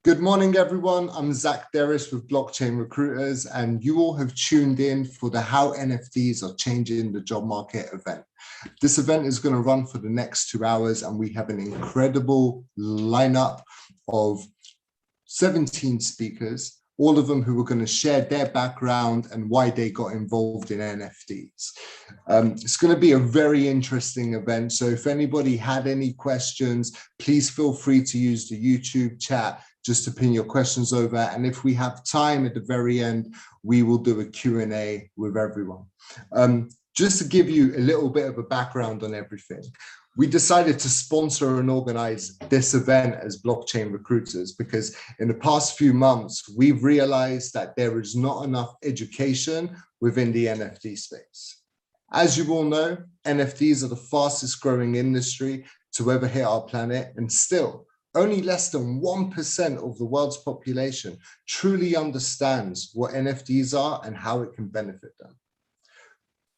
Good morning, everyone. I'm Zach Derris with Blockchain Recruiters, and you all have tuned in for the How NFTs Are Changing the Job Market event. This event is going to run for the next 2 hours, and we have an incredible lineup of 17 speakers, all of them who are going to share their background and why they got involved in NFTs. It's going to be a very interesting event. So if anybody had any questions, please feel free to use the YouTube chat just to pin your questions over. And if we have time at the very end, we will do a Q&A with everyone. Just to give you a little bit of a background on everything, we decided to sponsor and organize this event as Blockchain Recruiters because in the past few months, we've realized that there is not enough education within the NFT space. As you all know, NFTs are the fastest growing industry to ever hit our planet, and still, only less than 1% of the world's population truly understands what NFTs are and how it can benefit them.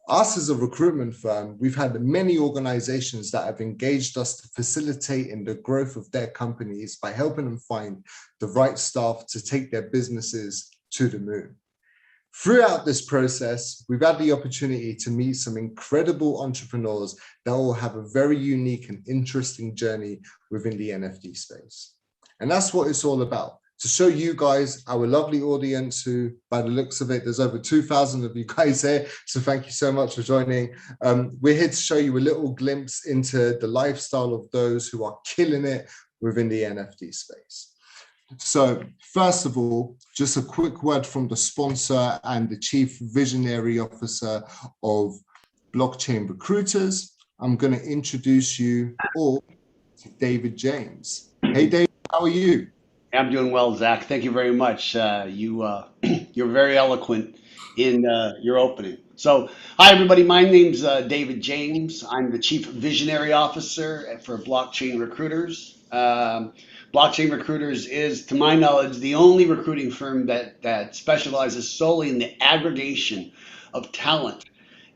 Us as a recruitment firm, we've had many organizations that have engaged us to facilitate in the growth of their companies by helping them find the right staff to take their businesses to the moon. Throughout this process, we've had the opportunity to meet some incredible entrepreneurs that will have a very unique and interesting journey within the NFT space. And that's what it's all about, to show you guys, our lovely audience, who, by the looks of it, there's over 2,000 of you guys here, so thank you so much for joining. We're here to show you a little glimpse into the lifestyle of those who are killing it within the NFT space. So first of all, just a quick word from the sponsor and the Chief Visionary Officer of Blockchain Recruiters. I'm going to introduce you all to David James. Hey, David, how are you? I'm doing well, Zach. Thank you very much. You're very eloquent in your opening. So, hi everybody. My name's David James. I'm the Chief Visionary Officer for Blockchain Recruiters. Blockchain Recruiters is, to my knowledge, the only recruiting firm that specializes solely in the aggregation of talent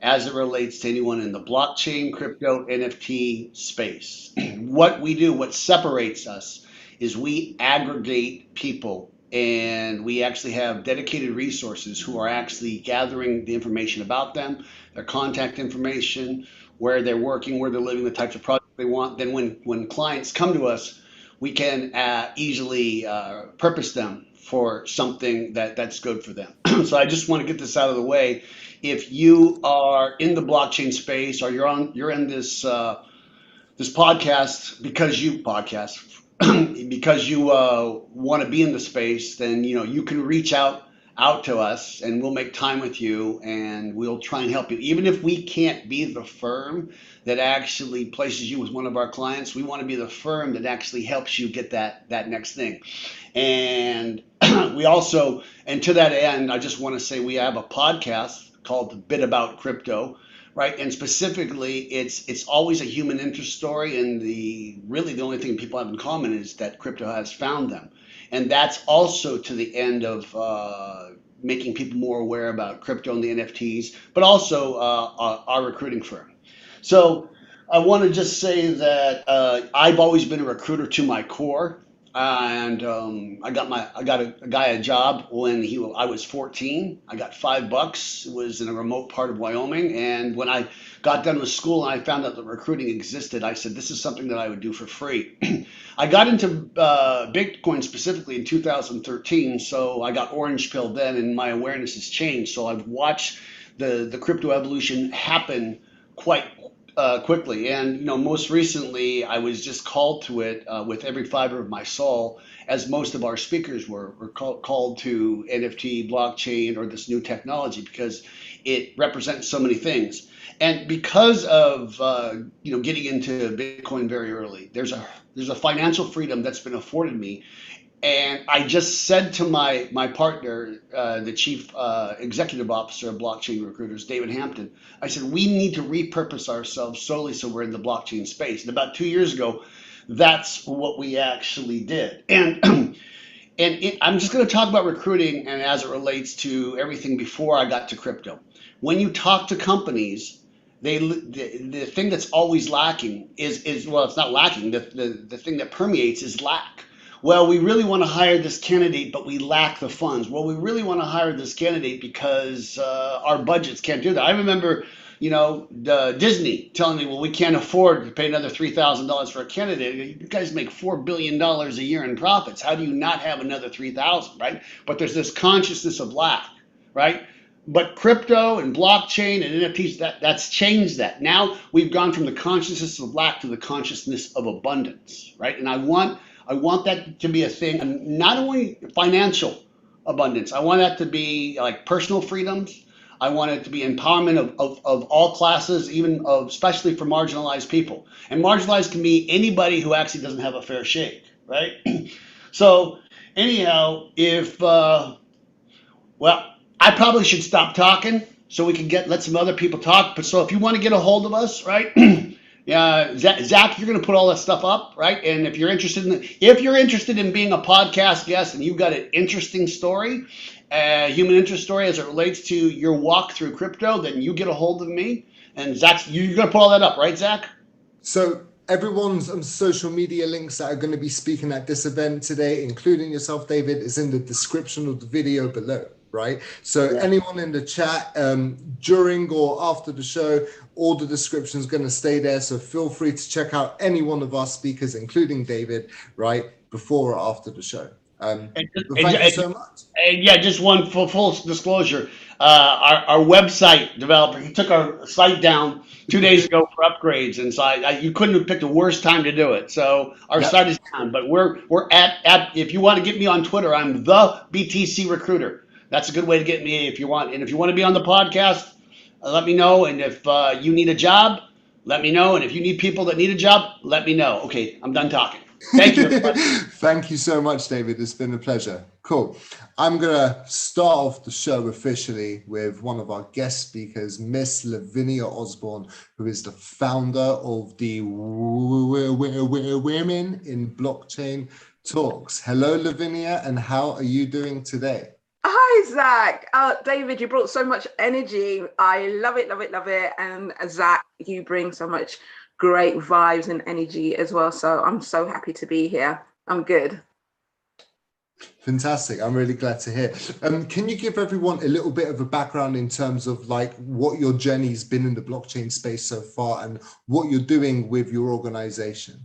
as it relates to anyone in the blockchain, crypto, NFT space. What we do, what separates us, is we aggregate people, and we actually have dedicated resources who are actually gathering the information about them, their contact information, where they're working, where they're living, the types of projects they want. Then when clients come to us, we can easily purpose them for something that's good for them. So I just want to get this out of the way. If you are in the blockchain space, or you're in this this podcast because you want to be in the space, then you can reach out to us, and we'll make time with you, and we'll try and help you. Even if we can't be the firm that actually places you with one of our clients, we want to be the firm that actually helps you get that next thing. And we also, and to that end, I just want to say we have a podcast called The Bit About Crypto. Right, and specifically, it's always a human interest story, and really the only thing people have in common is that crypto has found them, and that's also to the end of making people more aware about crypto and the NFTs, but also our recruiting firm. So I want to just say that I've always been a recruiter to my core. And I got a guy a job when I was 14. I got $5. It was in a remote part of Wyoming. And when I got done with school and I found out that recruiting existed, I said, this is something that I would do for free. I got into Bitcoin specifically in 2013. So I got orange pilled then, and my awareness has changed. So I've watched the crypto evolution happen quite quickly. And most recently, I was just called to it with every fiber of my soul, as most of our speakers were called to NFT, blockchain, or this new technology, because it represents so many things. And because of getting into Bitcoin very early, there's a financial freedom that's been afforded me. And I just said to my partner, the chief executive officer of Blockchain Recruiters, David Hampton, I said, we need to repurpose ourselves solely so we're in the blockchain space. And about 2 years ago, that's what we actually did. And I'm just going to talk about recruiting and as it relates to everything before I got to crypto. When you talk to companies, the thing that's always lacking is well, it's not lacking. The thing that permeates is lack. well, we really want to hire this candidate, but we lack the funds. Well, we really want to hire this candidate because our budgets can't do that. I remember, Disney telling me, well, we can't afford to pay another $3,000 for a candidate. You guys make $4 billion a year in profits. How do you not have another 3,000, right? But there's this consciousness of lack, right? But crypto and blockchain and NFTs, that's changed that. Now we've gone from the consciousness of lack to the consciousness of abundance, right? And I want that to be a thing, and not only financial abundance. I want that to be like personal freedoms. I want it to be empowerment of all classes, especially for marginalized people. And marginalized can be anybody who actually doesn't have a fair shake, right? So anyhow, I probably should stop talking so we can let some other people talk. But so if you want to get a hold of us, right? Yeah, Zach, you're going to put all that stuff up, right? And if you're interested in being a podcast guest and you've got an interesting story, human interest story as it relates to your walk through crypto, then you get a hold of me. And Zach, you're going to put all that up, right, Zach? So everyone's social media links that are going to be speaking at this event today, including yourself, David, is in the description of the video below. Right. So anyone in the chat during or after the show, all the description is going to stay there. So feel free to check out any one of our speakers, including David, right, before or after the show. Thank you so much. And yeah, just one full disclosure. Our website developer, he took our site down 2 days ago for upgrades, and so you couldn't have picked a worse time to do it. So our site is down, but we're at. If you want to get me on Twitter, I'm the BTC Recruiter. That's a good way to get me if you want. And if you want to be on the podcast, let me know. And if you need a job, let me know. And if you need people that need a job, let me know. Okay, I'm done talking. Thank you, everybody. Thank you so much, David. It's been a pleasure. Cool. I'm going to start off the show officially with one of our guest speakers, Miss Lavinia Osbourne, who is the founder of the Women in Blockchain Talks. Hello, Lavinia, and how are you doing today? Hi, Zach. David, you brought so much energy. I love it, love it, love it. And Zach, you bring so much great vibes and energy as well. So I'm so happy to be here. I'm good. Fantastic. I'm really glad to hear. Can you give everyone a little bit of a background in terms of like what your journey's been in the blockchain space so far and what you're doing with your organization?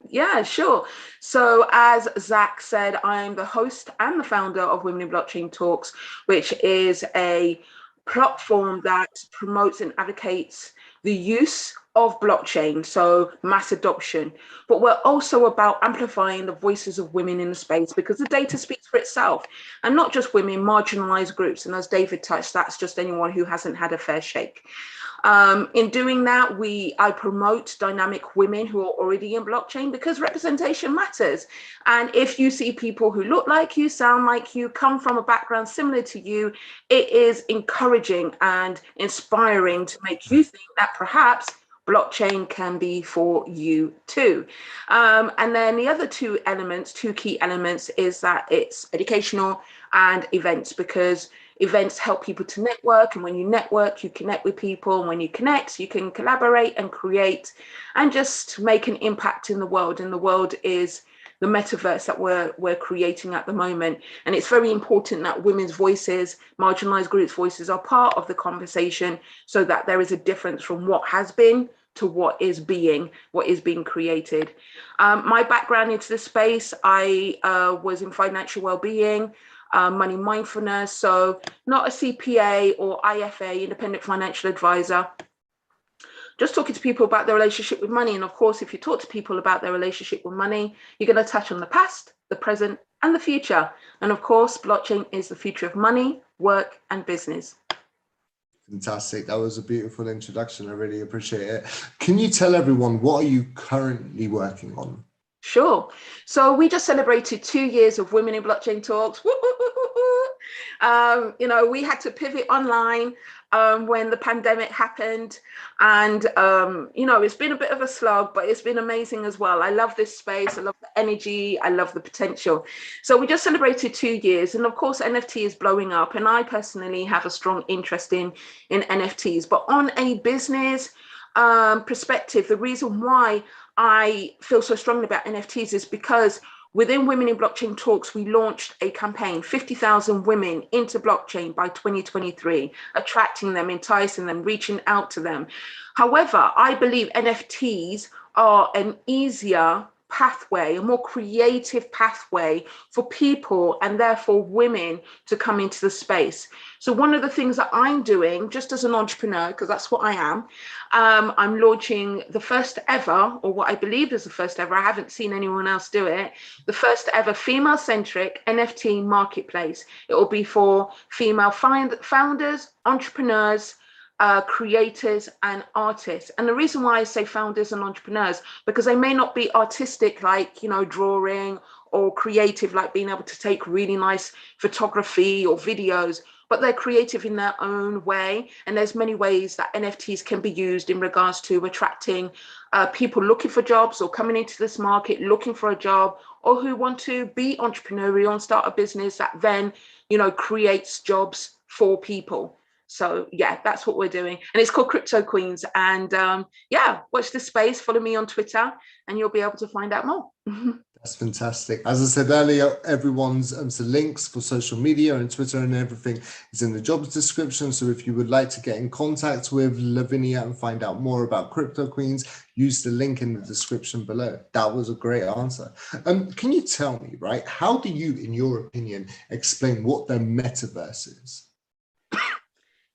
Yeah, sure. So as Zach said, I'm the host and the founder of Women in Blockchain Talks, which is a platform that promotes and advocates the use of blockchain, so mass adoption. But we're also about amplifying the voices of women in the space because the data speaks for itself, and not just women, marginalized groups. And as David touched, that's just anyone who hasn't had a fair shake. In doing that, I promote dynamic women who are already in blockchain because representation matters. And if you see people who look like you, sound like you, come from a background similar to you, it is encouraging and inspiring to make you think that perhaps blockchain can be for you too. And then the other two key elements, is that it's educational and events, because events help people to network, and when you network, you connect with people, and when you connect, you can collaborate and create and just make an impact in the world. And the world is the metaverse that we're creating at the moment. And it's very important that women's voices, marginalized groups' voices, are part of the conversation, so that there is a difference from what has been to what is being created. My background into the space, I was in financial well-being, money mindfulness, so not a CPA or IFA, independent financial advisor, just talking to people about their relationship with money. And of course, if you talk to people about their relationship with money, you're going to touch on the past, the present, and the future. And of course, blockchain is the future of money, work, and business. Fantastic. That was a beautiful introduction. I really appreciate it. Can you tell everyone, what are you currently working on? Sure. So we just celebrated 2 years of Women in Blockchain Talks. We had to pivot online when the pandemic happened. And, it's been a bit of a slog, but it's been amazing as well. I love this space. I love the energy. I love the potential. So we just celebrated 2 years. And of course, NFT is blowing up. And I personally have a strong interest in NFTs. But on a business perspective, the reason why I feel so strongly about NFTs is because within Women in Blockchain Talks, we launched a campaign, 50,000 women into blockchain by 2023, attracting them, enticing them, reaching out to them. However, I believe NFTs are an easier pathway, a more creative pathway for people and therefore women to come into the space. So one of the things that I'm doing just as an entrepreneur, because that's what I am, I'm launching the first ever, or what I believe is the first ever, I haven't seen anyone else do it, the first ever female-centric NFT marketplace. It will be for female founders, entrepreneurs, creators and artists. And the reason why I say founders and entrepreneurs, because they may not be artistic, like, you know, drawing, or creative, like being able to take really nice photography or videos, but they're creative in their own way. And there's many ways that NFTs can be used in regards to attracting people looking for jobs or coming into this market, looking for a job, or who want to be entrepreneurial and start a business that then, you know, creates jobs for people. So yeah, that's what we're doing. And it's called Crypto Queens. And yeah, watch this space, follow me on Twitter, and you'll be able to find out more. That's fantastic. As I said earlier, everyone's links for social media and Twitter and everything is in the job description. So if you would like to get in contact with Lavinia and find out more about Crypto Queens, use the link in the description below. That was a great answer. Can you tell me, right, how do you, in your opinion, explain what the metaverse is?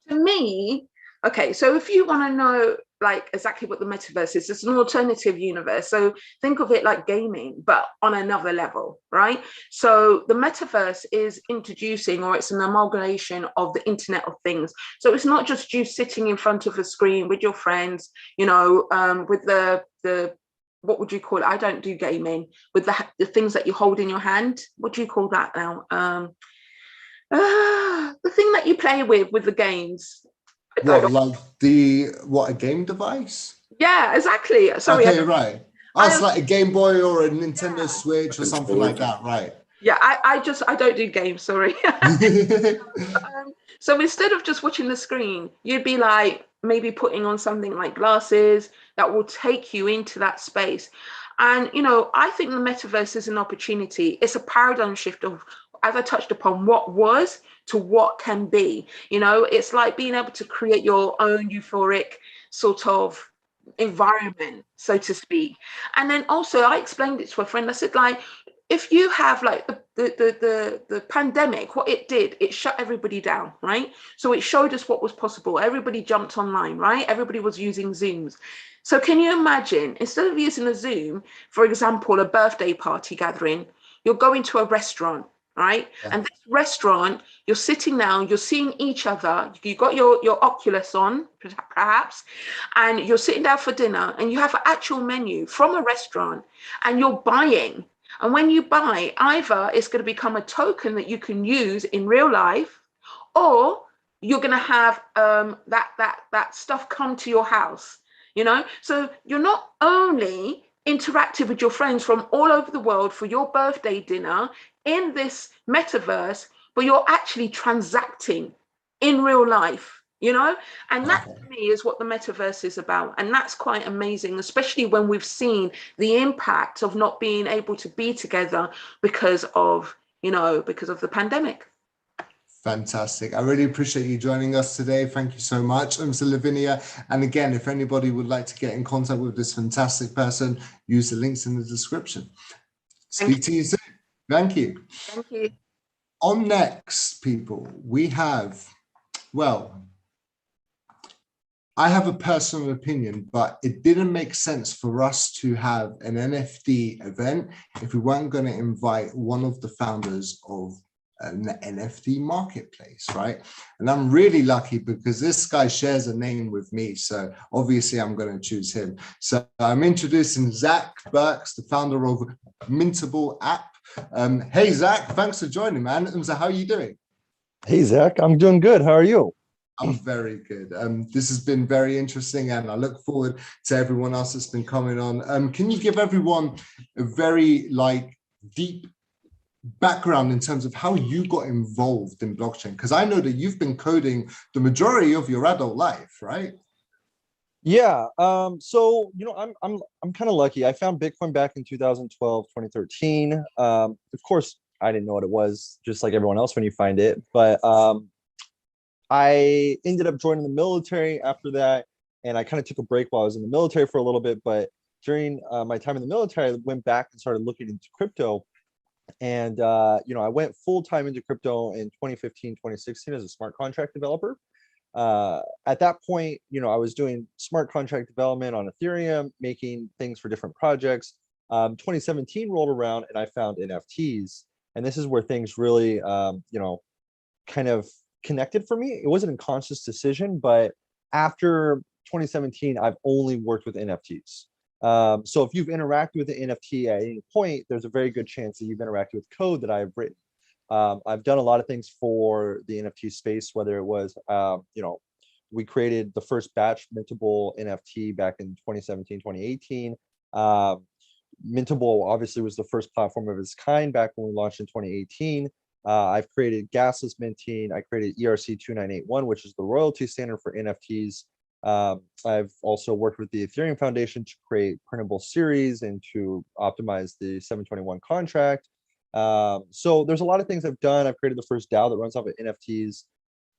To me, okay, so if you want to know like exactly what the metaverse is, it's an alternative universe. So think of it like gaming, but on another level, right? So the metaverse is introducing, or it's an amalgamation of the Internet of Things. So it's not just you sitting in front of a screen with your friends, you know, with the what would you call it? I don't do gaming, with the things that you hold in your hand. What do you call that now? The thing that you play with the games. What, like a game device? Yeah, exactly. Sorry. Okay, right. Oh, it's like a Game Boy or a Nintendo Switch or something like that, right? Yeah, I don't do games, sorry. So instead of just watching the screen, you'd be like maybe putting on something like glasses that will take you into that space. And, you know, I think the metaverse is an opportunity. It's a paradigm shift of, as I touched upon, what was to what can be. You know, it's like being able to create your own euphoric sort of environment, so to speak. And then also I explained it to a friend. I said, like, if you have like the pandemic, what it did, it shut everybody down, right? So it showed us what was possible. Everybody jumped online, right? Everybody was using Zooms. So can you imagine, instead of using a Zoom, for example, a birthday party gathering, you're going to a restaurant, right? Yeah. And this restaurant, you're sitting down, you're seeing each other, you've got your Oculus on, perhaps, and you're sitting down for dinner, and you have an actual menu from a restaurant, and you're buying. And when you buy, either it's going to become a token that you can use in real life, or you're going to have that stuff come to your house, you know? So you're not only interactive with your friends from all over the world for your birthday dinner in this metaverse, but you're actually transacting in real life, you know? And that to me is what the metaverse is about. And that's quite amazing, especially when we've seen the impact of not being able to be together because of, you know, because of the pandemic. Fantastic. I really appreciate you joining us today. Thank you so much, Mr. Lavinia. And again, if anybody would like to get in contact with this fantastic person, use the links in the description. Speak to you soon. Thank you. Thank you. On next, people, we have, well, I have a personal opinion, but it didn't make sense for us to have an NFT event if we weren't going to invite one of the founders of an NFT marketplace, right? And I'm really lucky because this guy shares a name with me, so obviously I'm going to choose him. So I'm introducing Zach Burks, the founder of Mintable app. Hey Zach, thanks for joining, man. So how are you doing? Hey Zach, I'm doing good. How are you? I'm very good. This has been very interesting, and I look forward to everyone else that's been coming on. Can you give everyone a very deep background in terms of how you got involved in blockchain? Because I know that you've been coding the majority of your adult life, right? Yeah. So, I'm kind of lucky. I found Bitcoin back in 2012, 2013. Of course, I didn't know what it was, just like everyone else when you find it. But I ended up joining the military after that, and I kind of took a break while I was in the military for a little bit. But during my time in the military, I went back and started looking into crypto. And I went full time into crypto in 2015, 2016 as a smart contract developer. At that point, I was doing smart contract development on Ethereum, making things for different projects. 2017 rolled around and I found NFTs. And this is where things really, kind of connected for me. It wasn't a conscious decision, but after 2017, I've only worked with NFTs. So if you've interacted with the NFT at any point, there's a very good chance that you've interacted with code that I've written. I've done a lot of things for the NFT space, whether it was, we created the first batch Mintable NFT back in 2017, 2018. Mintable obviously was the first platform of its kind back when we launched in 2018. I've created gasless minting. I created ERC 2981, which is the royalty standard for NFTs. I've also worked with the Ethereum Foundation to create printable series and to optimize the 721 contract. So there's a lot of things I've done. I've created the first DAO that runs off of NFTs.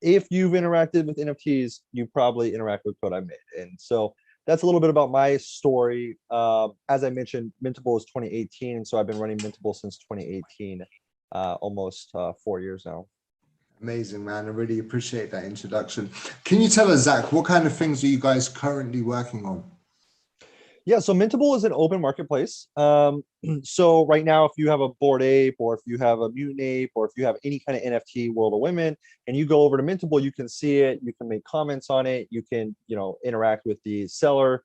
If you've interacted with NFTs, you probably interact with code I made. And so that's a little bit about my story. As I mentioned, Mintable is 2018. And so I've been running Mintable since 2018, almost 4 years now. Amazing, man. I really appreciate that introduction. Can you tell us, Zach, what kind of things are you guys currently working on? Yeah, so Mintable is an open marketplace. So right now, if you have a Bored Ape, or if you have a Mutant Ape, or if you have any kind of NFT World of Women, and you go over to Mintable, you can see it, you can make comments on it, you can, interact with the seller,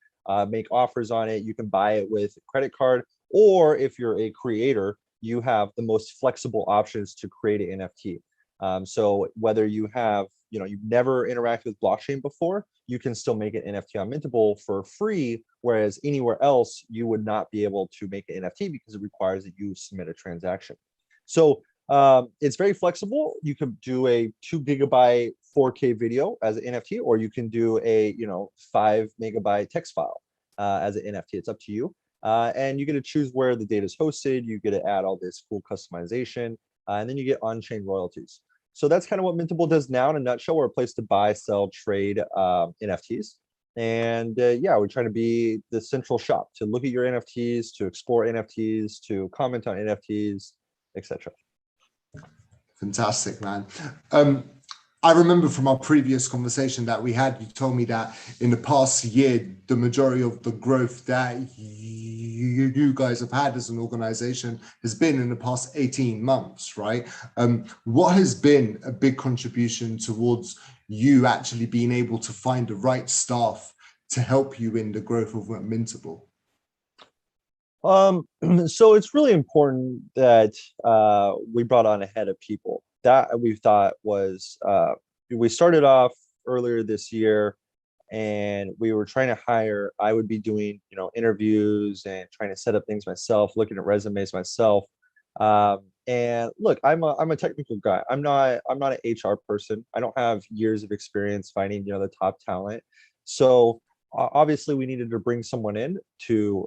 make offers on it, you can buy it with a credit card, or if you're a creator, you have the most flexible options to create an NFT. So whether you have, you've never interacted with blockchain before, you can still make an NFT on Mintable for free, whereas anywhere else you would not be able to make an NFT because it requires that you submit a transaction. So it's very flexible. You can do a 2 GB 4K video as an NFT, or you can do a 5 MB text file as an NFT. It's up to you. And you get to choose where the data is hosted. You get to add all this cool customization, and then you get on-chain royalties. So that's kind of what Mintable does now in a nutshell. We're a place to buy, sell, trade NFTs. And yeah, we try to be the central shop to look at your NFTs, to explore NFTs, to comment on NFTs, etc. Fantastic, man. I remember from our previous conversation that we had, you told me that in the past year, the majority of the growth that you guys have had as an organization has been in the past 18 months, right? What has been a big contribution towards you actually being able to find the right staff to help you in the growth of Mintable? So it's really important that we brought on a head of people. That we thought was, we started off earlier this year, and we were trying to hire. I would be doing, interviews and trying to set up things myself, looking at resumes myself. And look, I'm a technical guy. I'm not an HR person. I don't have years of experience finding, the top talent. So obviously we needed to bring someone in to,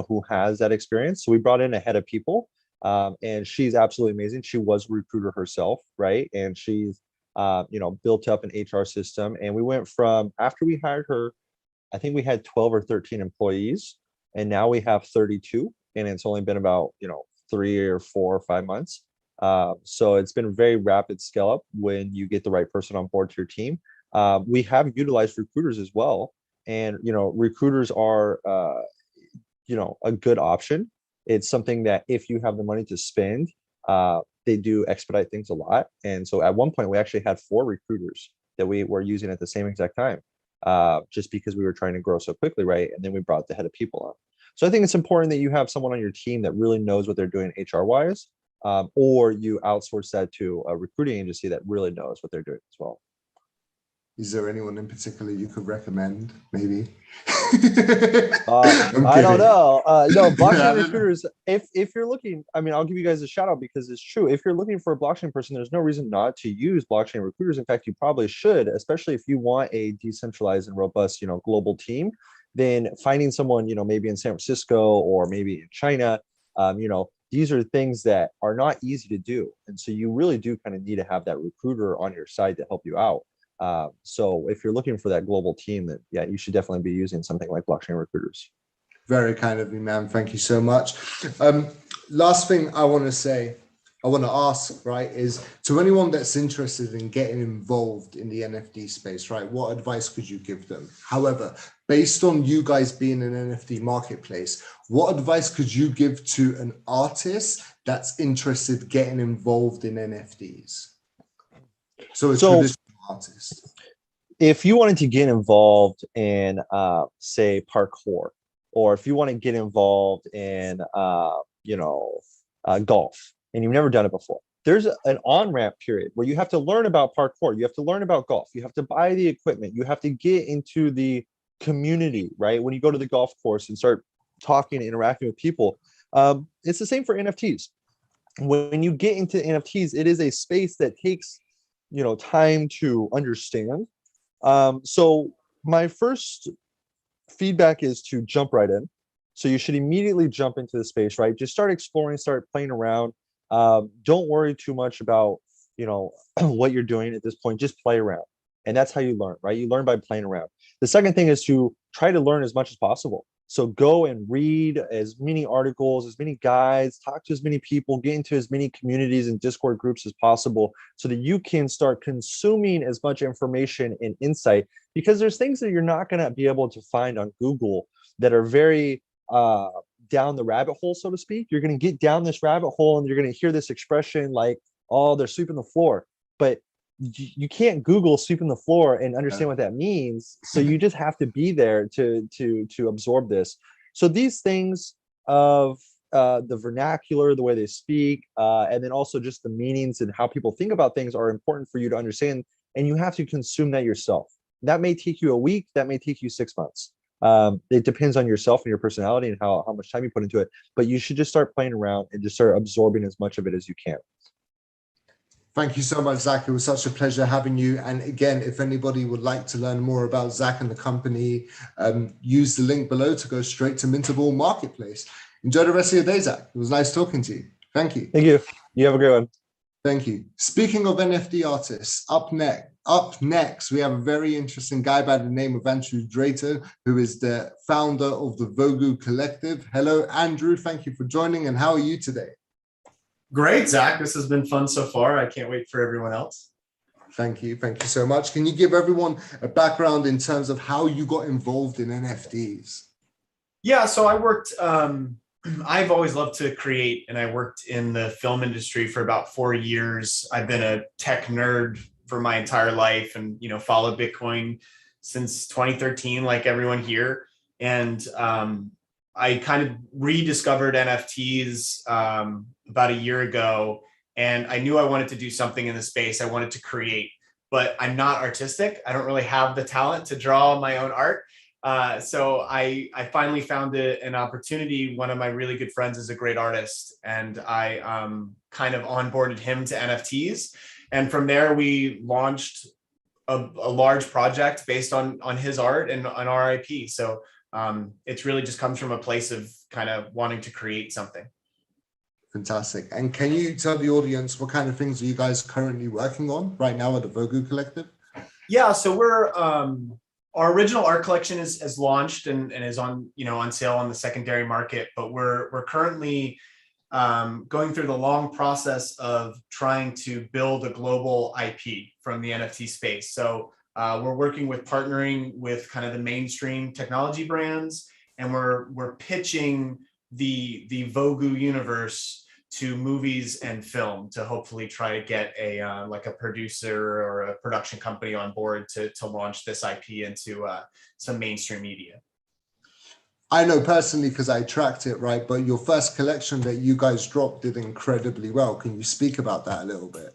who has that experience. So we brought in a head of people. And she's absolutely amazing. She was a recruiter herself, right? And she's, built up an HR system. And we went from, after we hired her, I think we had 12 or 13 employees, and now we have 32. And it's only been about, 3 or 4 or 5 months. So it's been a very rapid scale up when you get the right person on board to your team. We have utilized recruiters as well. And, recruiters are, a good option. It's something that if you have the money to spend, they do expedite things a lot. And so at one point, we actually had 4 recruiters that we were using at the same exact time, just because we were trying to grow so quickly, right? And then we brought the head of people on. So I think it's important that you have someone on your team that really knows what they're doing HR-wise, or you outsource that to a recruiting agency that really knows what they're doing as well. Is there anyone in particular you could recommend? Maybe. I don't know. No, blockchain Yeah, recruiters. If you're looking, I mean, I'll give you guys a shout out because it's true. If you're looking for a blockchain person, there's no reason not to use blockchain recruiters. In fact, you probably should, especially if you want a decentralized and robust, global team. Then finding someone, maybe in San Francisco or maybe in China, these are things that are not easy to do, and so you really do kind of need to have that recruiter on your side to help you out. So if you're looking for that global team, then yeah, you should definitely be using something like blockchain recruiters. Very kind of you, man. Thank you so much. Last thing I want to ask, right, is to anyone that's interested in getting involved in the NFT space, right, what advice could you give them? However, based on you guys being an NFT marketplace, what advice could you give to an artist that's interested getting involved in NFTs? So traditional artist. If you wanted to get involved in, say, parkour, or if you want to get involved in, golf, and you've never done it before, there's an on-ramp period where you have to learn about parkour. You have to learn about golf. You have to buy the equipment. You have to get into the community, right? When you go to the golf course and start talking and interacting with people, it's the same for NFTs. When you get into NFTs, it is a space that takes time to understand. So my first feedback is to jump right in. So you should immediately jump into the space, right? Just start exploring, start playing around. Don't worry too much about, what you're doing at this point. Just play around. And that's how you learn, right? You learn by playing around. The second thing is to try to learn as much as possible. So go and read as many articles, as many guides, talk to as many people, get into as many communities and Discord groups as possible so that you can start consuming as much information and insight, because there's things that you're not going to be able to find on Google that are very down the rabbit hole, so to speak. You're going to get down this rabbit hole and you're going to hear this expression like, oh, they're sweeping the floor. But you can't Google sweeping the floor and understand what that means. So you just have to be there to absorb this. So these things of the vernacular, the way they speak, and then also just the meanings and how people think about things are important for you to understand. And you have to consume that yourself. That may take you a week. That may take you 6 months. It depends on yourself and your personality and how much time you put into it. But you should just start playing around and just start absorbing as much of it as you can. Thank you so much, Zach. It was such a pleasure having you. And again, if anybody would like to learn more about Zach and the company, use the link below to go straight to Mintable Marketplace. Enjoy the rest of your day, Zach. It was nice talking to you. Thank you. Thank you. You have a great one. Thank you. Speaking of NFT artists, up next, we have a very interesting guy by the name of Andrew Drayton, who is the founder of the Vogue Collective. Hello, Andrew. Thank you for joining. And how are you today? Great, Zach. This has been fun so far. I can't wait for everyone else. Thank you. Thank you so much. Can you give everyone a background in terms of how you got involved in NFTs? Yeah, so I worked, I've always loved to create, and I worked in the film industry for about 4 years. I've been a tech nerd for my entire life and, followed Bitcoin since 2013, like everyone here. And I kind of rediscovered NFTs about a year ago, and I knew I wanted to do something in the space. I wanted to create, but I'm not artistic. I don't really have the talent to draw my own art. So I finally found an opportunity. One of my really good friends is a great artist, and I kind of onboarded him to NFTs. And from there, we launched a large project based on his art and on our IP. So it's really just comes from a place of kind of wanting to create something. Fantastic. And can you tell the audience what kind of things are you guys currently working on right now at the Vogue Collective? Yeah, so we're our original art collection is launched and is on on sale on the secondary market, but we're currently going through the long process of trying to build a global IP from the NFT space. So we're working with partnering with kind of the mainstream technology brands, and we're pitching the Vogue universe to movies and film to hopefully try to get a like a producer or a production company on board to launch this IP into some mainstream media. I know personally because I tracked it, right? But your first collection that you guys dropped did incredibly well. Can you speak about that a little bit?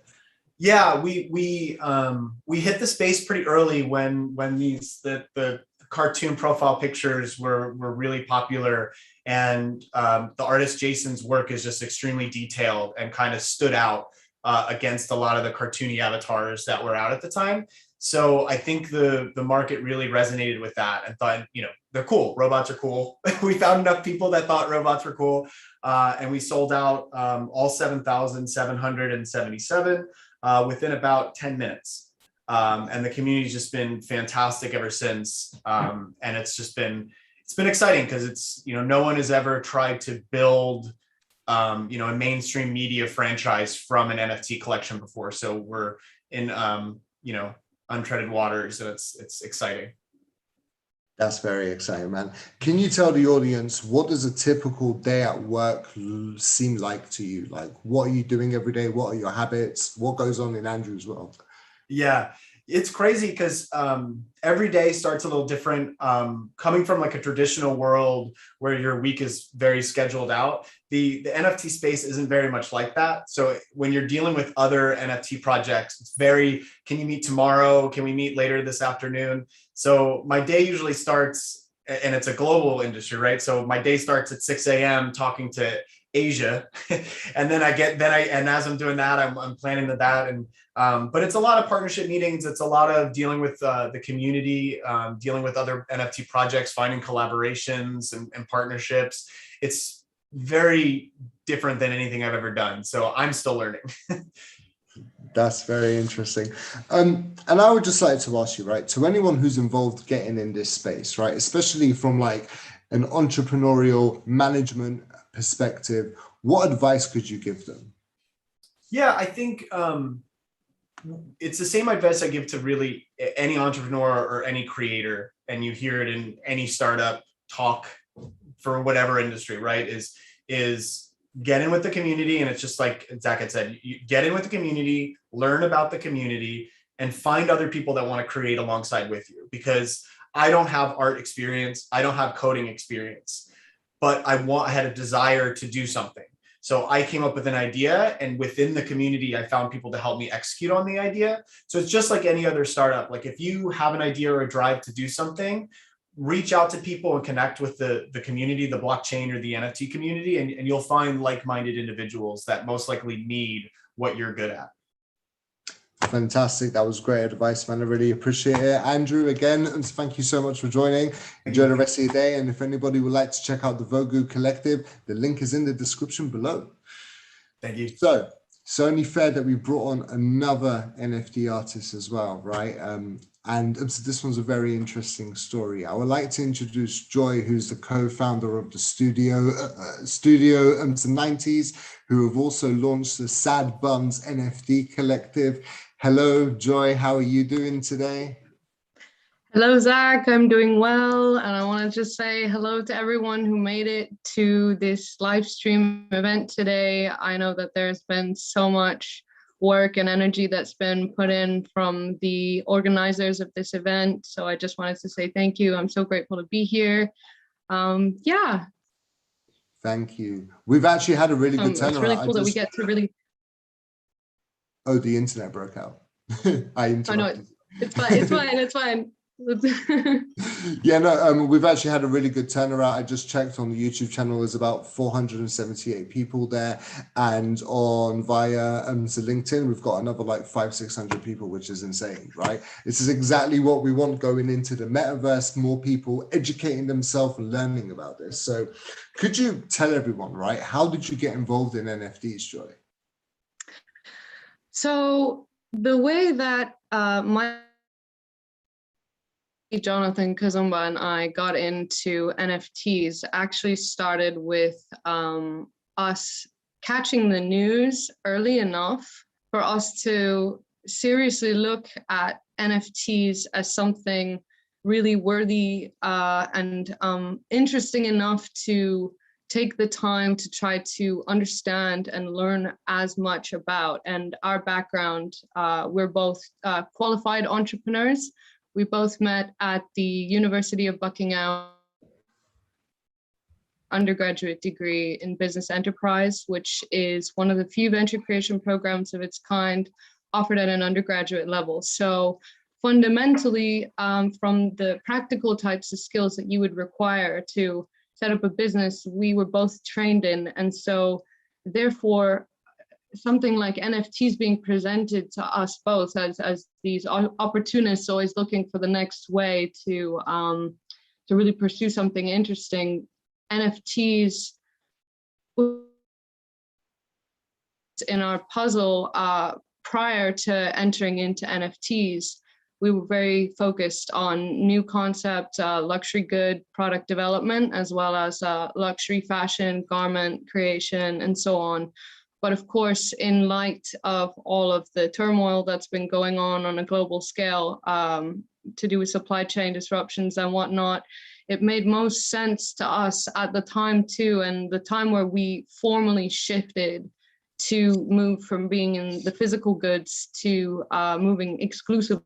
Yeah, we hit the space pretty early when the cartoon profile pictures were really popular, and the artist Jason's work is just extremely detailed and kind of stood out against a lot of the cartoony avatars that were out at the time. So I think the market really resonated with that and thought, you know, they're cool. Robots are cool. We found enough people that thought robots were cool, and we sold out all 7,777 within about 10 minutes. And the community's just been fantastic ever since. And it's been exciting because it's, you know, no one has ever tried to build, you know, a mainstream media franchise from an NFT collection before. So we're in, you know, untreaded waters, and it's exciting. That's very exciting, man. Can you tell the audience, what does a typical day at work seem like to you? Like, what are you doing every day? What are your habits? What goes on in Andrew's world? Yeah, it's crazy because every day starts a little different. Coming from like a traditional world where your week is very scheduled out, the NFT space isn't very much like that. So when you're dealing with other NFT projects, it's very, can you meet tomorrow? Can we meet later this afternoon? So my day usually starts, and it's a global industry, right? So my day starts at 6 a.m. talking to Asia, and then and as I'm doing that, I'm planning that, and but it's a lot of partnership meetings. It's a lot of dealing with the community, dealing with other NFT projects, finding collaborations and partnerships. It's very different than anything I've ever done. So I'm still learning. That's very interesting. And I would just like to ask you, right, to anyone who's involved getting in this space, right, especially from like an entrepreneurial management perspective, what advice could you give them? Yeah, I think it's the same advice I give to really any entrepreneur or any creator, and you hear it in any startup talk for whatever industry, right? Is get in with the community, and it's just like Zach had said, you get in with the community, learn about the community, and find other people that want to create alongside with you. Because I don't have art experience, I don't have coding experience, but I had a desire to do something. So I came up with an idea, and within the community, I found people to help me execute on the idea. So it's just like any other startup. Like if you have an idea or a drive to do something, reach out to people and connect with the community, the blockchain or the NFT community, and you'll find like-minded individuals that most likely need what you're good at. Fantastic. That was great advice, man. I really appreciate it. Andrew, again, and thank you so much for joining. Enjoy the rest of your day. And if anybody would like to check out the Vogue Collective, the link is in the description below. Thank you. So it's only fair that we brought on another NFT artist as well, right? So this one's a very interesting story. I would like to introduce Joy, who's the co-founder of the Studio 90s, who have also launched the Sad Buns NFT Collective. Hello, Joy. How are you doing today? Hello, Zach. I'm doing well. And I want to just say hello to everyone who made it to this live stream event today. I know that there's been so much work and energy that's been put in from the organizers of this event. So I just wanted to say thank you. I'm so grateful to be here. Yeah. Thank you. We've actually had a really good turnaround. It's really cool that we get to really... Oh, the internet broke out. I interrupted. Oh, no, it's fine. It's fine. It's fine. Yeah, no, we've actually had a really good turnaround. I just checked on the YouTube channel, there's about 478 people there, and on via the LinkedIn we've got another like 500-600 people, which is insane, right? This is exactly what we want going into the metaverse, more people educating themselves and learning about this. So could you tell everyone, right, how did you get involved in NFTs, Joy? So the way that Jonathan Kazumba and I got into NFTs actually started with us catching the news early enough for us to seriously look at NFTs as something really worthy and interesting enough to take the time to try to understand and learn as much about. And our background, we're both qualified entrepreneurs. We both met at the University of Buckingham undergraduate degree in business enterprise, which is one of the few venture creation programs of its kind offered at an undergraduate level. So fundamentally, from the practical types of skills that you would require to set up a business, we were both trained in. And so therefore, something like NFTs being presented to us both as these opportunists always looking for the next way to really pursue something interesting. NFTs in our puzzle prior to entering into NFTs, we were very focused on new concept, luxury good product development, as well as luxury fashion, garment creation, and so on. But of course, in light of all of the turmoil that's been going on a global scale to do with supply chain disruptions and whatnot, it made most sense to us at the time too, and the time where we formally shifted to move from being in the physical goods to moving exclusively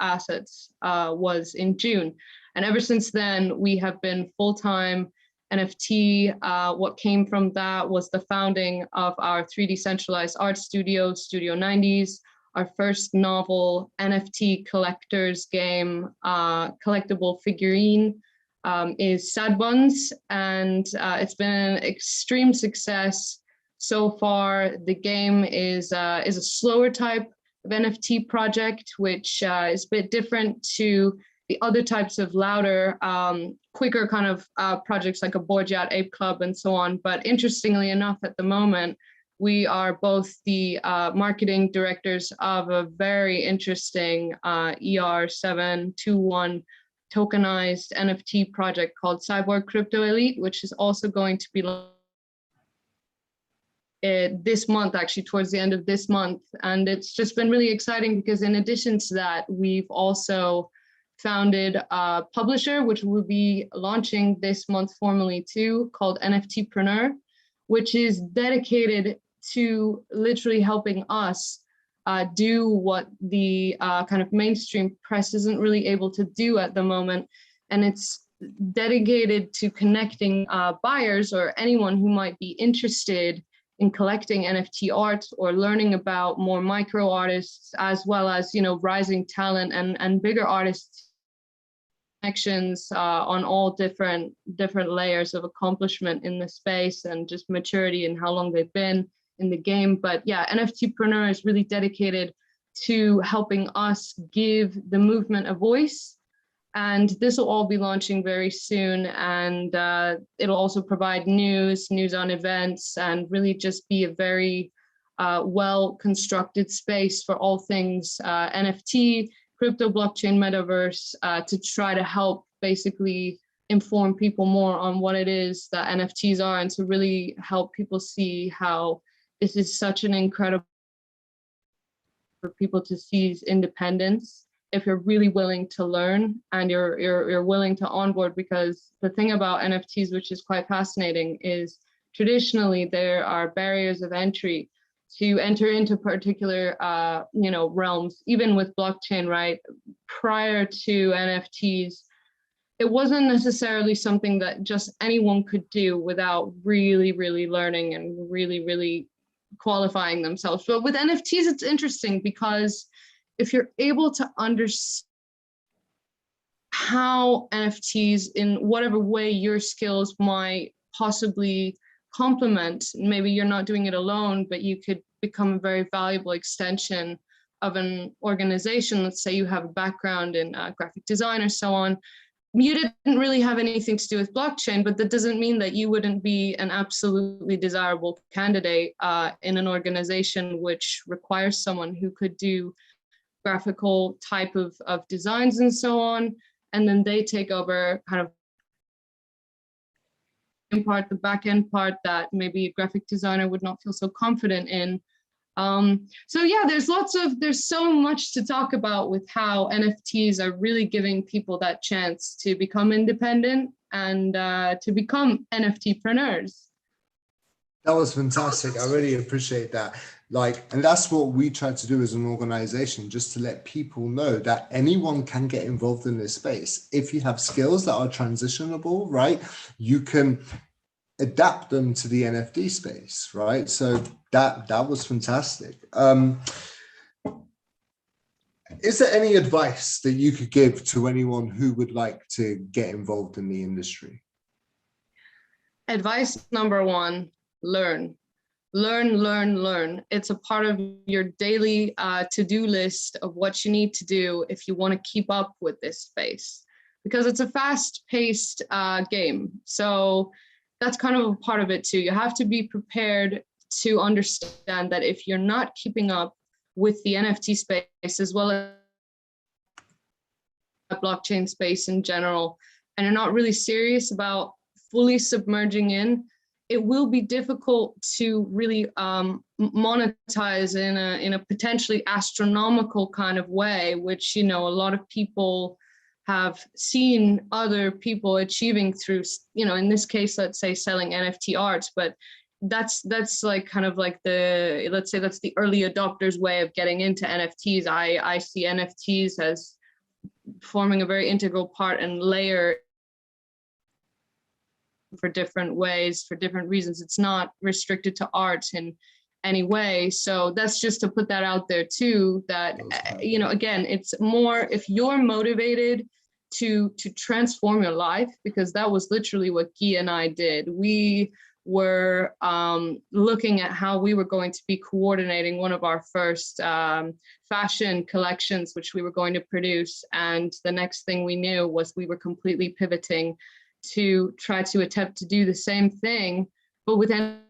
assets was in June. And ever since then, we have been full-time NFT. What came from that was the founding of our 3D centralized art studio, Studio 90s, our first novel NFT collector's game, collectible figurine is Sad Buns, and it's been an extreme success so far. The game is a slower type of NFT project, which is a bit different to the other types of louder, quicker kind of projects like a Board Yacht Ape Club and so on. But interestingly enough, at the moment, we are both the marketing directors of a very interesting ER721 tokenized NFT project called Cyborg Crypto Elite, which is also going to be this month, actually towards the end of this month. And it's just been really exciting because in addition to that, we've also founded a publisher, which will be launching this month formally too, called NFTpreneur, which is dedicated to literally helping us do what the kind of mainstream press isn't really able to do at the moment. And it's dedicated to connecting buyers or anyone who might be interested in collecting NFT art or learning about more micro artists, as well as, you know, rising talent and bigger artists connections on all different layers of accomplishment in the space and just maturity and how long they've been in the game. But yeah, NFTpreneur is really dedicated to helping us give the movement a voice. And this will all be launching very soon. And it'll also provide news on events, and really just be a very well-constructed space for all things NFT, crypto, blockchain, metaverse, to try to help basically inform people more on what it is that NFTs are, and to really help people see how this is such an incredible for people to seize independence if you're really willing to learn and you're willing to onboard. Because the thing about NFTs, which is quite fascinating, is traditionally there are barriers of entry to enter into particular realms. Even with blockchain, right? Prior to NFTs, it wasn't necessarily something that just anyone could do without really learning and really qualifying themselves. But with NFTs, it's interesting because if you're able to understand how NFTs, in whatever way your skills might possibly complement, maybe you're not doing it alone, but you could become a very valuable extension of an organization. Let's say you have a background in graphic design or so on. You didn't really have anything to do with blockchain, but that doesn't mean that you wouldn't be an absolutely desirable candidate in an organization which requires someone who could do graphical type of designs and so on. And then they take over kind of the back end part that maybe a graphic designer would not feel so confident in. So yeah, there's so much to talk about with how NFTs are really giving people that chance to become independent and to become NFTpreneurs. That was fantastic. I really appreciate that. And that's what we try to do as an organization, just to let people know that anyone can get involved in this space. If you have skills that are transitionable, right, you can adapt them to the NFT space, right? So that was fantastic. Is there any advice that you could give to anyone who would like to get involved in the industry? Advice number one, learn. Learn. It's a part of your daily to-do list of what you need to do if you want to keep up with this space, because it's a fast-paced game. So that's kind of a part of it too. You have to be prepared to understand that if you're not keeping up with the NFT space as well as blockchain space in general, and you're not really serious about fully submerging in, it will be difficult to really monetize in a potentially astronomical kind of way, which, you know, a lot of people have seen other people achieving through, you know, in this case, let's say selling NFT art, but that's like kind of like the, let's say that's the early adopters way of getting into NFTs. I see NFTs as forming a very integral part and layer for different ways, for different reasons. It's not restricted to art in any way. So that's just to put that out there too, that, you know, again, it's more if you're motivated to transform your life, because that was literally what Guy and I did. We were looking at how we were going to be coordinating one of our first fashion collections, which we were going to produce. And the next thing we knew was we were completely pivoting to try to attempt to do the same thing, but within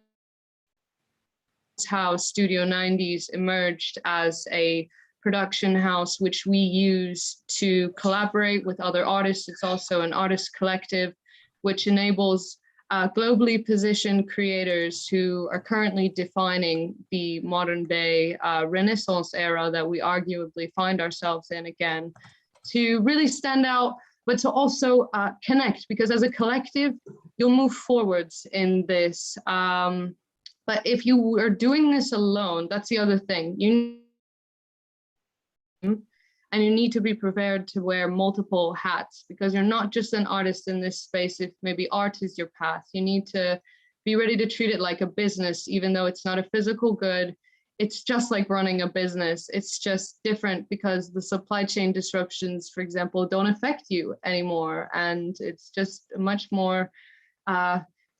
how Studio 90s emerged as a production house, which we use to collaborate with other artists. It's also an artist collective, which enables globally positioned creators who are currently defining the modern day Renaissance era that we arguably find ourselves in again, to really stand out, but to also connect, because as a collective, you'll move forwards in this. But if you are doing this alone, that's the other thing. And you need to be prepared to wear multiple hats, because you're not just an artist in this space. If maybe art is your path, you need to be ready to treat it like a business, even though it's not a physical good. It's just like running a business. It's just different because the supply chain disruptions, for example, don't affect you anymore. And it's just a much more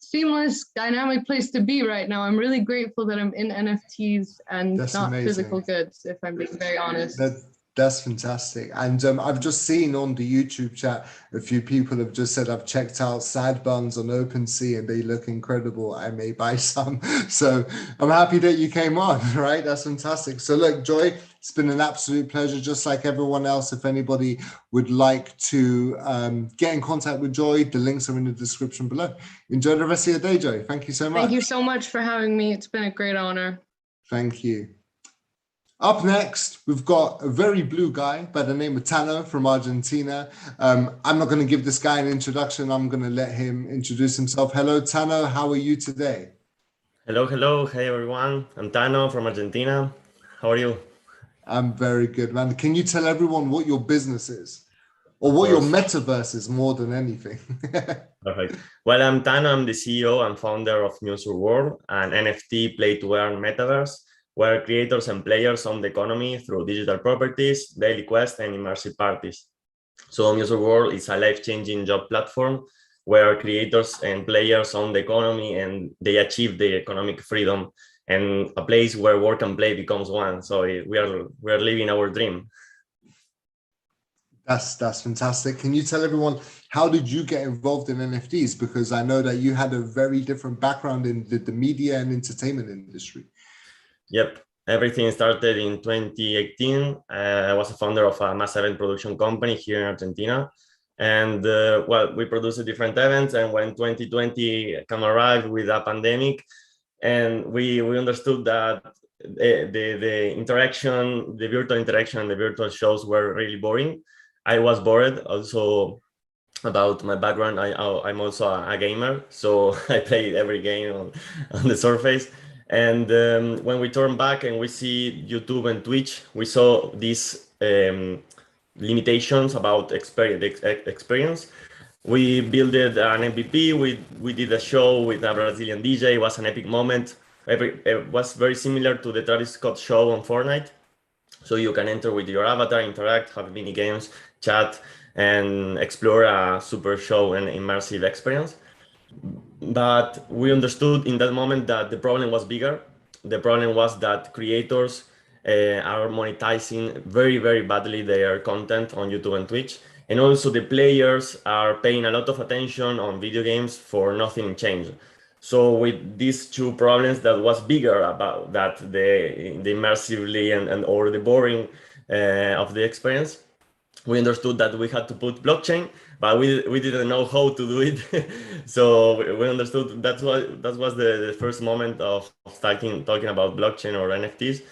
seamless, dynamic place to be right now. I'm really grateful that I'm in NFTs and That's not amazing. physical goods, if I'm being very honest. That's fantastic. And I've just seen on the YouTube chat, a few people have just said, I've checked out Sad Buns on OpenSea and they look incredible. I may buy some. So I'm happy that you came on, right? That's fantastic. So look, Joy, it's been an absolute pleasure. Just like everyone else, if anybody would like to get in contact with Joy, the links are in the description below. Enjoy the rest of your day, Joy. Thank you so much. Thank you so much for having me. It's been a great honor. Thank you. Up next, we've got a very blue guy by the name of Tano from Argentina. I'm not going to give this guy an introduction. I'm going to let him introduce himself. Hello, Tano. How are you today? Hello. Hey, everyone. I'm Tano from Argentina. How are you? I'm very good, man. Can you tell everyone what your business is? Or what your metaverse is more than anything? Perfect. Well, I'm Tano. I'm the CEO and founder of Muse World, an NFT play-to-earn metaverse, where creators and players own the economy through digital properties, daily quests, and immersive parties. So Muse World is a life-changing job platform where creators and players own the economy and they achieve the economic freedom, and a place where work and play becomes one. So we are living our dream. That's fantastic. Can you tell everyone, how did you get involved in NFTs? Because I know that you had a very different background in the media and entertainment industry. Yep, everything started in 2018. I was a founder of a mass event production company here in Argentina. And well, we produced different events. And when 2020 arrived with a pandemic, and we understood that the interaction, the virtual interaction and the virtual shows were really boring. I was bored. Also, about my background, I'm also a gamer. So I played every game on the surface. And when we turn back and we see YouTube and Twitch, we saw these limitations about experience. We built an MVP. We did a show with a Brazilian DJ. It was an epic moment. It was very similar to the Travis Scott show on Fortnite. So you can enter with your avatar, interact, have mini games, chat, and explore a super show and immersive experience. But we understood in that moment that the problem was bigger. The problem was that creators are monetizing very, very badly their content on YouTube and Twitch. And also the players are paying a lot of attention on video games for nothing change. So with these two problems, that was bigger about that the immersively and or the boring of the experience, we understood that we had to put blockchain, but we didn't know how to do it. So we understood that was the first moment of talking about blockchain or NFTs.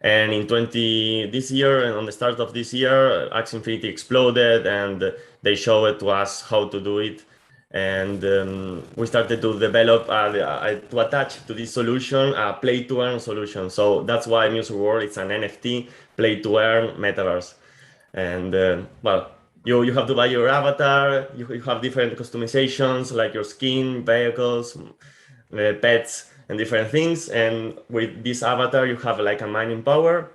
And in this year, and on the start of this year, Axie Infinity exploded, and they showed to us how to do it. And we started to develop, to attach to this solution, a play-to-earn solution. So that's why Muse World is an NFT play-to-earn metaverse. And well, you have to buy your avatar. You have different customizations like your skin, vehicles, pets, and different things. And with this avatar, you have like a mining power.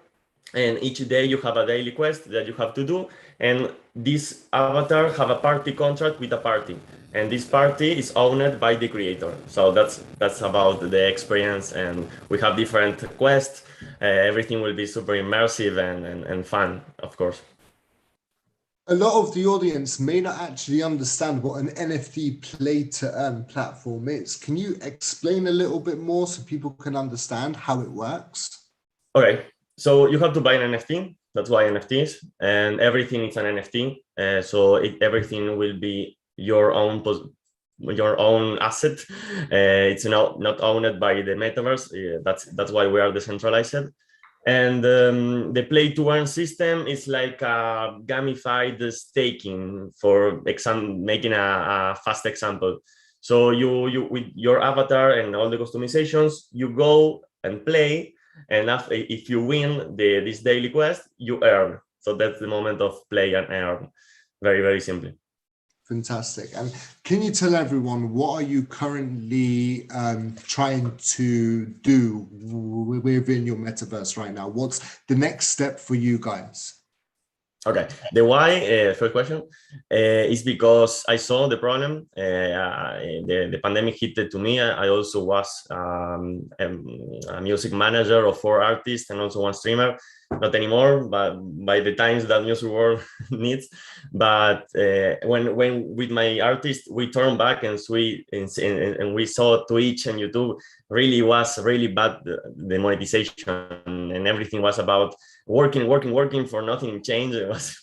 And each day you have a daily quest that you have to do. And this avatar have a party contract with a party. And this party is owned by the creator. So that's about the experience. And we have different quests. Everything will be super immersive and fun, of course. A lot of the audience may not actually understand what an NFT play-to-earn platform is. Can you explain a little bit more so people can understand how it works? Okay, so you have to buy an NFT. That's why NFTs, and everything is an NFT. So everything will be your own asset. It's not owned by the metaverse. That's why we are decentralized. And the play-to-earn system is like a gamified staking, for making a fast example. So you with your avatar and all the customizations, you go and play, and if you win this daily quest, you earn. So that's the moment of play and earn. Very, very simply. Fantastic. And can you tell everyone, what are you currently trying to do within your metaverse right now? What's the next step for you guys? Okay, the why, first question, is because I saw the problem. The pandemic hit it to me. I also was a music manager of 4 artists and also 1 streamer. Not anymore, but by the times that Muse World needs. But when with my artists, we turned back and we saw Twitch and YouTube was really bad, the monetization, and everything was about working for nothing change. It was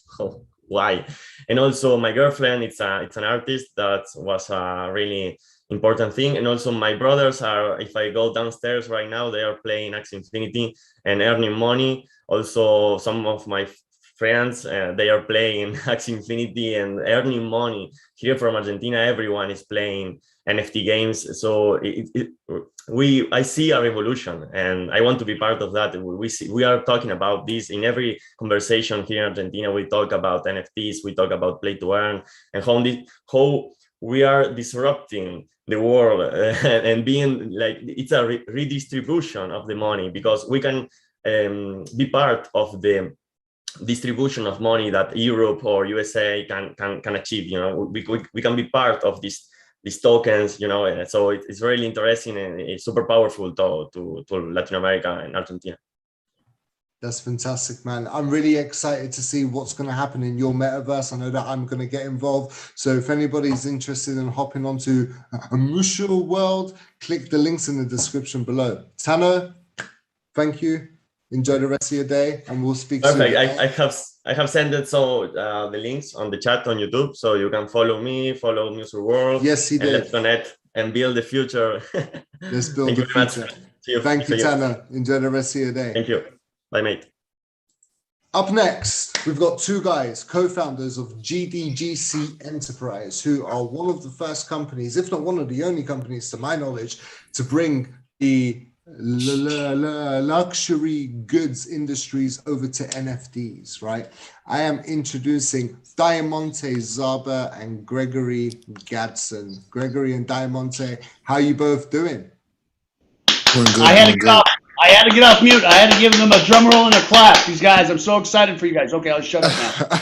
why. And also my girlfriend, it's an artist. That was a really important thing. And also my brothers are, if I go downstairs right now, they are playing Axie Infinity and earning money. Also, some of my friends, they are playing Axie Infinity and earning money. Here from Argentina, everyone is playing NFT games. So I see a revolution, and I want to be part of that. We are talking about this in every conversation here in Argentina. We talk about NFTs, we talk about play to earn, and how we are disrupting the world and being like, it's a redistribution of the money, because we can be part of the distribution of money that Europe or USA can achieve. You know, we can be part of these tokens, you know, and so it's really interesting and it's super powerful to Latin America and Argentina. That's fantastic, man. I'm really excited to see what's going to happen in your metaverse. I know that I'm going to get involved. So if anybody's interested in hopping onto Muse World, click the links in the description below. Tano, thank you. Enjoy the rest of your day, and we'll speak soon. Perfect. I have sent it the links on the chat on YouTube, so you can follow me, follow Muse World. Yes, he did. Let's connect and build the future. Let's build the future. Thank you, Tana. Enjoy the rest of your day. Thank you. Bye, mate. Up next, we've got 2 guys, co-founders of GDGC Enterprise, who are one of the first companies, if not one of the only companies to my knowledge, to bring the luxury goods industries over to NFTs, right? I am introducing Diamante Zaba and Gregory Gadsden. Gregory and Diamante, how you both doing? Doing good, I had to doing get good. off. I had to get off mute. I had to give them a drum roll and a clap. These guys, I'm so excited for you guys. Okay, I'll shut up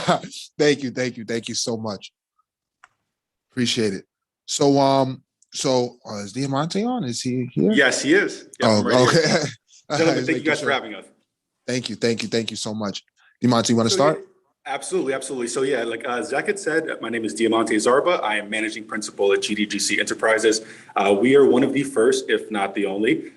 now. Thank you so much. Appreciate it. So, is Diamante on? Is he here? Yes, he is. Yep, I'm right okay. here. Gentlemen, Just thank you guys making for sure. having us. Thank you so much. Diamante, you want to So, start? yeah, absolutely. So yeah, like Zach had said, my name is Diamante Zarba. I am managing principal at GDGC Enterprises. We are one of the first, if not the only,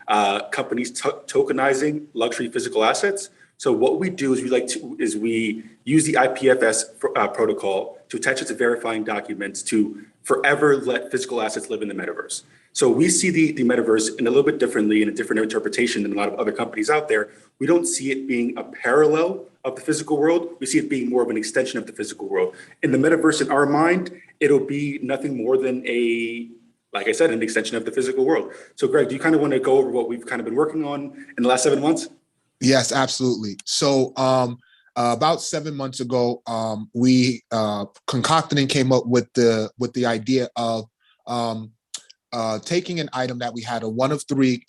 companies tokenizing luxury physical assets. So what we do is we use the IPFS protocol to attach it to verifying documents to forever let physical assets live in the metaverse. So we see the metaverse in a little bit differently, in a different interpretation than a lot of other companies out there. We don't see it being a parallel of the physical world. We see it being more of an extension of the physical world. In the metaverse, in our mind, it'll be nothing more than like I said, an extension of the physical world. So Greg, do you kind of want to go over what we've kind of been working on in the last 7 months? Yes, absolutely. So about 7 months ago, we concocted and came up with the idea of taking an item that we had, a one of three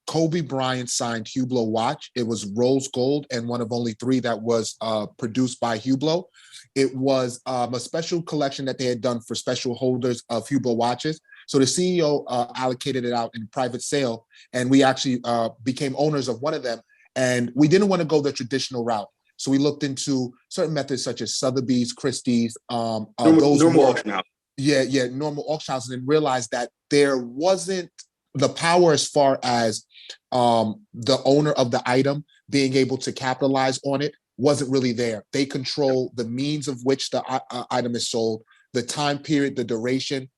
Kobe Bryant signed Hublot watch. It was rose gold and one of only 3 that was produced by Hublot. It was a special collection that they had done for special holders of Hublot watches. So the CEO allocated it out in private sale, and we actually became owners of one of them. And we didn't want to go the traditional route. So we looked into certain methods such as Sotheby's, Christie's, normal auction house. Yeah, normal auction houses, and realized that there wasn't the power as far as the owner of the item being able to capitalize on it wasn't really there. They control the means of which the item is sold, the time period, the duration,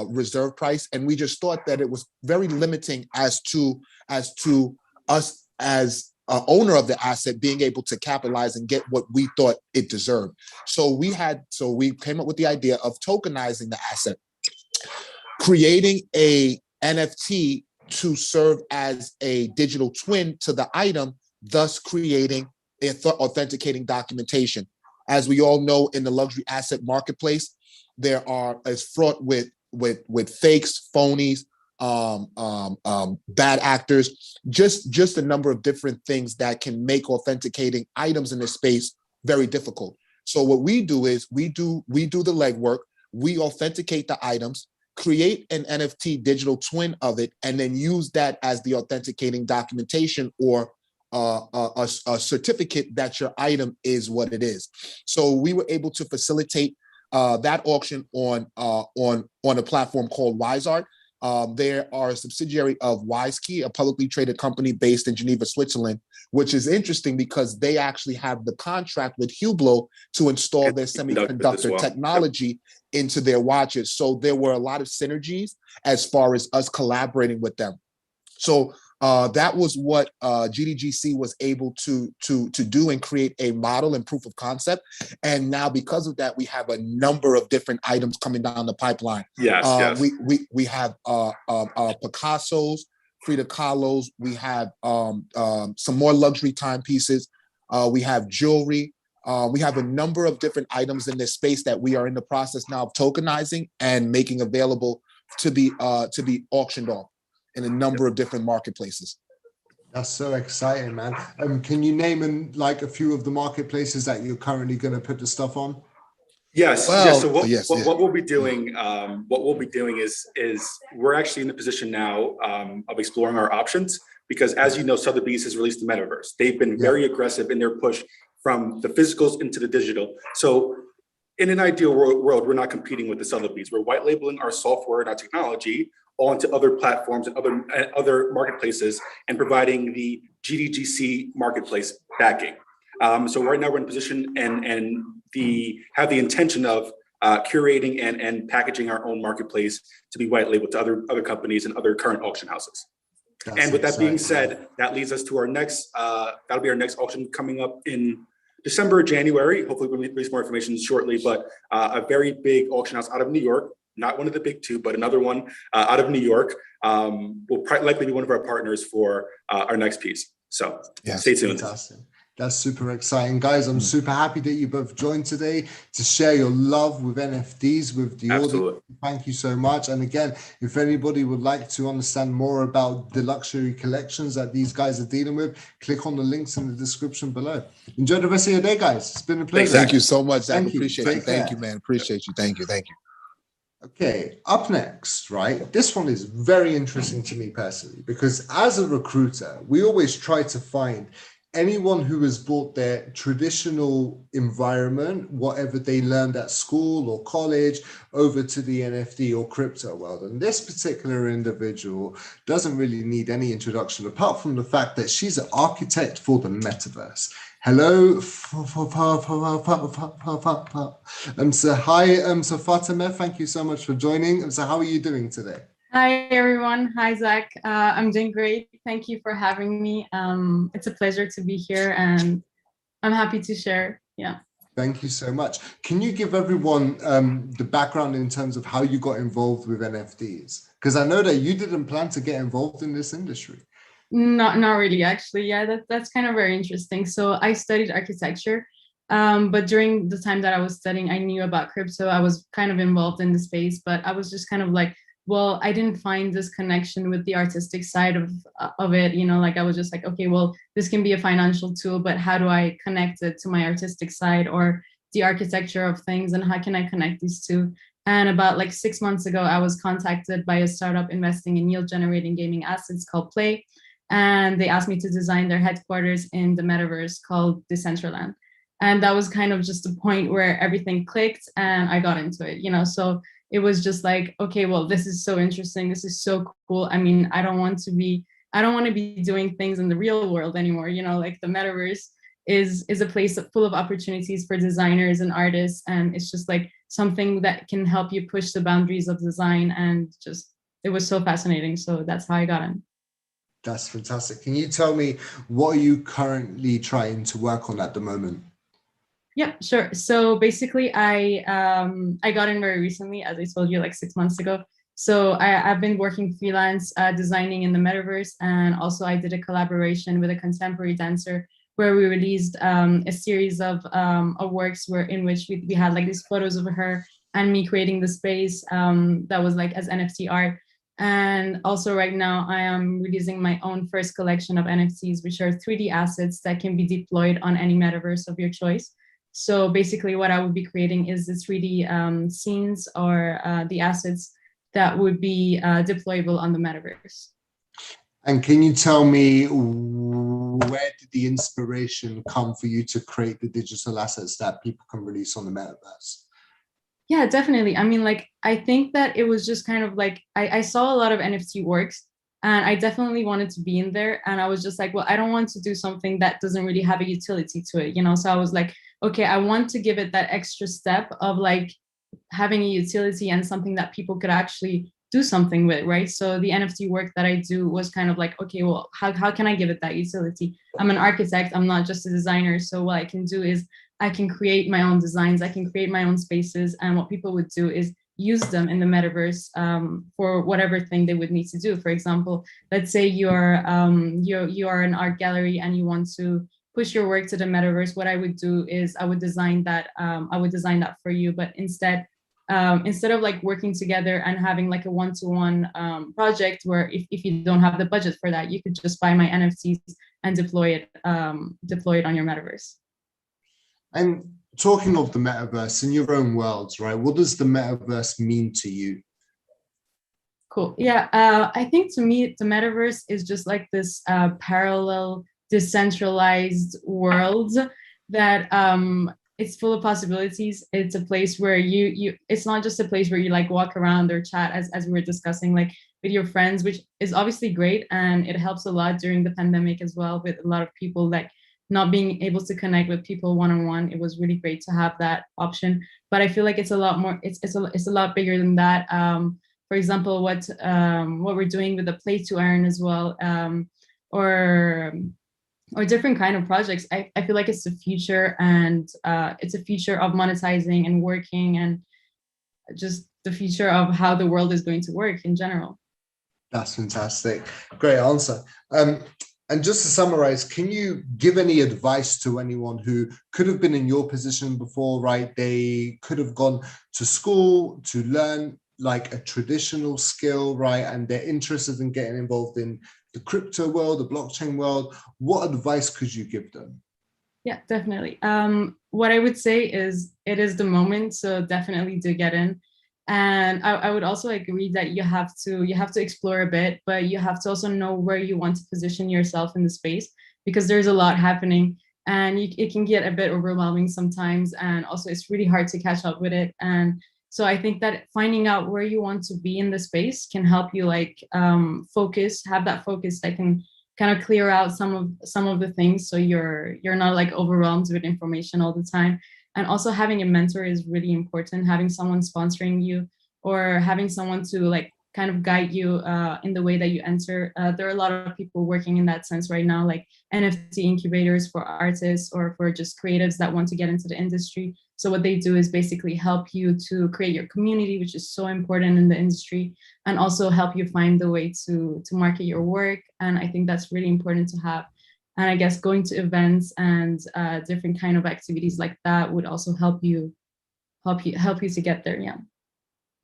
reserve price, and we just thought that it was very limiting as to us as owner of the asset being able to capitalize and get what we thought it deserved. So we came up with the idea of tokenizing the asset, creating a NFT to serve as a digital twin to the item, thus creating authenticating documentation. As we all know, in the luxury asset marketplace, is fraught with fakes, phonies, bad actors, just a number of different things that can make authenticating items in this space very difficult. So what we do is we do the legwork, we authenticate the items, create an NFT digital twin of it, and then use that as the authenticating documentation or a certificate that your item is what it is. So we were able to facilitate that auction on a platform called WiseArt. They are a subsidiary of WiseKey, a publicly traded company based in Geneva, Switzerland, which is interesting because they actually have the contract with Hublot to install their semiconductor technology into their watches. So there were a lot of synergies as far as us collaborating with them. So that was what GDGC was able to do and create a model and proof of concept. And now because of that, we have a number of different items coming down the pipeline. Yes. We have Picassos, Frida Kahlos. We have some more luxury timepieces. We have jewelry. We have a number of different items in this space that we are in the process now of tokenizing and making available to be auctioned off in a number of different marketplaces. That's so exciting, man. Can you name a few of the marketplaces that you're currently going to put the stuff on? Yes. Well, So what we'll be doing, is we're actually in the position now of exploring our options, because as you know, Sotheby's has released the metaverse. They've been very aggressive in their push from the physicals into the digital. So in an ideal world, we're not competing with the Sotheby's. We're white labeling our software and our technology onto other platforms and other marketplaces and providing the GDGC marketplace backing. So right now we're in a position and have the intention of curating and packaging our own marketplace to be white labeled to other companies and other current auction houses. And with that being said, that leads us to our next, that'll be our next auction coming up in December or January. Hopefully we'll release more information shortly, but a very big auction house out of New York not one of the big two, but another one out of New York, will likely be one of our partners for our next piece. So stay tuned. Fantastic. That's super exciting, guys. I'm super happy that you both joined today to share your love with NFTs with the audience. Thank you so much. And again, if anybody would like to understand more about the luxury collections that these guys are dealing with, click on the links in the description below. Enjoy the rest of your day, guys. It's been a pleasure. Thank you so much, Zach. Thank you. Appreciate you. Thank you, man. Appreciate you. Thank you. Thank you. Okay, up next, right? This one is very interesting to me personally, because as a recruiter, we always try to find anyone who has brought their traditional environment, whatever they learned at school or college, over to the NFT or crypto world. And this particular individual doesn't really need any introduction, apart from the fact that she's an architect for the metaverse. Hello, so hi, so Fatima, thank you so much for joining. So how are you doing today? Hi, everyone. Hi, Zach. I'm doing great. Thank you for having me. It's a pleasure to be here, and I'm happy to share. Yeah. Thank you so much. Can you give everyone the background in terms of how you got involved with NFTs? Because I know that you didn't plan to get involved in this industry. Not really, actually. Yeah, that's kind of very interesting. So I studied architecture, but during the time that I was studying, I knew about crypto. I was kind of involved in the space, but I was just kind of like, well, I didn't find this connection with the artistic side of it, you know, like I was just like, okay, well, this can be a financial tool, but how do I connect it to my artistic side or the architecture of things, and how can I connect these two? And about like 6 months ago, I was contacted by a startup investing in yield generating gaming assets called Play. And they asked me to design their headquarters in the metaverse called Decentraland. And that was kind of just the point where everything clicked and I got into it, you know, so it was just like, okay, well, this is so interesting. This is so cool. I mean, I don't want to be doing things in the real world anymore. You know, like the metaverse is a place full of opportunities for designers and artists. And it's just like something that can help you push the boundaries of design. And just, it was so fascinating. So that's how I got in. That's fantastic. Can you tell me, what are you currently trying to work on at the moment? Yeah, sure. So basically, I got in very recently, as I told you, like 6 months ago. So I've been working freelance, designing in the metaverse, and also I did a collaboration with a contemporary dancer where we released a series of works in which we had like these photos of her and me creating the space that was like as NFT art. And also right now I am releasing my own first collection of NFTs, which are 3D assets that can be deployed on any metaverse of your choice. So basically what I would be creating is the 3D scenes or the assets that would be deployable on the metaverse. And can you tell me, where did the inspiration come for you to create the digital assets that people can release on the metaverse? Yeah, definitely. I mean, like, I think that it was just kind of like, I saw a lot of NFT works and I definitely wanted to be in there. And I was just like, well, I don't want to do something that doesn't really have a utility to it, you know? So I was like, okay, I want to give it that extra step of like having a utility and something that people could actually do something with, right? So the NFT work that I do was kind of like, okay, well, how can I give it that utility? I'm an architect, I'm not just a designer. So what I can do is I can create my own designs, I can create my own spaces. And what people would do is use them in the metaverse for whatever thing they would need to do. For example, let's say you're an art gallery and you want to push your work to the metaverse. What I would do is I would design that for you. But instead of like working together and having like a one-to-one project where if you don't have the budget for that, you could just buy my NFTs and deploy it on your metaverse. And talking of the metaverse in your own worlds, right? What does the metaverse mean to you? Cool. Yeah, I think to me, the metaverse is just like this parallel, decentralized world that it's full of possibilities. It's a place where it's not just a place where you like walk around or chat as we were discussing, like with your friends, which is obviously great. And it helps a lot during the pandemic as well, with a lot of people like not being able to connect with people one-on-one. It was really great to have that option. But I feel like it's a lot more, it's a lot bigger than that. For example, what we're doing with the play to earn as well, or different kind of projects. I feel like it's the future, and it's a future of monetizing and working, and just the future of how the world is going to work in general. That's fantastic. Great answer. And just to summarize, can you give any advice to anyone who could have been in your position before, right? They could have gone to school to learn like a traditional skill, right? And they're interested in getting involved in the crypto world, the blockchain world. What advice could you give them? Yeah, definitely. What I would say is it is the moment, so definitely do get in. And I would also agree that you have to explore a bit, but you have to also know where you want to position yourself in the space, because there's a lot happening and it can get a bit overwhelming sometimes. And also it's really hard to catch up with it. And so I think that finding out where you want to be in the space can help you like have that focus that can kind of clear out some of the things, so you're not like overwhelmed with information all the time. And also having a mentor is really important, having someone sponsoring you or having someone to like kind of guide you in the way that you enter. There are a lot of people working in that sense right now, like NFT incubators for artists or for just creatives that want to get into the industry. So what they do is basically help you to create your community, which is so important in the industry, and also help you find the way to market your work. And I think that's really important to have. And I guess going to events and different kind of activities like that would also help you to get there. Yeah.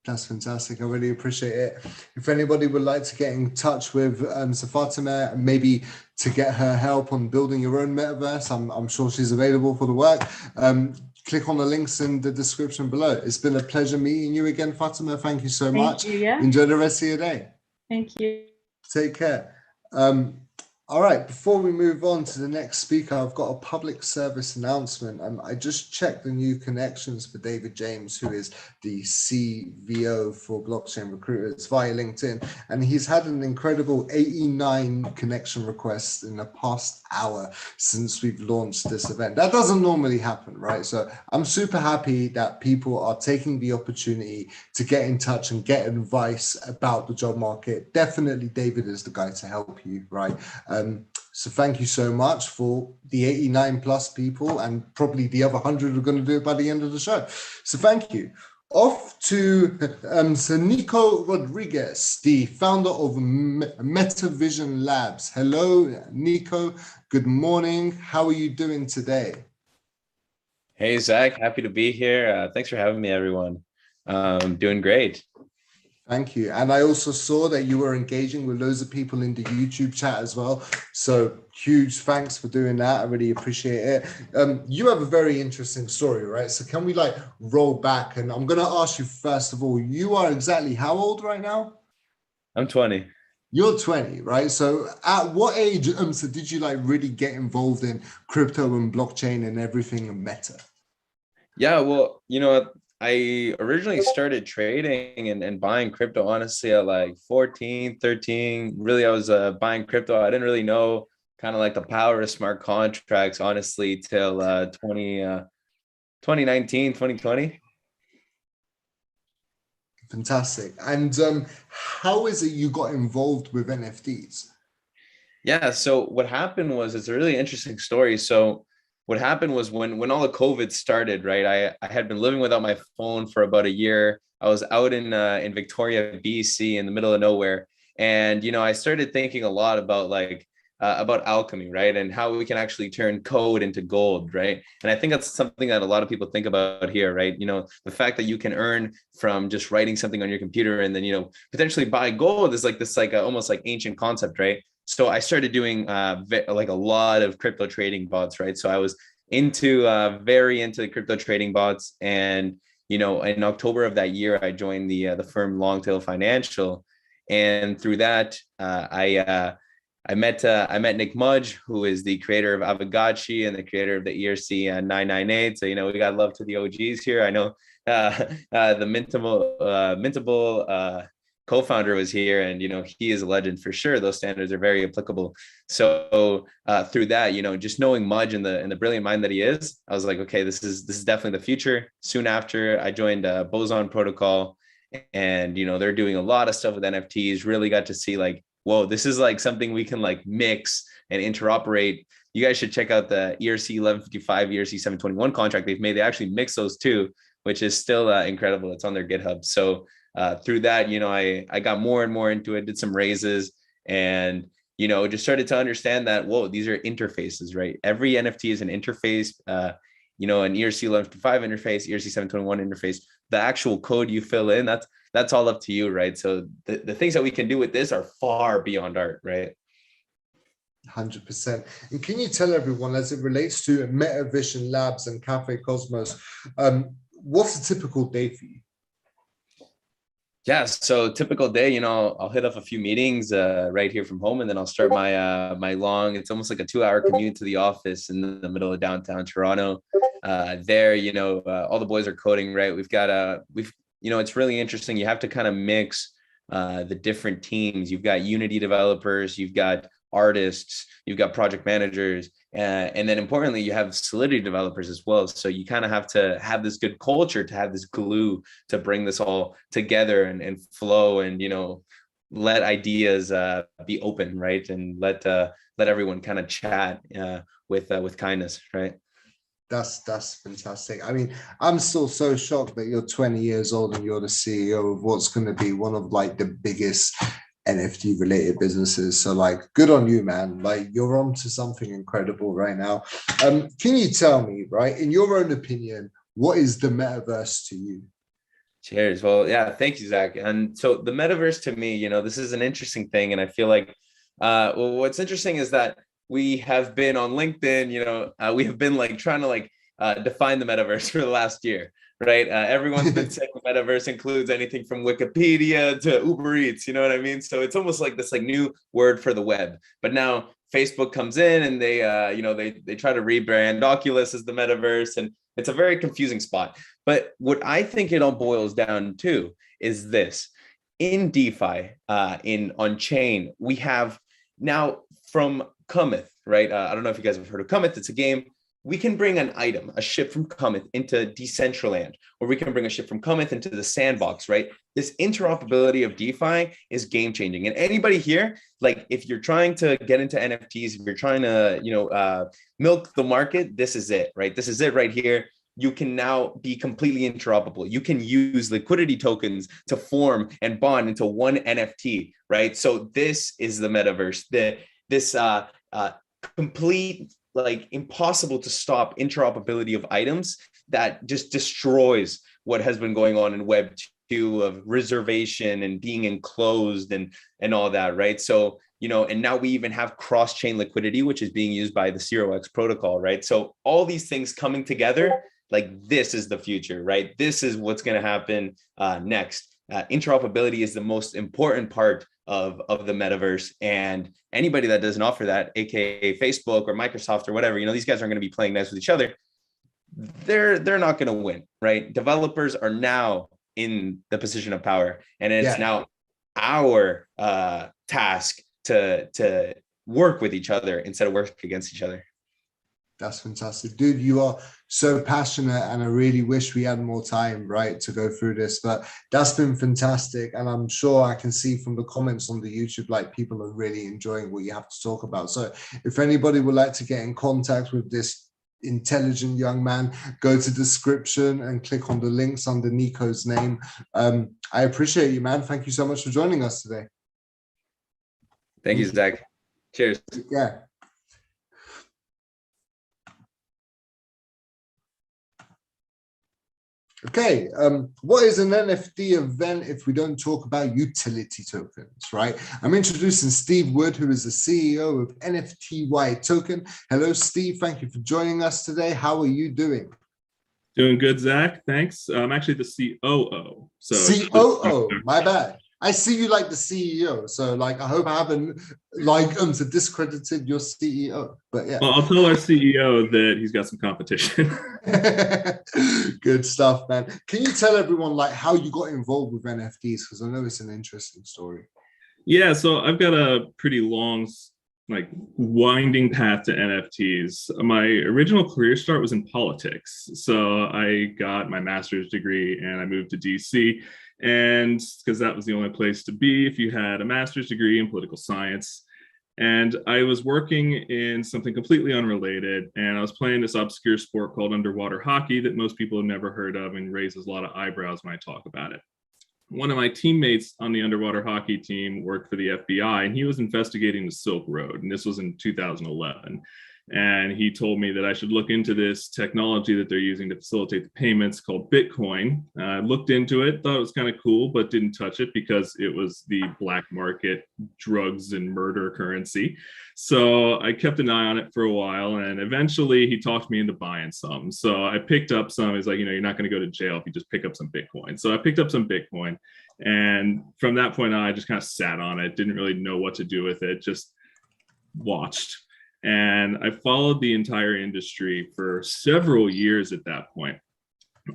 That's fantastic. I really appreciate it. If anybody would like to get in touch with Fatima, maybe to get her help on building your own metaverse, I'm sure she's available for the work. Click on the links in the description below. It's been a pleasure meeting you again, Fatima. Thank you so much. Thank you, yeah. Enjoy the rest of your day. Thank you. Take care. All right, before we move on to the next speaker, I've got a public service announcement. I just checked the new connections for David James, who is the CVO for Blockchain Recruiters via LinkedIn. And he's had an incredible 89 connection requests in the past hour since we've launched this event. That doesn't normally happen, right? So I'm super happy that people are taking the opportunity to get in touch and get advice about the job market. Definitely David is the guy to help you, right? So thank you so much for the 89 plus people, and probably the other 100 are going to do it by the end of the show. So thank you. Off to so Nico Rodriguez, the founder of Metavision Labs. Hello, Nico. Good morning. How are you doing today? Hey, Zach. Happy to be here. Thanks for having me, everyone. Doing great. Thank you. And I also saw that you were engaging with loads of people in the YouTube chat as well. So huge thanks for doing that. I really appreciate it. You have a very interesting story, right? So can we like roll back? And I'm going to ask you, first of all, you are exactly how old right now? I'm 20. You're 20, right? So at what age so did you like really get involved in crypto and blockchain and everything and meta? Yeah, well, you know, I originally started trading and buying crypto, honestly, at like 14, 13. Really, I was buying crypto. I didn't really know kind of like the power of smart contracts, honestly, till 2019, 2020. Fantastic. And how is it you got involved with NFTs? Yeah, so what happened was, it's a really interesting story. So what happened was when all the COVID started, right? I had been living without my phone for about a year. I was out in Victoria, BC, in the middle of nowhere, and you know, I started thinking a lot about about alchemy, right? And how we can actually turn code into gold, right? And I think that's something that a lot of people think about here, right? You know, the fact that you can earn from just writing something on your computer and then, you know, potentially buy gold is like this, like almost like ancient concept, right? So I started doing like a lot of crypto trading bots, right? So I was very into crypto trading bots, and you know, in October of that year, I joined the firm Longtail Financial, and through that, I met Nick Mudge, who is the creator of Avagachi and the creator of the ERC 998. So you know, we got love to the OGs here. I know the Mintable co-founder was here, and you know, he is a legend for sure. Those standards are very applicable. So through that, you know, just knowing Mudge and the brilliant mind that he is, I was like, okay, this is definitely the future. Soon after, I joined Boson Protocol, and you know, they're doing a lot of stuff with NFTs. Really got to see like, whoa, this is like something we can like mix and interoperate. You guys should check out the ERC 1155, ERC 721 contract they've made. They actually mix those two. which is still incredible. It's on their GitHub. So through that, I got more and more into it, did some raises, and just started to understand that, whoa, these are interfaces, right? Every NFT is an interface, an ERC 1155 interface, ERC 721 interface. The actual code you fill in, that's all up to you, right? So the things that we can do with this are far beyond art, right? 100%. And can you tell everyone, as it relates to Metavision Labs and Cafe Cosmos, what's a typical day for you? Yeah, so typical day, I'll hit up a few meetings right here from home, and then I'll start my long, it's almost like a 2-hour commute to the office in the middle of downtown Toronto. There, all the boys are coding, right? It's really interesting. You have to kind of mix the different teams. You've got Unity developers, you've got artists, you've got project managers, and then importantly, you have Solidity developers as well. So you kind of have to have this good culture, to have this glue to bring this all together and flow, and let ideas be open, right? And let everyone kind of chat with kindness, right? That's fantastic. I mean, I'm still so shocked that you're 20 years old and you're the CEO of what's going to be one of the biggest NFT related businesses. So good on you, man. You're on to something incredible right now. Can you tell me, right, in your own opinion, what is the metaverse to you? Cheers. Well, yeah, thank you, Zach. And so the metaverse to me, this is an interesting thing. And I feel like what's interesting is that we have been on LinkedIn, we have been trying to define the metaverse for the last year. Right. Everyone's been saying the metaverse includes anything from Wikipedia to Uber Eats. You know what I mean? So it's almost like this new word for the web. But now Facebook comes in and they try to rebrand Oculus as the metaverse. And it's a very confusing spot. But what I think it all boils down to is this. In DeFi, on chain, we have now from Cometh, right? I don't know if you guys have heard of Cometh. It's a game. We can bring an item, a ship from Cometh into Decentraland, or we can bring a ship from Cometh into the sandbox, right? This interoperability of DeFi is game changing. And anybody here, if you're trying to get into NFTs, if you're trying to, milk the market, this is it, right? This is it right here. You can now be completely interoperable. You can use liquidity tokens to form and bond into one NFT, right? So this is the metaverse. This complete, impossible to stop interoperability of items that just destroys what has been going on in Web 2 of reservation and being enclosed and all that, right? So, and now we even have cross-chain liquidity, which is being used by the 0x protocol, right? So all these things coming together, this is the future, right? This is what's going to happen next. Interoperability is the most important part of the metaverse, and anybody that doesn't offer that, aka Facebook or Microsoft or whatever, these guys aren't going to be playing nice with each other. They're not going to win, right? Developers are now in the position of power, and it's now our task to work with each other instead of work against each other. That's fantastic, dude. You are so passionate, and I really wish we had more time, right, to go through this, but that's been fantastic. And I'm sure I can see from the comments on the YouTube, people are really enjoying what you have to talk about. So if anybody would like to get in contact with this intelligent young man, go to the description and click on the links under Nico's name. I appreciate you, man. Thank you so much for joining us today. Thank you, Zach. Cheers. Yeah. Okay, what is an NFT event if we don't talk about utility tokens, right? I'm introducing Steve Wood, who is the CEO of NFTY token. Hello, Steve. Thank you for joining us today. How are you doing? Doing good, Zach. Thanks. I'm actually the COO. So COO, my bad. I see you like the CEO, so I hope I haven't discredited your CEO. But yeah. Well, I'll tell our CEO that he's got some competition. Good stuff, man. Can you tell everyone how you got involved with NFTs? Because I know it's an interesting story. Yeah, so I've got a pretty long, winding path to NFTs. My original career start was in politics. So I got my master's degree and I moved to DC. And because that was the only place to be if you had a master's degree in political science. And I was working in something completely unrelated, and I was playing this obscure sport called underwater hockey that most people have never heard of and raises a lot of eyebrows when I talk about it. One of my teammates on the underwater hockey team worked for the FBI, and he was investigating the Silk Road, and this was in 2011. And he told me that I should look into this technology that they're using to facilitate the payments called Bitcoin. I looked into it, thought it was kind of cool, but didn't touch it because it was the black market drugs and murder currency. So I kept an eye on it for a while, and eventually he talked me into buying some. So I picked up some. He's like, you're not going to go to jail if you just pick up some Bitcoin. So I picked up some Bitcoin. And from that point on, I just kind of sat on it, didn't really know what to do with it, just watched. And I followed the entire industry for several years at that point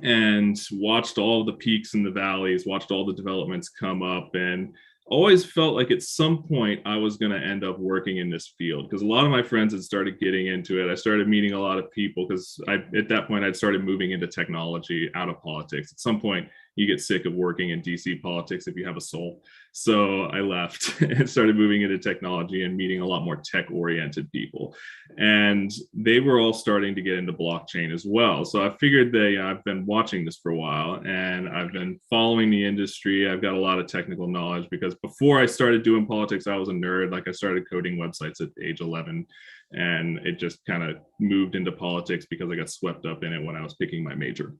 and watched all the peaks and the valleys, watched all the developments come up, and always felt like at some point I was going to end up working in this field because a lot of my friends had started getting into it. I started meeting a lot of people because at that point I'd started moving into technology out of politics. At some point, you get sick of working in DC politics if you have a soul. So I left and started moving into technology and meeting a lot more tech-oriented people. And they were all starting to get into blockchain as well. So I figured that I've been watching this for a while and I've been following the industry. I've got a lot of technical knowledge because before I started doing politics, I was a nerd. Like I started coding websites at age 11. And it just kind of moved into politics because I got swept up in it when I was picking my major.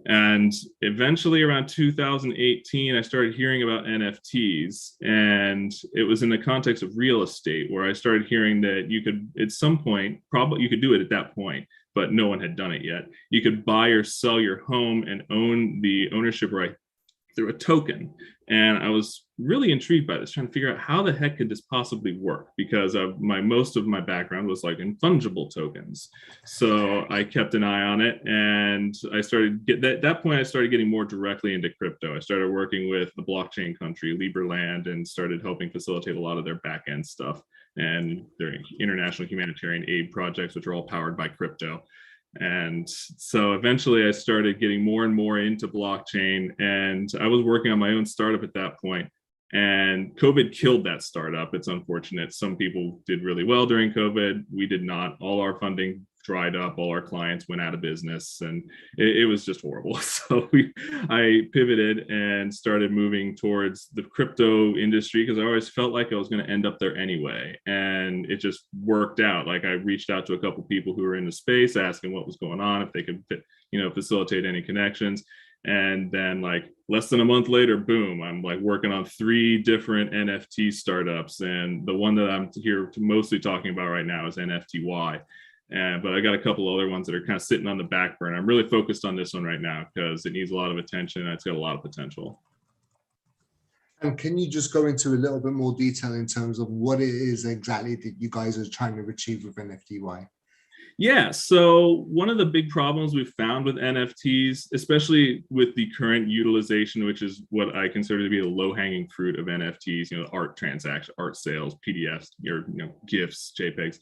And eventually around 2018, I started hearing about NFTs, and it was in the context of real estate where I started hearing that you could, at some point, probably you could do it at that point, but no one had done it yet. You could buy or sell your home and own the ownership right through a token. And I was really intrigued by this, trying to figure out how the heck could this possibly work, because of most of my background was like in fungible tokens. So I kept an eye on it, and I started at that point I started getting more directly into crypto. I started working with the blockchain country Liberland and started helping facilitate a lot of their back end stuff and their international humanitarian aid projects, which are all powered by crypto. And so eventually I started getting more and more into blockchain, and I was working on my own startup at that point. And COVID killed that startup. It's unfortunate. Some people did really well during COVID. We did not. All our funding dried up. All our clients went out of business, and it was just horrible. So I pivoted and started moving towards the crypto industry because I always felt like I was going to end up there anyway. And it just worked out. Like I reached out to a couple people who were in the space, asking what was going on, if they could, facilitate any connections. And then like less than a month later, boom, I'm like working on 3 different NFT startups. And the one that I'm here mostly talking about right now is NFTY. But I got a couple other ones that are kind of sitting on the back burner. I'm really focused on this one right now because it needs a lot of attention and it's got a lot of potential. And can you just go into a little bit more detail in terms of what it is exactly that you guys are trying to achieve with NFTY? Yeah, so one of the big problems we've found with NFTs, especially with the current utilization, which is what I consider to be the low-hanging fruit of NFTs, art transactions, art sales, PDFs, or GIFs, JPEGs,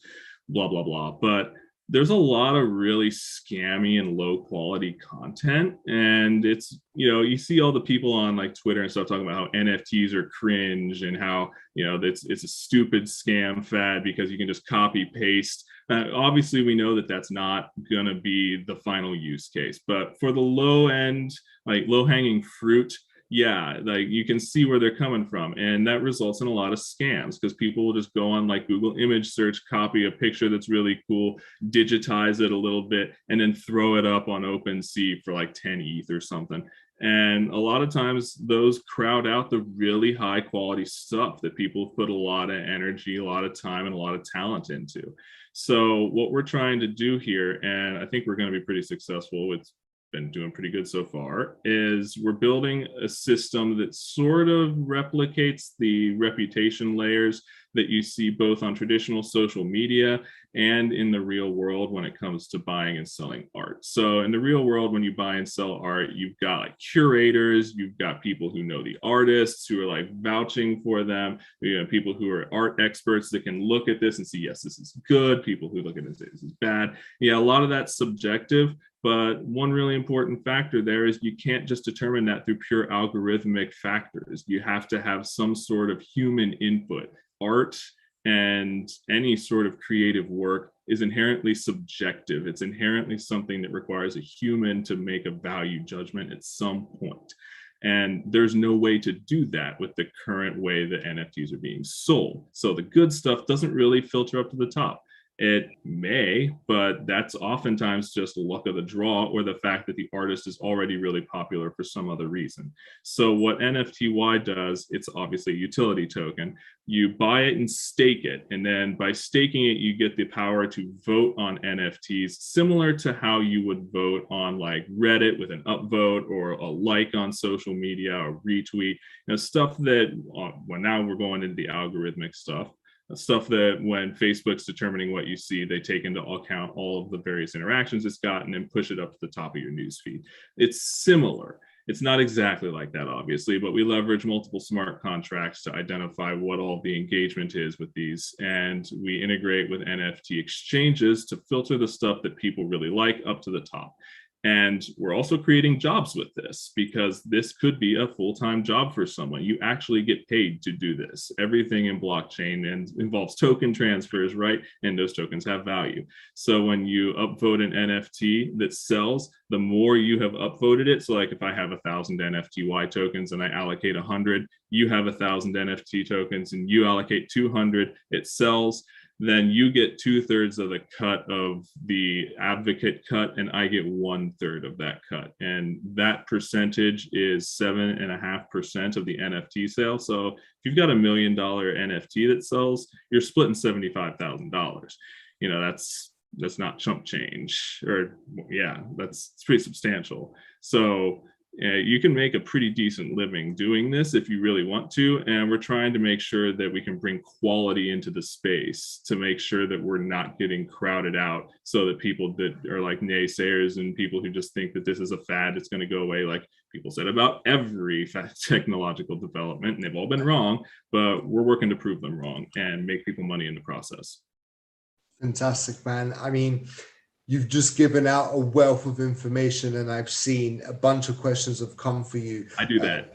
blah, blah, blah. But there's a lot of really scammy and low quality content. And it's, you see all the people on like Twitter and stuff talking about how NFTs are cringe and how, it's a stupid scam fad because you can just copy paste. Obviously, we know that that's not going to be the final use case. But for the low end, like low hanging fruit, yeah, like you can see where they're coming from. And that results in a lot of scams because people will just go on like Google image search, copy a picture that's really cool, digitize it a little bit, and then throw it up on OpenSea for like 10 ETH or something. And a lot of times those crowd out the really high quality stuff that people put a lot of energy, a lot of time, and a lot of talent into. So what we're trying to do here, and I think we're going to be pretty successful, it's been doing pretty good so far, is we're building a system that sort of replicates the reputation layers that you see both on traditional social media and in the real world when it comes to buying and selling art. So in the real world, when you buy and sell art, you've got like curators, you've got people who know the artists who are like vouching for them, people who are art experts that can look at this and see, yes, this is good, people who look at it and say this is bad. Yeah, a lot of that's subjective. But one really important factor there is you can't just determine that through pure algorithmic factors. You have to have some sort of human input. Art And any sort of creative work is inherently subjective. It's inherently something that requires a human to make a value judgment at some point. And there's no way to do that with the current way that NFTs are being sold. So the good stuff doesn't really filter up to the top. It may, but that's oftentimes just luck of the draw, or the fact that the artist is already really popular for some other reason. So what NFTY does, it's obviously a utility token. You buy it and stake it. And then by staking it, you get the power to vote on NFTs, similar to how you would vote on like Reddit with an upvote, or a like on social media, or retweet, stuff that, well, now we're going into the algorithmic stuff. Stuff that when Facebook's determining what you see, they take into account all of the various interactions it's gotten and push it up to the top of your newsfeed. It's similar. It's not exactly like that, obviously, but we leverage multiple smart contracts to identify what all the engagement is with these. And we integrate with NFT exchanges to filter the stuff that people really like up to the top. And we're also creating jobs with this, because this could be a full-time job for someone. You actually get paid to do this. Everything in blockchain and involves token transfers, right? And those tokens have value. So when you upvote an NFT that sells, the more you have upvoted it. So like if I have 1,000 NFTY tokens and I allocate 100, you have 1,000 NFT tokens and you allocate 200, it sells. Then you get 2/3 of the cut of the advocate cut, and I get 1/3 of that cut. And that percentage is 7.5% of the NFT sale. So if you've got $1 million NFT that sells, you're splitting $75,000. That's not chump change, or yeah, it's pretty substantial. So you can make a pretty decent living doing this if you really want to. And we're trying to make sure that we can bring quality into the space to make sure that we're not getting crowded out, so that people that are like naysayers and people who just think that this is a fad, it's going to go away, like people said about every technological development, and they've all been wrong, but we're working to prove them wrong and make people money in the process. Fantastic, man. I mean, you've just given out a wealth of information, and I've seen a bunch of questions have come for you. I do that.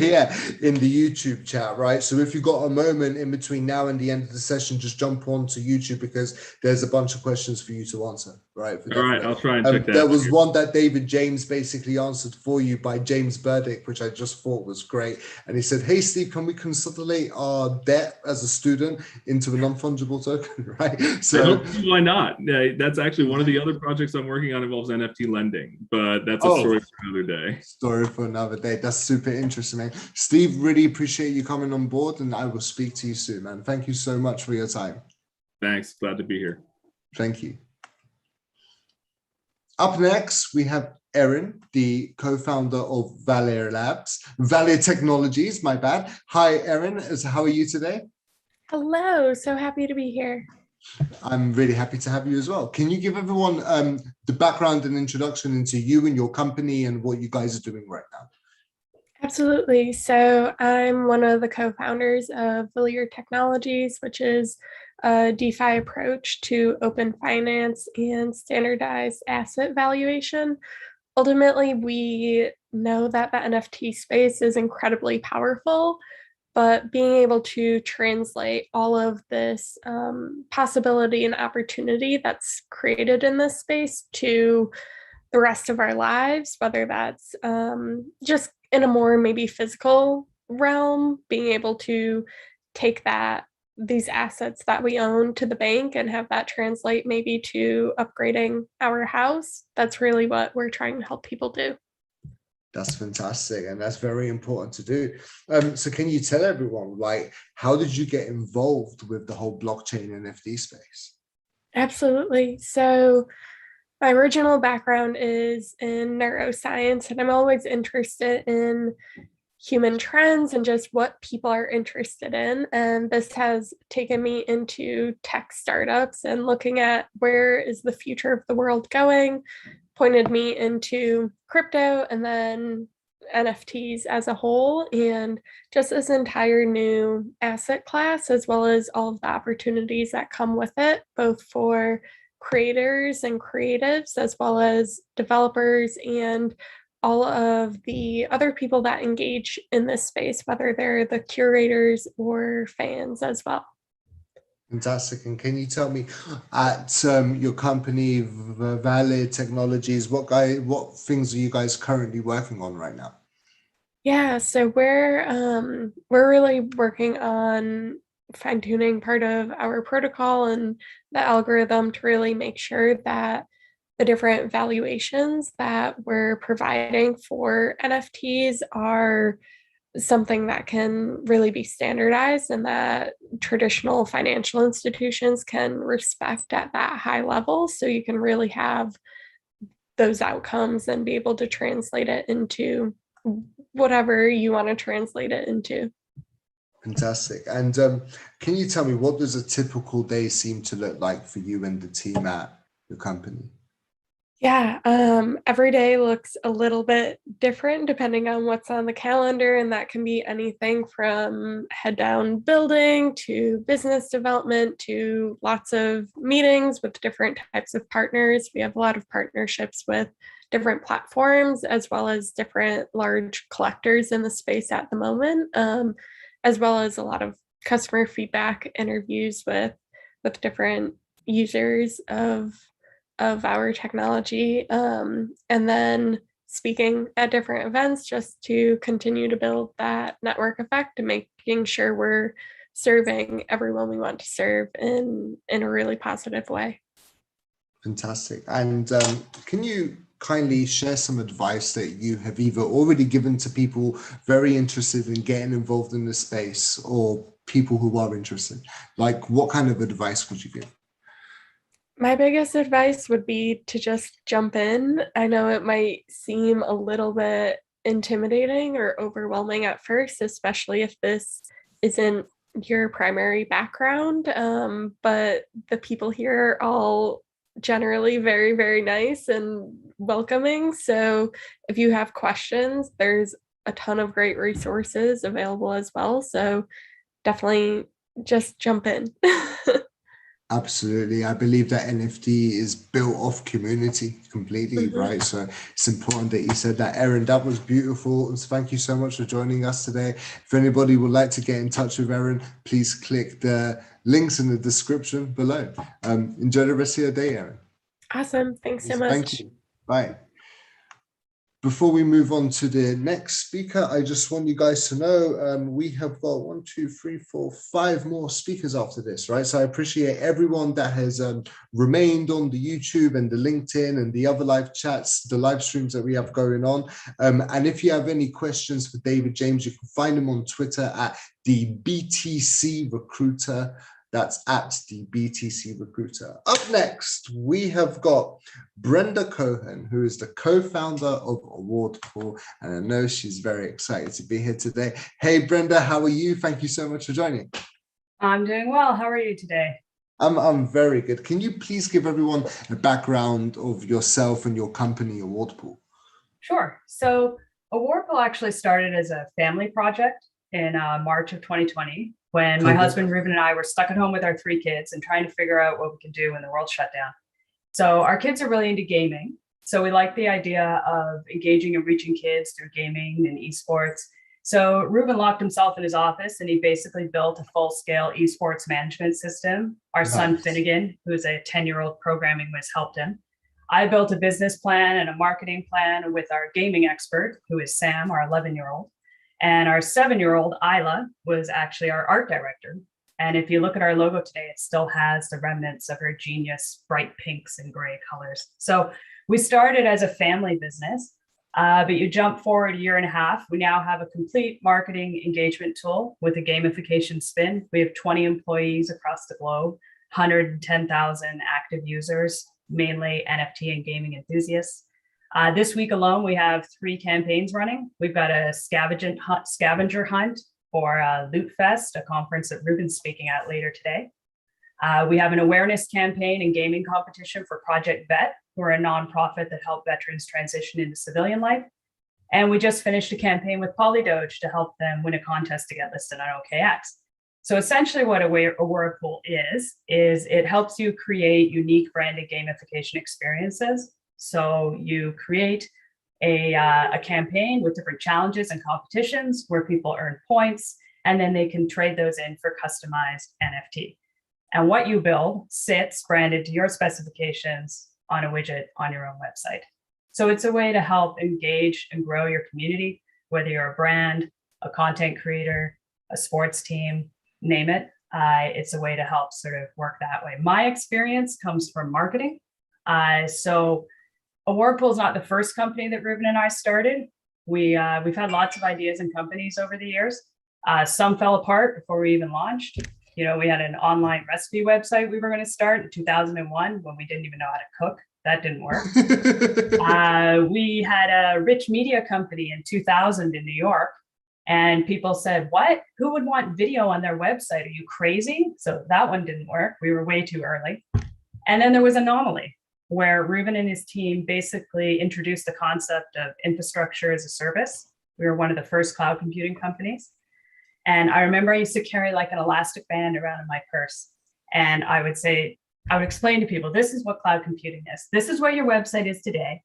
Yeah, in the YouTube chat, right? So if you've got a moment in between now and the end of the session, just jump on to YouTube, because there's a bunch of questions for you to answer, right? All right, I'll try and check that. There was one that David James basically answered for you by James Burdick, which I just thought was great. And he said, hey, Steve, can we consolidate our debt as a student into a non-fungible token, right? So why not? That's actually one of the other projects I'm working on, involves NFT lending, but that's a story for another day. Story for another day. That's super interesting, man. Steve, really appreciate you coming on board, and I will speak to you soon, man. Thank you so much for your time. Thanks. Glad to be here. Thank you. Up next, we have Erin, the co-founder of Valerie Technologies, my bad. Hi, Erin. How are you today? Hello. So happy to be here. I'm really happy to have you as well. Can you give everyone the background and introduction into you and your company and what you guys are doing right now? Absolutely. So I'm one of the co-founders of Valerie Technologies, which is a DeFi approach to open finance and standardized asset valuation. Ultimately, we know that the NFT space is incredibly powerful, but being able to translate all of this possibility and opportunity that's created in this space to the rest of our lives, whether that's just in a more maybe physical realm, being able to take these assets that we own to the bank and have that translate maybe to upgrading our house. That's really what we're trying to help people do. That's fantastic, and that's very important to do. So can you tell everyone, like, how did you get involved with the whole blockchain NFT space? Absolutely. So my original background is in neuroscience, and I'm always interested in human trends and just what people are interested in. And this has taken me into tech startups and looking at where is the future of the world going, pointed me into crypto and then NFTs as a whole, and just this entire new asset class, as well as all of the opportunities that come with it, both for creators and creatives, as well as developers and all of the other people that engage in this space, whether they're the curators or fans as well. Fantastic. And can you tell me, at your company, Valerie Technologies, what things are you guys currently working on right now? Yeah, so we're really working on fine-tuning part of our protocol and the algorithm to really make sure that the different valuations that we're providing for NFTs are something that can really be standardized and that traditional financial institutions can respect at that high level. So you can really have those outcomes and be able to translate it into whatever you want to translate it into. Fantastic. And can you tell me, what does a typical day seem to look like for you and the team at your company? Yeah, every day looks a little bit different depending on what's on the calendar, and that can be anything from head down building to business development to lots of meetings with different types of partners. We have a lot of partnerships with different platforms as well as different large collectors in the space at the moment, as well as a lot of customer feedback interviews with different users of our technology, and then speaking at different events just to continue to build that network effect and making sure we're serving everyone we want to serve in a really positive way. Fantastic. And can you kindly share some advice that you have either already given to people very interested in getting involved in the space or people who are interested? Like, what kind of advice would you give? My biggest advice would be to just jump in. I know it might seem a little bit intimidating or overwhelming at first, especially if this isn't your primary background, but the people here are all generally very, very nice and welcoming. So if you have questions, there's a ton of great resources available as well. So definitely just jump in. Absolutely. I believe that NFT is built off community completely, right? So it's important that you said that. Erin, that was beautiful. And thank you so much for joining us today. If anybody would like to get in touch with Erin, please click the links in the description below. Enjoy the rest of your day, Erin. Awesome. Thanks so much. Thank you. Bye. Before we move on to the next speaker, I just want you guys to know we have got 1, 2, 3, 4, 5 more speakers after this, right? So I appreciate everyone that has remained on the YouTube and the LinkedIn and the other live chats, the live streams that we have going on. And if you have any questions for David James, you can find him on Twitter at the BTC Recruiter. That's at the BTC Recruiter. Up next, we have got Brenda Cohen, who is the co-founder of Awarpool, and I know she's very excited to be here today. Hey, Brenda, how are you? Thank you so much for joining. I'm doing well. How are you today? I'm very good. Can you please give everyone a background of yourself and your company, Awarpool? Sure. So Awarpool actually started as a family project in March of 2020. When my husband, Ruben, and I were stuck at home with our 3 kids and trying to figure out what we could do when the world shut down. So our kids are really into gaming. So we like the idea of engaging and reaching kids through gaming and esports. So Ruben locked himself in his office and he basically built a full-scale esports management system. Our son, Finnegan, who's a 10-year-old programming whiz, helped him. I built a business plan and a marketing plan with our gaming expert, who is Sam, our 11-year-old. And our 7-year-old, Isla, was actually our art director. And if you look at our logo today, it still has the remnants of her genius, bright pinks and gray colors. So we started as a family business, but you jump forward 1.5 years, we now have a complete marketing engagement tool with a gamification spin. We have 20 employees across the globe, 110,000 active users, mainly NFT and gaming enthusiasts. This week alone, we have 3 campaigns running. We've got a scavenger hunt for Loot Fest, a conference that Ruben's speaking at later today. We have an awareness campaign and gaming competition for Project Vet, who are a nonprofit that help veterans transition into civilian life. And we just finished a campaign with Polydoge to help them win a contest to get listed on OKX. So essentially what Awarpool is it helps you create unique branded gamification experiences. So you create a campaign with different challenges and competitions where people earn points, and then they can trade those in for customized NFT. And what you build sits branded to your specifications on a widget on your own website. So it's a way to help engage and grow your community, whether you're a brand, a content creator, a sports team, name it. It's a way to help sort of work that way. My experience comes from marketing. So Awarpool is not the first company that Ruben and I started. We've had lots of ideas and companies over the years. Some fell apart before we even launched. You know, we had an online recipe website we were going to start in 2001 when we didn't even know how to cook. That didn't work. We had a rich media company in 2000 in New York, and people said, what? Who would want video on their website? Are you crazy? So that one didn't work. We were way too early. And then there was Anomaly, where Ruben and his team basically introduced the concept of infrastructure as a service. We were one of the first cloud computing companies. And I remember I used to carry like an elastic band around in my purse. And I would explain to people, this is what cloud computing is. This is where your website is today.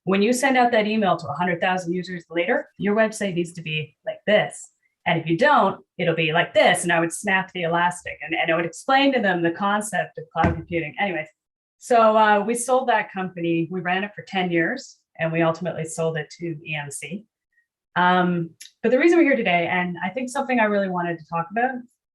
When you send out that email to 100,000 users later, your website needs to be like this. And if you don't, it'll be like this. And I would snap the elastic and I would explain to them the concept of cloud computing. Anyways, so we sold that company. We ran it for 10 years and we ultimately sold it to EMC. But the reason we're here today, and I think something I really wanted to talk about,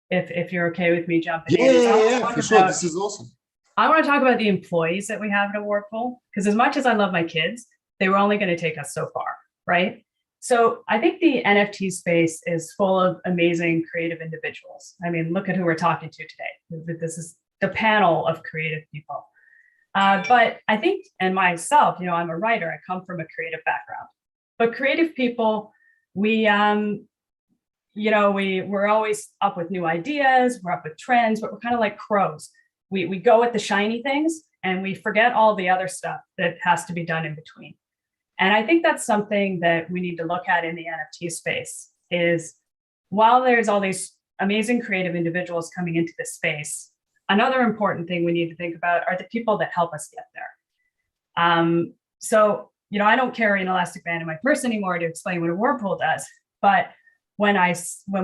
if you're okay with me jumping in. Yeah, for sure. This is awesome. I want to talk about the employees that we have at Awarpool, because as much as I love my kids, they were only going to take us so far, right? So I think the NFT space is full of amazing creative individuals. I mean, look at who we're talking to today. This is the panel of creative people. But I think, and myself, you know, I'm a writer. I come from a creative background. But creative people, we're always up with new ideas, we're up with trends, but we're kind of like crows. We go at the shiny things and we forget all the other stuff that has to be done in between. And I think that's something that we need to look at in the NFT space is while there's all these amazing creative individuals coming into this space, another important thing we need to think about are the people that help us get there. So, you know, I don't carry an elastic band in my purse anymore to explain what Awarpool does, but when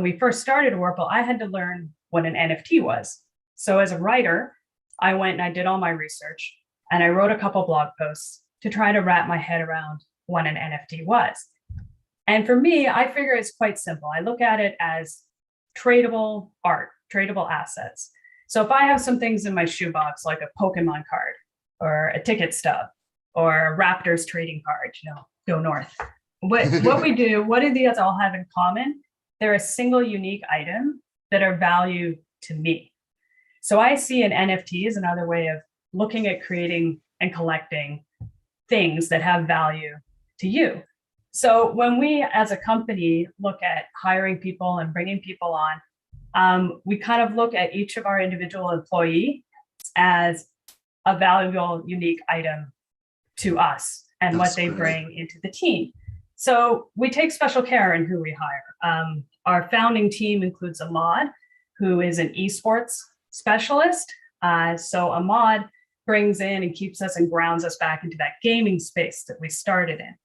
we first started Awarpool, I had to learn what an NFT was. So as a writer, I went and I did all my research and I wrote a couple blog posts to try to wrap my head around what an NFT was. And for me, I figure it's quite simple. I look at it as tradable art, tradable assets. So if I have some things in my shoebox, like a Pokemon card or a ticket stub or a Raptors trading card, you know, go north. What we do, what do these all have in common? They're a single unique item that are value to me. So I see an NFT as another way of looking at creating and collecting things that have value to you. So when we as a company look at hiring people and bringing people on, we kind of look at each of our individual employees as a valuable, unique item to us and what they bring into the team. So we take special care in who we hire. Our founding team includes Ahmad, who is an esports specialist. So Ahmad brings in and keeps us and grounds us back into that gaming space that we started in.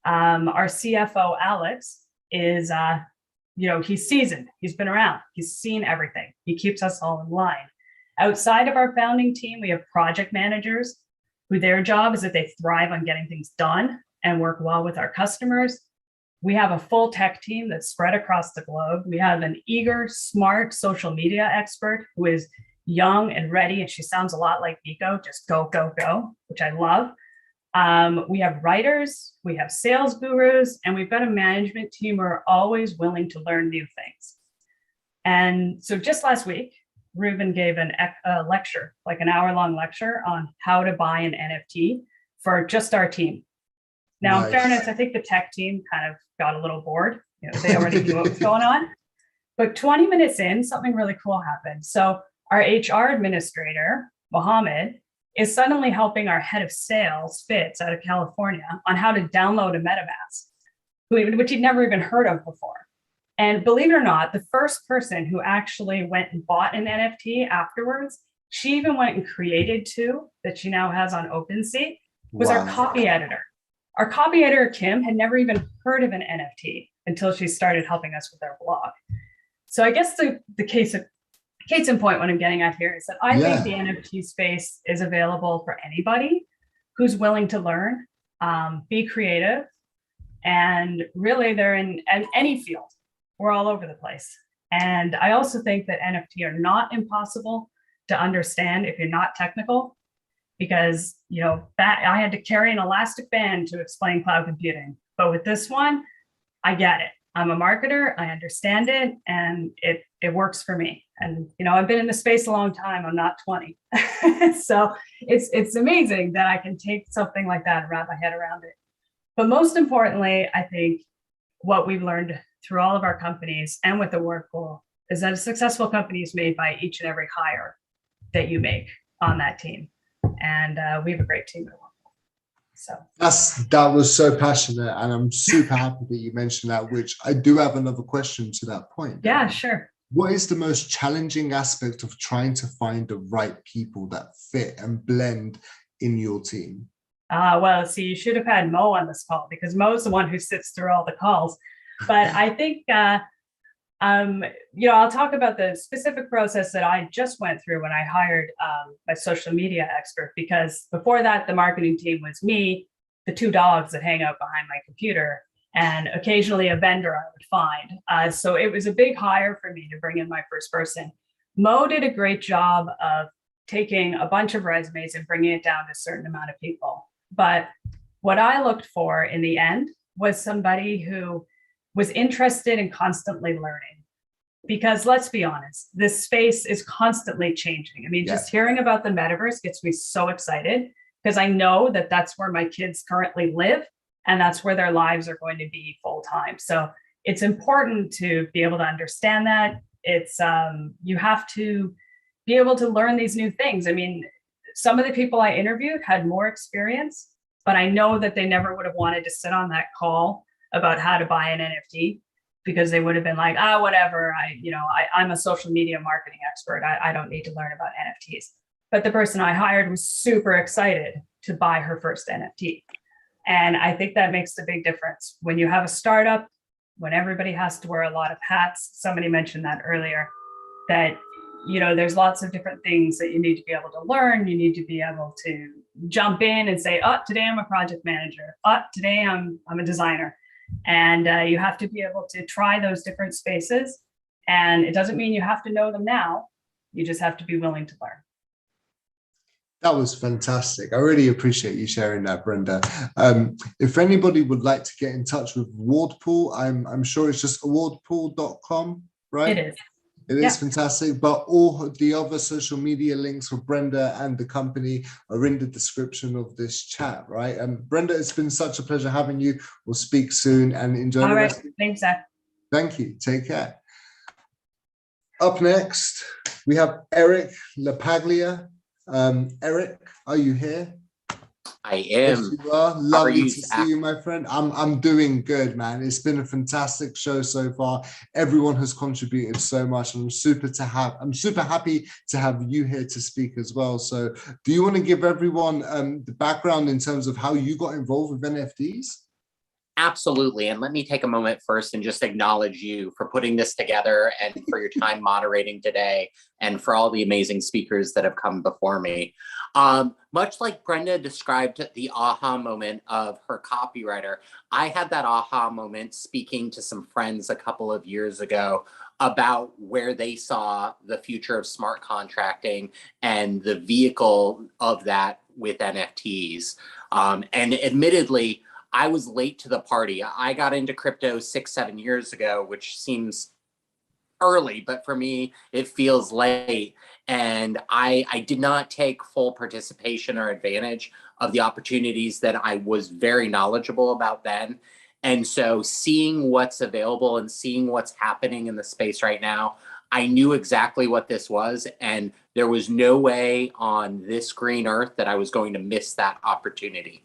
Our CFO, Alex, is, he's seasoned. He's been around. He's seen everything. He keeps us all in line. Outside of our founding team, we have project managers who their job is that they thrive on getting things done and work well with our customers. We have a full tech team that's spread across the globe. We have an eager, smart social media expert who is young and ready, and she sounds a lot like Nico, just go, go, go, which I love. We have writers, we have sales gurus, and we've got a management team who are always willing to learn new things. And so just last week, Ruben gave a lecture, like an hour-long lecture on how to buy an NFT for just our team. Now, nice. In fairness, I think the tech team kind of got a little bored. You know, they already knew what was going on. But 20 minutes in, something really cool happened. So our HR administrator, Mohammed, is suddenly helping our head of sales, Fitz, out of California, on how to download a MetaVask, which he'd never even heard of before. And believe it or not, the first person who actually went and bought an NFT afterwards, she even went and created two that she now has on OpenSea, was our copy editor. Our copy editor, Kim, had never even heard of an NFT until she started helping us with our blog. So I guess the case of case in point, what I'm getting at here is that I Yeah. think the NFT space is available for anybody who's willing to learn, be creative, and really they're in any field. We're all over the place. And I also think that NFT are not impossible to understand if you're not technical, because I had to carry an elastic band to explain cloud computing. But with this one, I get it. I'm a marketer, I understand it, and it works for me. And I've been in the space a long time. I'm not 20. So it's amazing that I can take something like that and wrap my head around it. But most importantly, I think what we've learned through all of our companies and with the Awarpool is that a successful company is made by each and every hire that you make on that team. And we have a great team at Awarpool. So that was so passionate, and I'm super happy that you mentioned that, which I do have another question to that point. Yeah, sure. What is the most challenging aspect of trying to find the right people that fit and blend in your team? Well, see, you should have had Mo on this call, because Mo's the one who sits through all the calls. But I think, I'll talk about the specific process that I just went through when I hired a social media expert, because before that, the marketing team was me, the two dogs that hang out behind my computer, and occasionally a vendor I would find. So it was a big hire for me to bring in my first person. Mo did a great job of taking a bunch of resumes and bringing it down to a certain amount of people. But what I looked for in the end was somebody who was interested in constantly learning. Because let's be honest, this space is constantly changing. I mean, just hearing about the metaverse gets me so excited, because I know that that's where my kids currently live, and that's where their lives are going to be full time. So it's important to be able to understand that. It's you have to be able to learn these new things. I mean, some of the people I interviewed had more experience, but I know that they never would have wanted to sit on that call about how to buy an NFT, because they would have been like, whatever, I'm a social media marketing expert. I don't need to learn about NFTs. But the person I hired was super excited to buy her first NFT. And I think that makes a big difference. When you have a startup, when everybody has to wear a lot of hats, somebody mentioned that earlier, that there's lots of different things that you need to be able to learn. You need to be able to jump in and say, today I'm a project manager. Today I'm a designer. And you have to be able to try those different spaces. And it doesn't mean you have to know them now. You just have to be willing to learn. That was fantastic. I really appreciate you sharing that, Brenda. If anybody would like to get in touch with Awarpool, I'm sure it's just awarpool.com, right? It is. It is fantastic, but all the other social media links for Brenda and the company are in the description of this chat, right? Brenda, it's been such a pleasure having you. We'll speak soon and enjoy the rest. Thanks, Zach. Thank you. Take care. Up next, we have Eric LaPaglia. Eric, are you here? I am. Yes, you are. Lovely to see you, my friend. I'm doing good, man. It's been a fantastic show so far. Everyone has contributed so much, and I'm super happy to have you here to speak as well. So, do you want to give everyone the background in terms of how you got involved with NFTs? Absolutely. And let me take a moment first and just acknowledge you for putting this together and for your time moderating today and for all the amazing speakers that have come before me. Much like Brenda described the aha moment of her copywriter, I had that aha moment speaking to some friends a couple of years ago about where they saw the future of smart contracting and the vehicle of that with NFTs. And admittedly, I was late to the party. I got into crypto 6-7 years ago, which seems early, but for me, it feels late. And I did not take full participation or advantage of the opportunities that I was very knowledgeable about then. And so seeing what's available and seeing what's happening in the space right now, I knew exactly what this was. And there was no way on this green earth that I was going to miss that opportunity.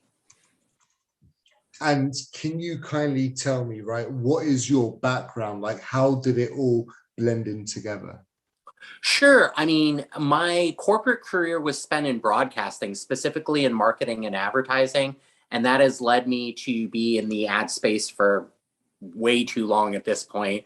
And can you kindly tell me, right, what is your background? Like, how did it all blend in together? Sure. I mean, my corporate career was spent in broadcasting, specifically in marketing and advertising. And that has led me to be in the ad space for way too long at this point.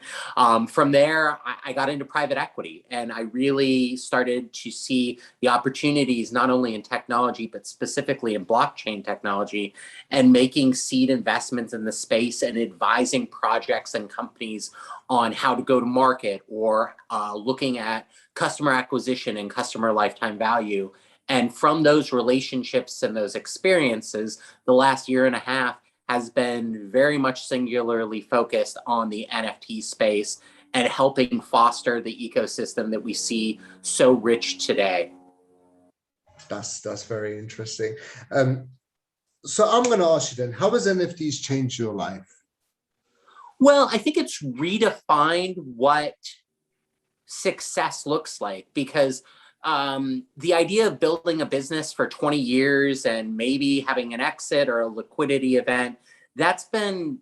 From there, I got into private equity, and I really started to see the opportunities not only in technology, but specifically in blockchain technology, and making seed investments in the space and advising projects and companies on how to go to market, or looking at customer acquisition and customer lifetime value. And from those relationships and those experiences, the last year and a half has been very much singularly focused on the NFT space and helping foster the ecosystem that we see so rich today. That's very interesting. So I'm going to ask you then, how has NFTs changed your life? Well, I think it's redefined what success looks like, because the idea of building a business for 20 years and maybe having an exit or a liquidity event, that's been,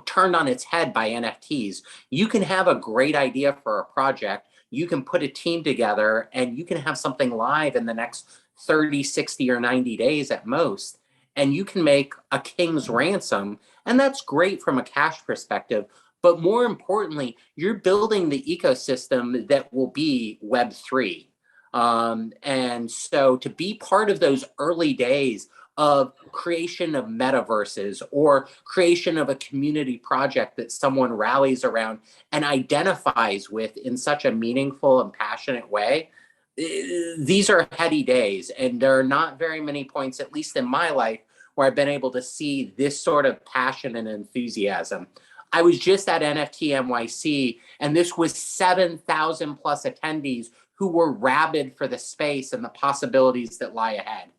turned on its head by NFTs. You can have a great idea for a project, you can put a team together, and you can have something live in the next 30, 60, or 90 days at most, and you can make a king's ransom. And that's great from a cash perspective. But more importantly, you're building the ecosystem that will be Web3. And so to be part of those early days of creation of metaverses or creation of a community project that someone rallies around and identifies with in such a meaningful and passionate way, these are heady days. And there are not very many points, at least in my life, where I've been able to see this sort of passion and enthusiasm. I was just at NFT NYC, and this was 7,000 plus attendees who were rabid for the space and the possibilities that lie ahead.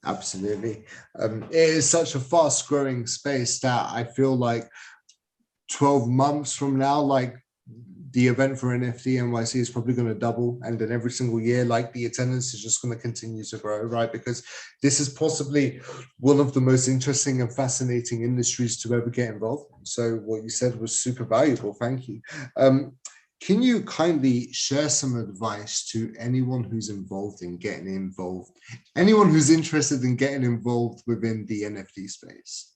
Absolutely. It is such a fast growing space that I feel like 12 months from now, like the event for NFT NYC is probably going to double, and then every single year, like the attendance is just going to continue to grow, right? Because this is possibly one of the most interesting and fascinating industries to ever get involved in. So what you said was super valuable. Thank you. Can you kindly share some advice to anyone who's involved in getting involved, anyone who's interested in getting involved within the NFT space?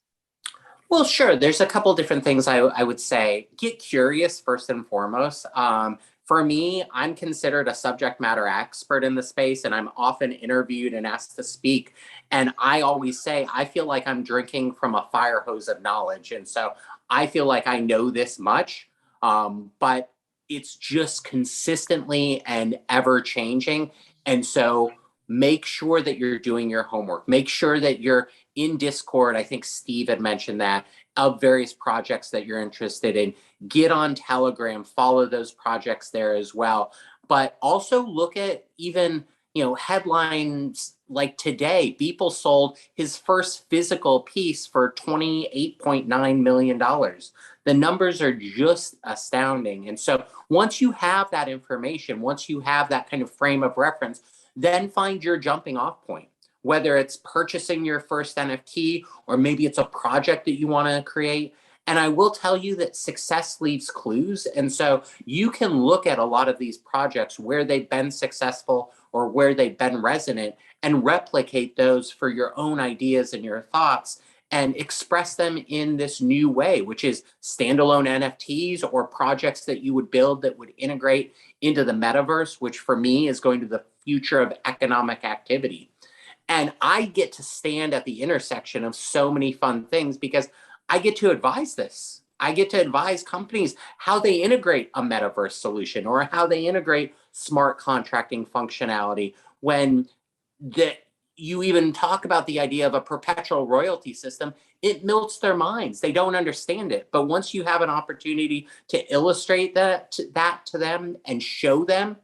Well, sure. There's a couple different things I would say. Get curious first and foremost. For me, I'm considered a subject matter expert in the space, and I'm often interviewed and asked to speak. And I always say, I feel like I'm drinking from a fire hose of knowledge. And so I feel like I know this much, but it's just consistently and ever changing. And so make sure that you're doing your homework. Make sure that you're in Discord. I think Steve had mentioned that, of various projects that you're interested in. Get on Telegram, follow those projects there as well. But also look at even, headlines like today. Beeple sold his first physical piece for $28.9 million. The numbers are just astounding. And so once you have that information, once you have that kind of frame of reference, then find your jumping off point, whether it's purchasing your first NFT or maybe it's a project that you want to create. And I will tell you that success leaves clues. And so you can look at a lot of these projects where they've been successful or where they've been resonant and replicate those for your own ideas and your thoughts and express them in this new way, which is standalone NFTs or projects that you would build that would integrate into the metaverse, which for me is going to the future of economic activity. And I get to stand at the intersection of so many fun things because I get to advise this. I get to advise companies how they integrate a metaverse solution or how they integrate smart contracting functionality. When you even talk about the idea of a perpetual royalty system, it melts their minds. They don't understand it. But once you have an opportunity to illustrate that to them and show them,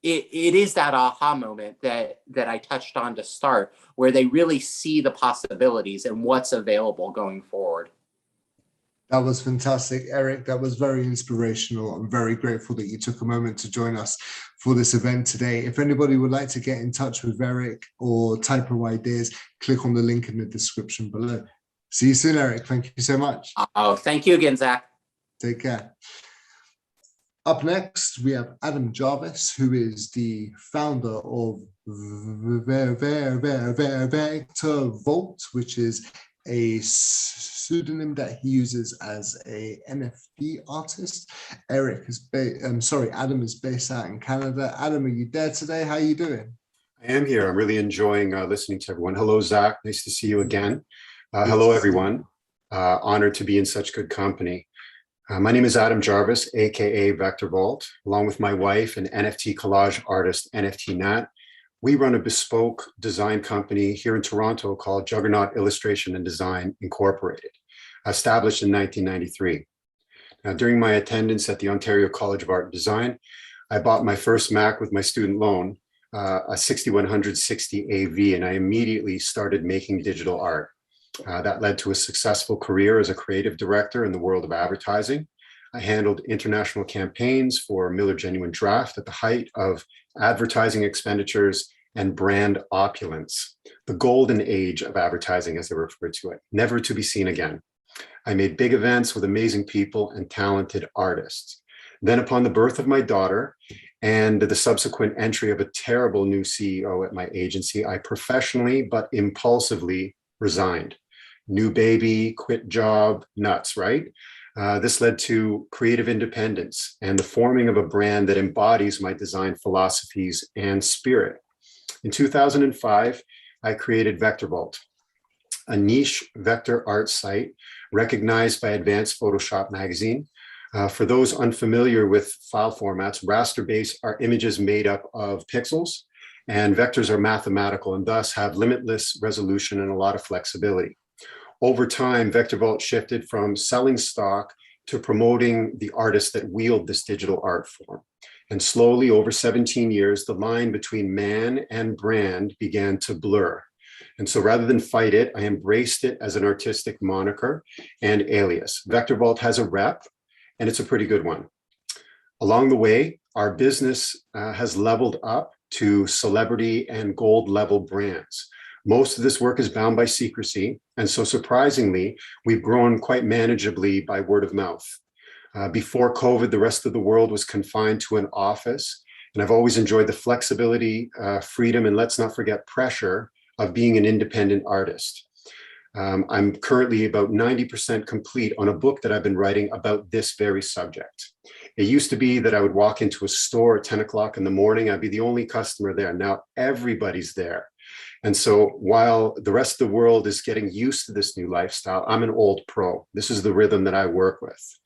it is that aha moment that I touched on to start, where they really see the possibilities and what's available going forward. That was fantastic, Eric. That was very inspirational. I'm very grateful that you took a moment to join us for this event today. If anybody would like to get in touch with Eric or type of ideas, click on the link in the description below. See you soon, Eric. Thank you so much. Oh, thank you again, Zach. Take care. Up next, we have Adam Jarvis, who is the founder of Vector Vault, which is a pseudonym that he uses as a NFT artist. Adam is based out in Canada. Adam, are you there today? How are you doing? I am here. I'm really enjoying listening to everyone. Hello, Zach. Nice to see you again. Hello, everyone. Honored to be in such good company. My name is Adam Jarvis, aka Vector Vault, along with my wife and NFT collage artist, NFT Nat. We run a bespoke design company here in Toronto called Juggernaut Illustration and Design Incorporated, established in 1993. Now, during my attendance at the Ontario College of Art and Design, I bought my first Mac with my student loan, a 6160 AV, and I immediately started making digital art. That led to a successful career as a creative director in the world of advertising. I handled international campaigns for Miller Genuine Draft at the height of advertising expenditures and brand opulence, the golden age of advertising, as they refer to it, never to be seen again. I made big events with amazing people and talented artists. Then upon the birth of my daughter and the subsequent entry of a terrible new CEO at my agency, I professionally but impulsively resigned. New baby, quit job, nuts, right? This led to creative independence and the forming of a brand that embodies my design philosophies and spirit. In 2005, I created Vector Vault, a niche vector art site recognized by Advanced Photoshop magazine. For those unfamiliar with file formats, raster-based are images made up of pixels, and vectors are mathematical and thus have limitless resolution and a lot of flexibility. Over time, Vector Vault shifted from selling stock to promoting the artists that wield this digital art form. And slowly, over 17 years, the line between man and brand began to blur. And so rather than fight it, I embraced it as an artistic moniker and alias. Vector Vault has a rep, and it's a pretty good one. Along the way, our business has leveled up to celebrity and gold level brands. Most of this work is bound by secrecy, and so surprisingly, we've grown quite manageably by word of mouth. Before COVID, the rest of the world was confined to an office, and I've always enjoyed the flexibility, freedom, and let's not forget pressure of being an independent artist. I'm currently about 90% complete on a book that I've been writing about this very subject. It used to be that I would walk into a store at 10 o'clock in the morning, I'd be the only customer there. Now everybody's there. And so while the rest of the world is getting used to this new lifestyle, I'm an old pro. This is the rhythm that I work with.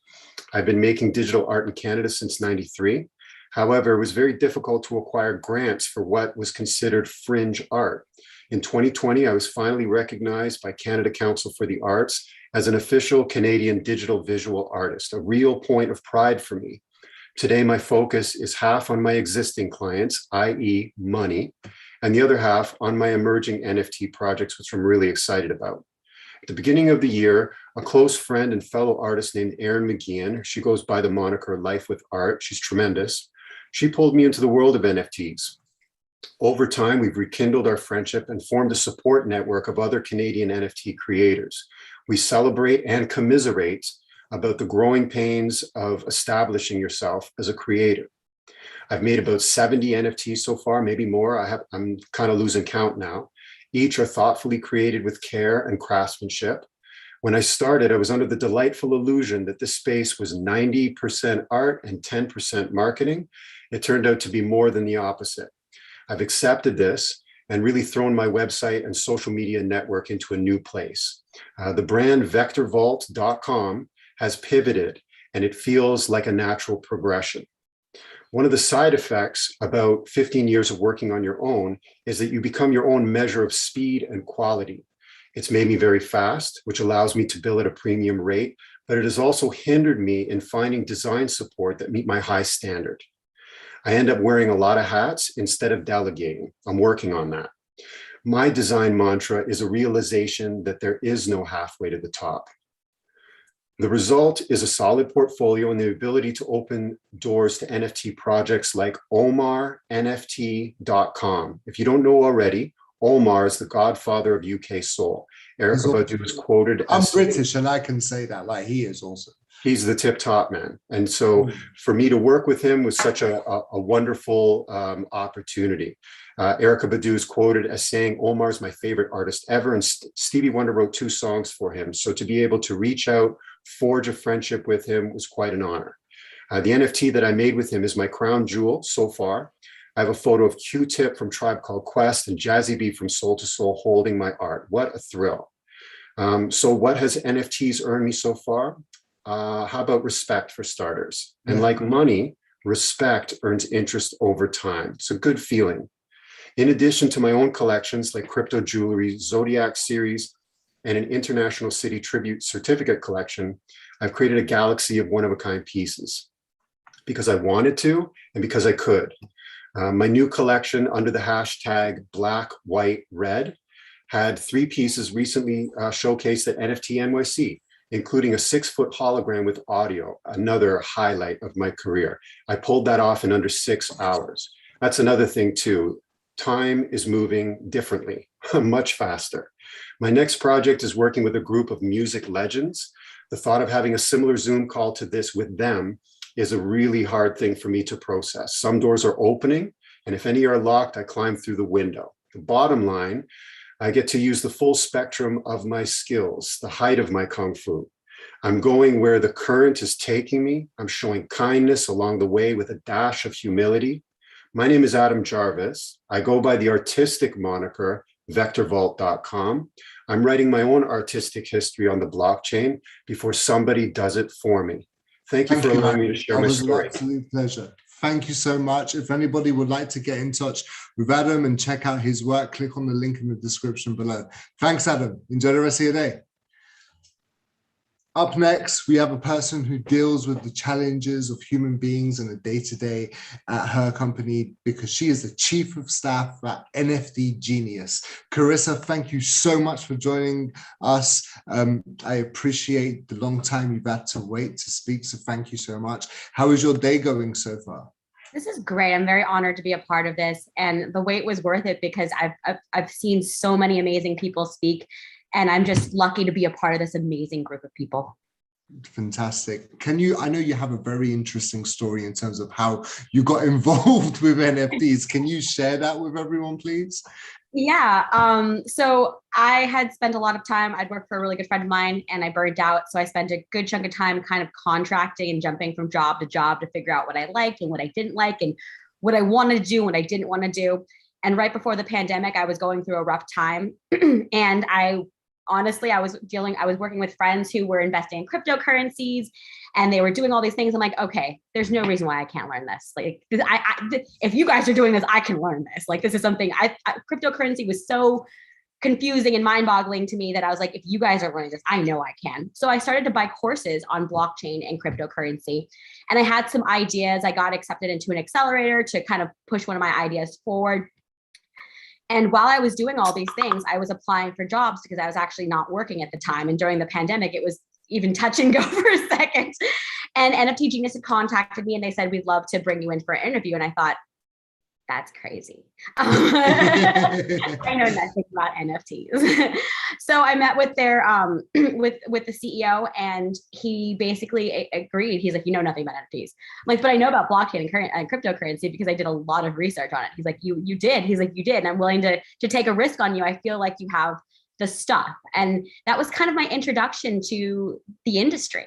I've been making digital art in Canada since '93. However, it was very difficult to acquire grants for what was considered fringe art. In 2020, I was finally recognized by Canada Council for the Arts as an official Canadian digital visual artist, a real point of pride for me. Today, my focus is half on my existing clients, i.e. money, and the other half on my emerging NFT projects, which I'm really excited about. At the beginning of the year, a close friend and fellow artist named Erin McGeehan, she goes by the moniker Life with Art, she's tremendous. She pulled me into the world of NFTs. Over time, we've rekindled our friendship and formed a support network of other Canadian NFT creators. We celebrate and commiserate about the growing pains of establishing yourself as a creator. I've made about 70 NFTs so far, maybe more. I'm kind of losing count now. Each are thoughtfully created with care and craftsmanship. When I started, I was under the delightful illusion that this space was 90% art and 10% marketing. It turned out to be more than the opposite. I've accepted this and really thrown my website and social media network into a new place. The brand vectorvault.com has pivoted, and it feels like a natural progression. One of the side effects about 15 years of working on your own is that you become your own measure of speed and quality. It's made me very fast, which allows me to bill at a premium rate, but it has also hindered me in finding design support that meet my high standard. I end up wearing a lot of hats instead of delegating. I'm working on that. My design mantra is a realization that there is no halfway to the top. The result is a solid portfolio and the ability to open doors to NFT projects like OmarNFT.com. If you don't know already, Omar is the godfather of UK soul. Erykah Badu is quoted I'm as British and I can say that, like he is also. He's the tip top man. And so for me to work with him was such a wonderful opportunity. Erykah Badu is quoted as saying, Omar's my favorite artist ever. And Stevie Wonder wrote 2 songs for him. So to be able to reach out, forge a friendship with him was quite an honor. The NFT that I made with him is my crown jewel so far. I have a photo of Q-Tip from Tribe Called Quest and Jazzy B from Soul II Soul holding my art. What a thrill. So what has NFTs earned me so far? How about respect for starters? And like money, respect earns interest over time. It's a good feeling. In addition to my own collections like crypto jewelry, Zodiac series, and an International City Tribute certificate collection, I've created a galaxy of one-of-a-kind pieces because I wanted to and because I could. My new collection under the hashtag Black, White, Red had 3 pieces recently showcased at NFT NYC, including a 6-foot hologram with audio, another highlight of my career. I pulled that off in under 6 hours. That's another thing too. Time is moving differently, much faster. My next project is working with a group of music legends. The thought of having a similar Zoom call to this with them is a really hard thing for me to process. Some doors are opening, and if any are locked, I climb through the window. The bottom line, I get to use the full spectrum of my skills, the height of my Kung Fu. I'm going where the current is taking me. I'm showing kindness along the way with a dash of humility. My name is Adam Jarvis. I go by the artistic moniker vectorvault.com. I'm writing my own artistic history on the blockchain before somebody does it for me. Thank you for allowing me to share my story. It was an absolute pleasure. Thank you so much. If anybody would like to get in touch with Adam and check out his work, click on the link in the description below. Thanks, Adam. Enjoy the rest of your day. Up next, we have a person who deals with the challenges of human beings in a day-to-day at her company because she is the chief of staff at NFT Genius. Carissa, thank you so much for joining us. I appreciate the long time you've had to wait to speak, so thank you so much. How is your day going so far? This is great. I'm very honored to be a part of this, and the wait was worth it because I've seen so many amazing people speak. And I'm just lucky to be a part of this amazing group of people. Fantastic. I know you have a very interesting story in terms of how you got involved with NFTs. Can you share that with everyone, please? Yeah. So I had spent a lot of time, I'd worked for a really good friend of mine and I burned out. So I spent a good chunk of time kind of contracting and jumping from job to figure out what I liked and what I didn't like and what I wanted to do and what I didn't want to do. And right before the pandemic, I was going through a rough time and honestly, I was working with friends who were investing in cryptocurrencies and they were doing all these things. I'm like, okay, there's no reason why I can't learn this. Like, if you guys are doing this, I can learn this. Like, this is something cryptocurrency was so confusing and mind boggling to me that I was like, if you guys are learning this, I know I can. So I started to buy courses on blockchain and cryptocurrency. And I had some ideas. I got accepted into an accelerator to kind of push one of my ideas forward. And while I was doing all these things, I was applying for jobs because I was actually not working at the time. And during the pandemic, it was even touch and go for a second. And NFT Genius had contacted me and they said, we'd love to bring you in for an interview. And I thought, that's crazy. I know nothing about NFTs. So I met with their with the CEO and he basically agreed. He's like, you know nothing about NFTs. I'm like, but I know about blockchain and cryptocurrency because I did a lot of research on it. He's like, you did. He's like, you did. And I'm willing to take a risk on you. I feel like you have the stuff. And that was kind of my introduction to the industry.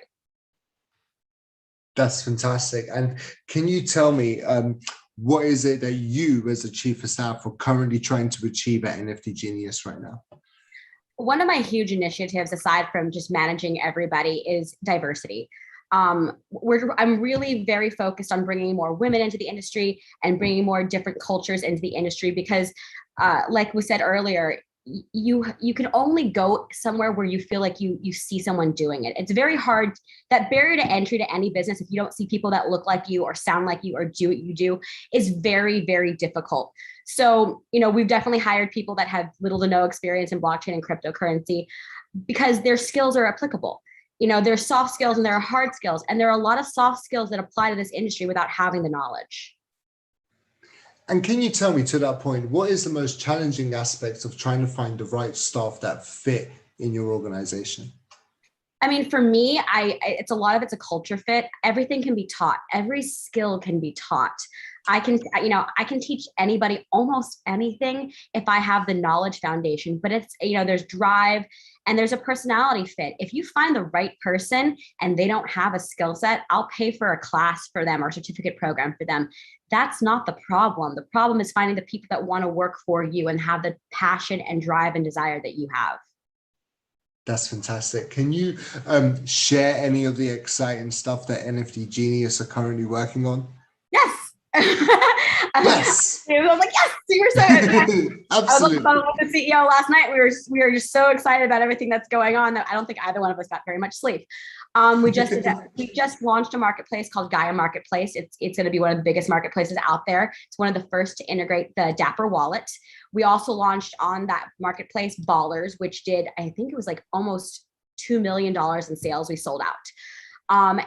That's fantastic. And can you tell me, what is it that you as a chief of staff are currently trying to achieve at NFT Genius right now? One of my huge initiatives, aside from just managing everybody, is diversity. I'm really very focused on bringing more women into the industry and bringing more different cultures into the industry because, like we said earlier, you can only go somewhere where you feel like you see someone doing it. It's very hard. That barrier to entry to any business, if you don't see people that look like you or sound like you or do what you do, is very, very difficult. So, we've definitely hired people that have little to no experience in blockchain and cryptocurrency because their skills are applicable. There's soft skills and there are hard skills, and there are a lot of soft skills that apply to this industry without having the knowledge. And can you tell me, to that point, what is the most challenging aspects of trying to find the right staff that fit in your organization? I mean, for me, it's a lot of it's a culture fit. Everything can be taught. Every skill can be taught. I can teach anybody almost anything if I have the knowledge foundation, but it's, there's drive and there's a personality fit. If you find the right person and they don't have a skill set, I'll pay for a class for them or a certificate program for them. That's not the problem. The problem is finding the people that want to work for you and have the passion and drive and desire that you have. That's fantastic. Can you share any of the exciting stuff that NFT Genius are currently working on? Yes. Yes. I was like, yes, super excited. Absolutely. I was on the phone with the CEO last night. We were just so excited about everything that's going on that I don't think either one of us got very much sleep. We just launched a marketplace called Gaia Marketplace. It's going to be one of the biggest marketplaces out there. It's one of the first to integrate the Dapper wallet. We also launched on that marketplace Ballers, which did, I think it was like almost $2 million in sales we sold out.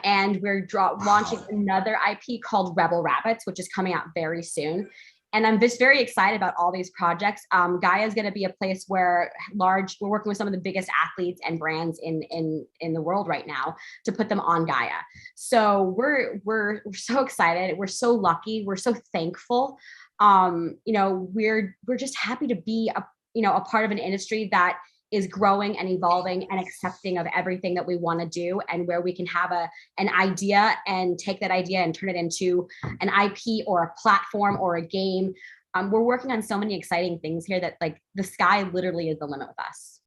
And we're launching another IP called Rebel Rabbits, which is coming out very soon. And I'm just very excited about all these projects. Gaia is going to be a place where we're working with some of the biggest athletes and brands in the world right now to put them on Gaia. So we're so excited. We're so lucky. We're so thankful. We're just happy to be a part of an industry that is growing and evolving and accepting of everything that we want to do, and where we can have an idea and take that idea and turn it into an IP or a platform or a game. We're working on so many exciting things here that like the sky literally is the limit with us.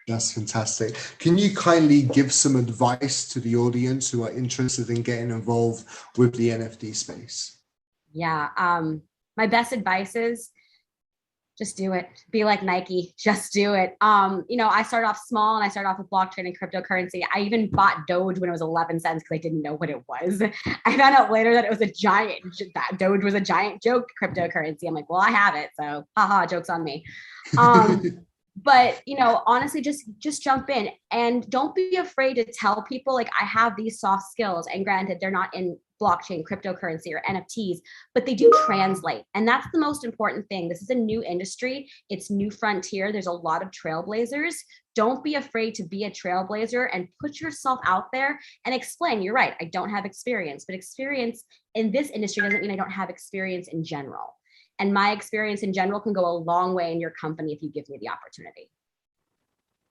That's fantastic. Can you kindly give some advice to the audience who are interested in getting involved with the NFT space? Yeah. My best advice is just do it. Be like Nike, just do it. I started off small and I started off with blockchain and cryptocurrency. I even bought Doge when it was 11 cents because I didn't know what it was. I found out later that it was that Doge was a giant joke cryptocurrency. I'm like, well, I have it. So haha, joke's on me. But, honestly, just jump in and don't be afraid to tell people like I have these soft skills, and granted, they're not in blockchain, cryptocurrency, or NFTs, but they do translate. And that's the most important thing. This is a new industry. It's new frontier. There's a lot of trailblazers. Don't be afraid to be a trailblazer and put yourself out there and explain. You're right. I don't have experience, but experience in this industry doesn't mean I don't have experience in general. And my experience in general can go a long way in your company if you give me the opportunity.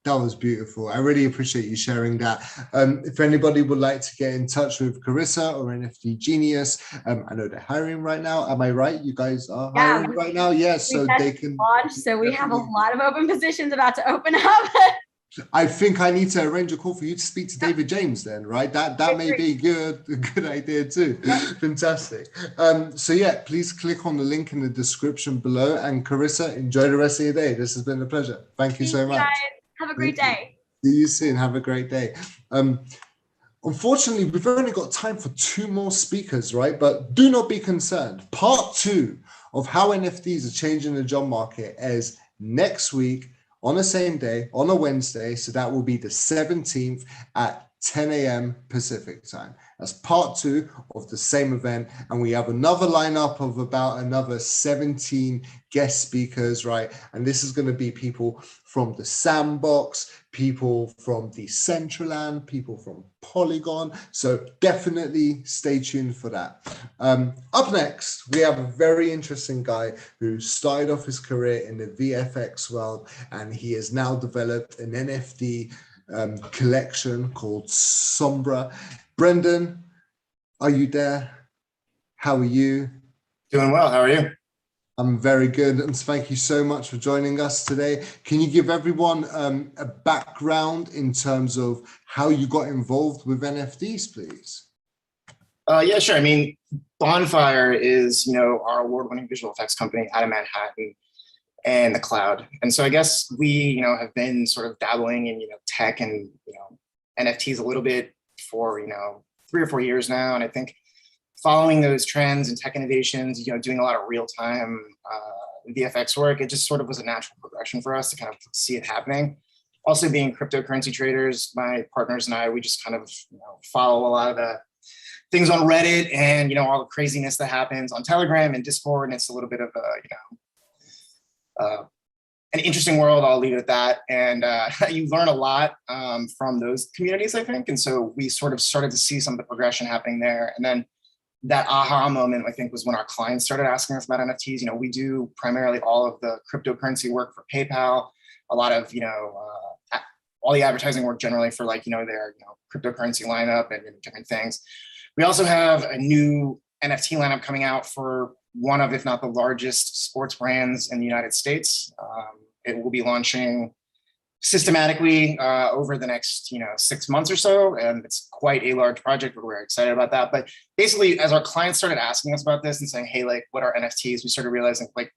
That was beautiful. I really appreciate you sharing that. If anybody would like to get in touch with Carissa or NFT Genius, I know they're hiring right now. Am I right? You guys are hiring right now? Yes. So they can launch. So we have a lot of open positions about to open up. I think I need to arrange a call for you to speak to David James then, right? That may be a good idea too. Fantastic. So yeah, please click on the link in the description below. And Carissa, enjoy the rest of your day. This has been a pleasure. Thank you so much. Have a great day. See you soon. Have a great day. Unfortunately, we've only got time for 2 more speakers, right? But do not be concerned. Part 2 of how NFTs are changing the job market is next week on the same day, on a Wednesday. So that will be the 17th at 10 a.m. Pacific time. That's part 2 of the same event. And we have another lineup of about another 17 guest speakers, right? And this is going to be people from the Sandbox, people from Decentraland, people from Polygon. So definitely stay tuned for that. Up next, we have a very interesting guy who started off his career in the VFX world, and he has now developed an NFT collection called Sombra. Brendan, are you there? How are you? Doing well. How are you? I'm very good, and thank you so much for joining us today. Can you give everyone a background in terms of how you got involved with NFTs, please? Yeah, sure. I mean, Bonfire is, our award-winning visual effects company out of Manhattan and the cloud. And so I guess we, have been sort of dabbling in, tech and, NFTs a little bit for, 3 or 4 years now. And I think following those trends and tech innovations, doing a lot of real-time VFX work, it just sort of was a natural progression for us to kind of see it happening. Also being cryptocurrency traders, my partners and I, we just kind of follow a lot of the things on Reddit and, all the craziness that happens on Telegram and Discord. And it's a little bit of a, an interesting world. I'll leave it at that. And you learn a lot from those communities, I think. And so we sort of started to see some of the progression happening there. And then that aha moment, I think, was when our clients started asking us about NFTs. You know, we do primarily all of the cryptocurrency work for PayPal, a lot of, you know, all the advertising work generally for, like, you know, their, you know, cryptocurrency lineup and different things. We also have a new NFT lineup coming out for one of, if not the largest sports brands in the United States. It will be launching systematically over the next, you know, 6 months or so. And it's quite a large project. We're very excited about that. But basically, as our clients started asking us about this and saying, hey, like, what are NFTs? We started realizing, like,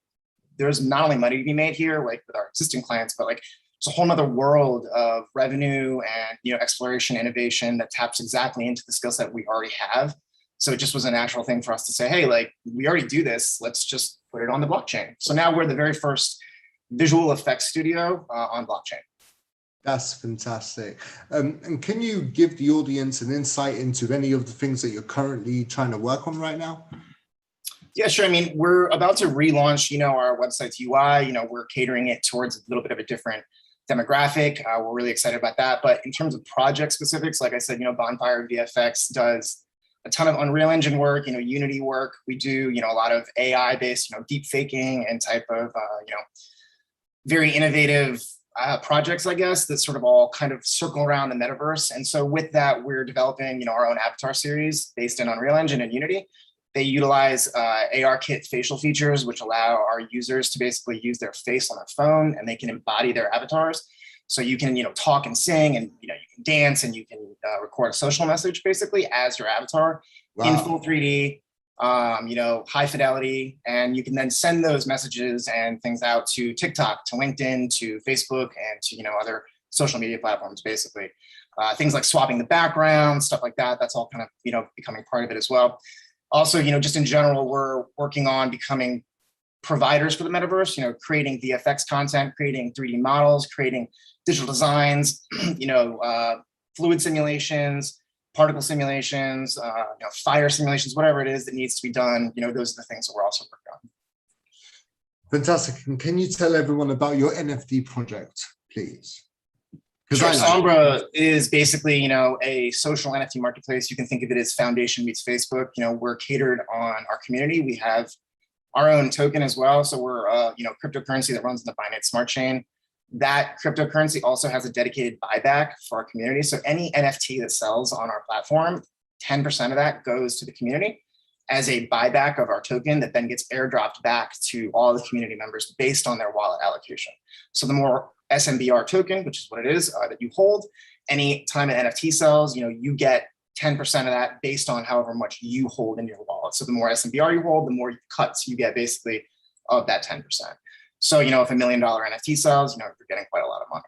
there's not only money to be made here, like with our existing clients, but like it's a whole nother world of revenue and, you know, exploration, innovation that taps exactly into the skill set we already have. So it just was a natural thing for us to say, hey, like, we already do this, let's just put it on the blockchain. So now we're the very first visual effects studio on blockchain. That's fantastic. And can you give the audience an insight into any of the things that you're currently trying to work on right now? Yeah, sure. I mean, we're about to relaunch, you know, our website's UI. You know, we're catering it towards a little bit of a different demographic. We're really excited about that. But in terms of project specifics, like I said, you know, Bonfire VFX does a ton of Unreal Engine work, you know, Unity work. We do, you know, a lot of AI based, you know, deep faking and type of, you know, very innovative projects, I guess, that sort of all kind of circle around the metaverse. And so with that, we're developing, you know, our own avatar series based in Unreal Engine and Unity. They utilize ARKit facial features, which allow our users to basically use their face on their phone, and they can embody their avatars. So you can, you know, talk and sing, and, you know, you can dance, and you can record a social message basically as your avatar. Wow. In full 3D, you know, high fidelity, and you can then send those messages and things out to TikTok, to LinkedIn, to Facebook, and to, you know, other social media platforms, basically. Things like swapping the background, stuff like that. That's all kind of, you know, becoming part of it as well. Also, you know, just in general, we're working on becoming providers for the metaverse, you know, creating VFX content, creating 3D models, creating digital designs, you know, fluid simulations, particle simulations, you know, fire simulations, whatever it is that needs to be done. You know, those are the things that we're also working on. Fantastic. And can you tell everyone about your NFT project, please? Sure. Sombra is basically, you know, a social NFT marketplace. You can think of it as Foundation meets Facebook. You know, we're catered on our community. We have our own token as well. So we're, you know, cryptocurrency that runs in the Binance Smart Chain. That cryptocurrency also has a dedicated buyback for our community. So any NFT that sells on our platform, 10% of that goes to the community as a buyback of our token that then gets airdropped back to all the community members based on their wallet allocation. So the more SMBR token, which is what it is, that you hold, any time an NFT sells, you know, you get 10% of that based on however much you hold in your wallet. So the more SMBR you hold, the more cuts you get basically of that 10%. So, you know, if $1 million NFT sells, you know, you're getting quite a lot of money.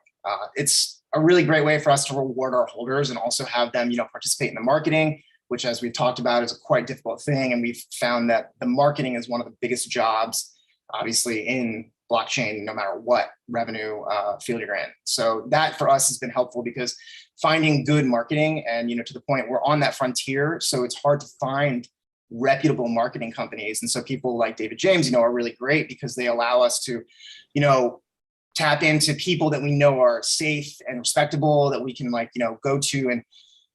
It's a really great way for us to reward our holders and also have them, you know, participate in the marketing, which, as we've talked about, is a quite difficult thing. And we've found that the marketing is one of the biggest jobs, obviously, in blockchain, no matter what revenue field you're in. So that for us has been helpful because finding good marketing, and, you know, to the point we're on that frontier, so it's hard to find reputable marketing companies. And so people like David James, you know, are really great because they allow us to, you know, tap into people that we know are safe and respectable, that we can, like, you know, go to and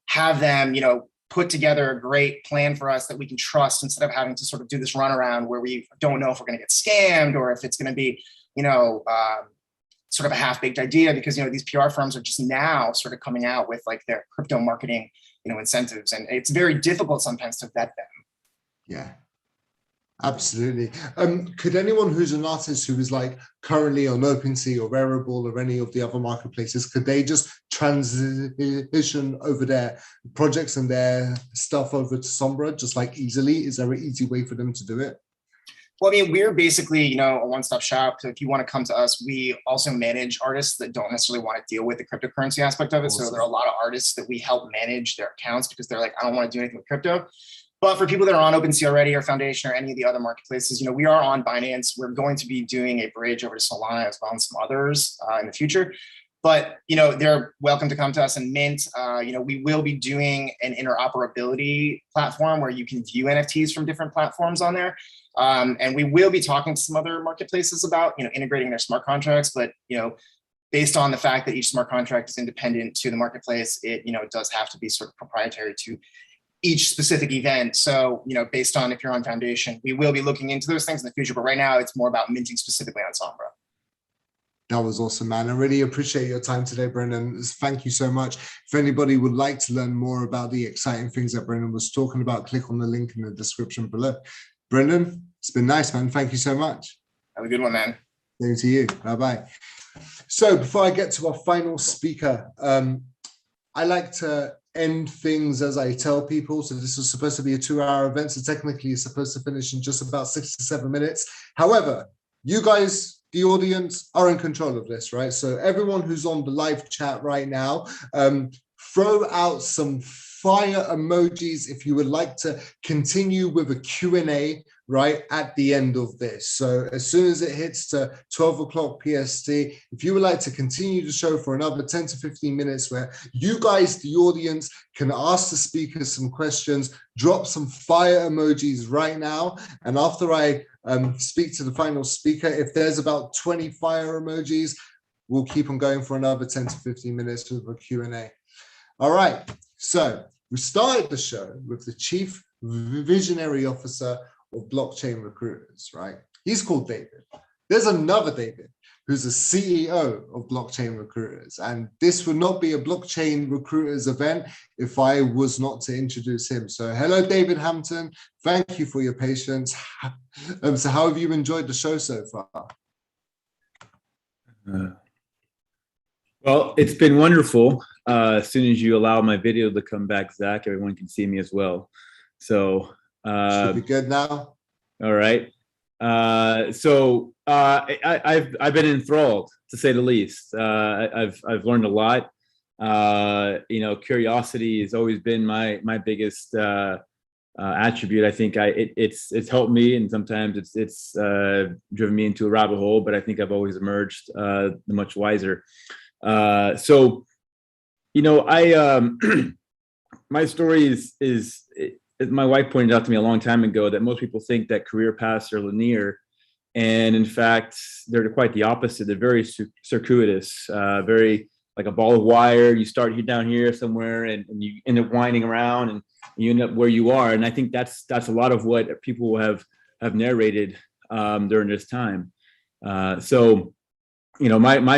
have them, you know, put together a great plan for us that we can trust, instead of having to sort of do this runaround where we don't know if we're going to get scammed or if it's going to be, you know, sort of a half-baked idea, because, you know, these PR firms are just now sort of coming out with, like, their crypto marketing, you know, incentives, and it's very difficult sometimes to vet them. Yeah, absolutely. Could anyone who's an artist who is, like, currently on OpenSea or Wearable or any of the other marketplaces, could they just transition over their projects and their stuff over to Sombra just, like, easily? Is there an easy way for them to do it? Well, I mean, we're basically, you know, a one-stop shop. So if you want to come to us, we also manage artists that don't necessarily want to deal with the cryptocurrency aspect of it. Awesome. So there are a lot of artists that we help manage their accounts because they're like, I don't want to do anything with crypto. But for people that are on OpenSea already, or Foundation, or any of the other marketplaces, you know, we are on Binance. We're going to be doing a bridge over to Solana as well, and some others in the future. But they're welcome to come to us and mint. We will be doing an interoperability platform where you can view NFTs from different platforms on there. And we will be talking to some other marketplaces about integrating their smart contracts. But based on the fact that each smart contract is independent to the marketplace, it does have to be sort of proprietary to each specific event. So based on if you're on Foundation, we will be looking into those things in the future. But right now, it's more about minting specifically on Sombra. That was awesome, man. I really appreciate your time today, Brendan. Thank you so much. If anybody would like to learn more about the exciting things that Brendan was talking about, click on the link in the description below. Brendan, it's been nice, man. Thank you so much. Have a good one, man. Same to you. Bye-bye. So before I get to our final speaker, I like to end things as I tell people. So this was supposed to be a 2-hour event. So technically it's supposed to finish in just about 6 to 7 minutes. However, you guys, the audience, are in control of this, right? So everyone who's on the live chat right now, throw out some fire emojis if you would like to continue with a Q&A right at the end of this. So as soon as it hits to 12 o'clock PST, if you would like to continue the show for another 10 to 15 minutes where you guys, the audience, can ask the speakers some questions, drop some fire emojis right now. And after I speak to the final speaker, if there's about 20 fire emojis, we'll keep on going for another 10 to 15 minutes with a Q&A. All right, so we started the show with the Chief Visionary Officer of Blockchain Recruiters, right? He's called David. There's another David who's the CEO of Blockchain Recruiters. And this would not be a Blockchain Recruiters event if I was not to introduce him. So hello, David Hampton. Thank you for your patience. So how have you enjoyed the show so far? Well, it's been wonderful. As soon as you allow my video to come back, Zach, everyone can see me as well. So should be good now. All right. I've been enthralled, to say the least. I've learned a lot. Curiosity has always been my biggest attribute. I think it's helped me, and sometimes it's driven me into a rabbit hole. But I think I've always emerged much wiser. My story is my wife pointed out to me a long time ago that most people think that career paths are linear. And in fact, they're quite the opposite. They're very circuitous, very like a ball of wire. You start down here somewhere and you end up winding around and you end up where you are. And I think that's a lot of what people have narrated during this time. My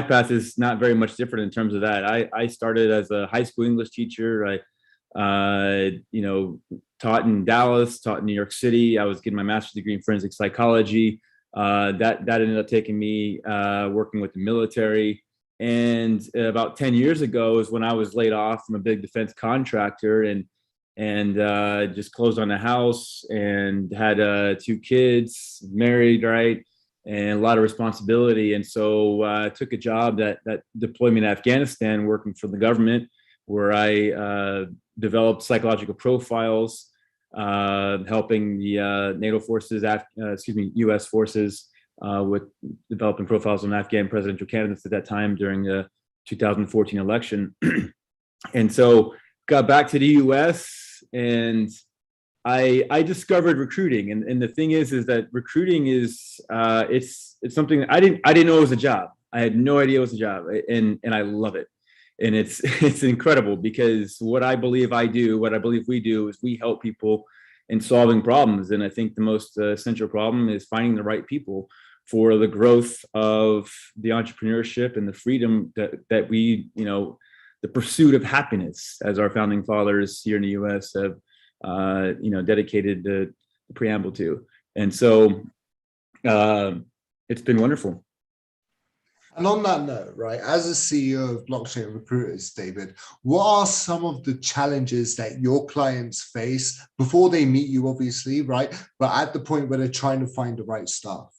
path is not very much different in terms of that. I started as a high school English teacher. I taught in Dallas, taught in New York City. I was getting my master's degree in forensic psychology. That ended up taking me working with the military. And about 10 years ago is when I was laid off from a big defense contractor and just closed on a house and had 2 kids, married, right? And a lot of responsibility. And so I took a job that deployed me in Afghanistan working for the government, where I developed psychological profiles, helping the NATO forces, U.S. forces with developing profiles on Afghan presidential candidates at that time during the 2014 election. And so got back to the U.S. and I discovered recruiting. And the thing is that recruiting is it's something I didn't know it was a job. I had no idea it was a job, and I love it. And it's incredible because what I believe we do is we help people in solving problems. And I think the most essential problem is finding the right people for the growth of the entrepreneurship and the freedom that we, the pursuit of happiness, as our founding fathers here in the US have, dedicated the preamble to. And so it's been wonderful. And on that note, right, as a CEO of Blockchain Recruiters, David, what are some of the challenges that your clients face before they meet you, obviously, right, but at the point where they're trying to find the right staff?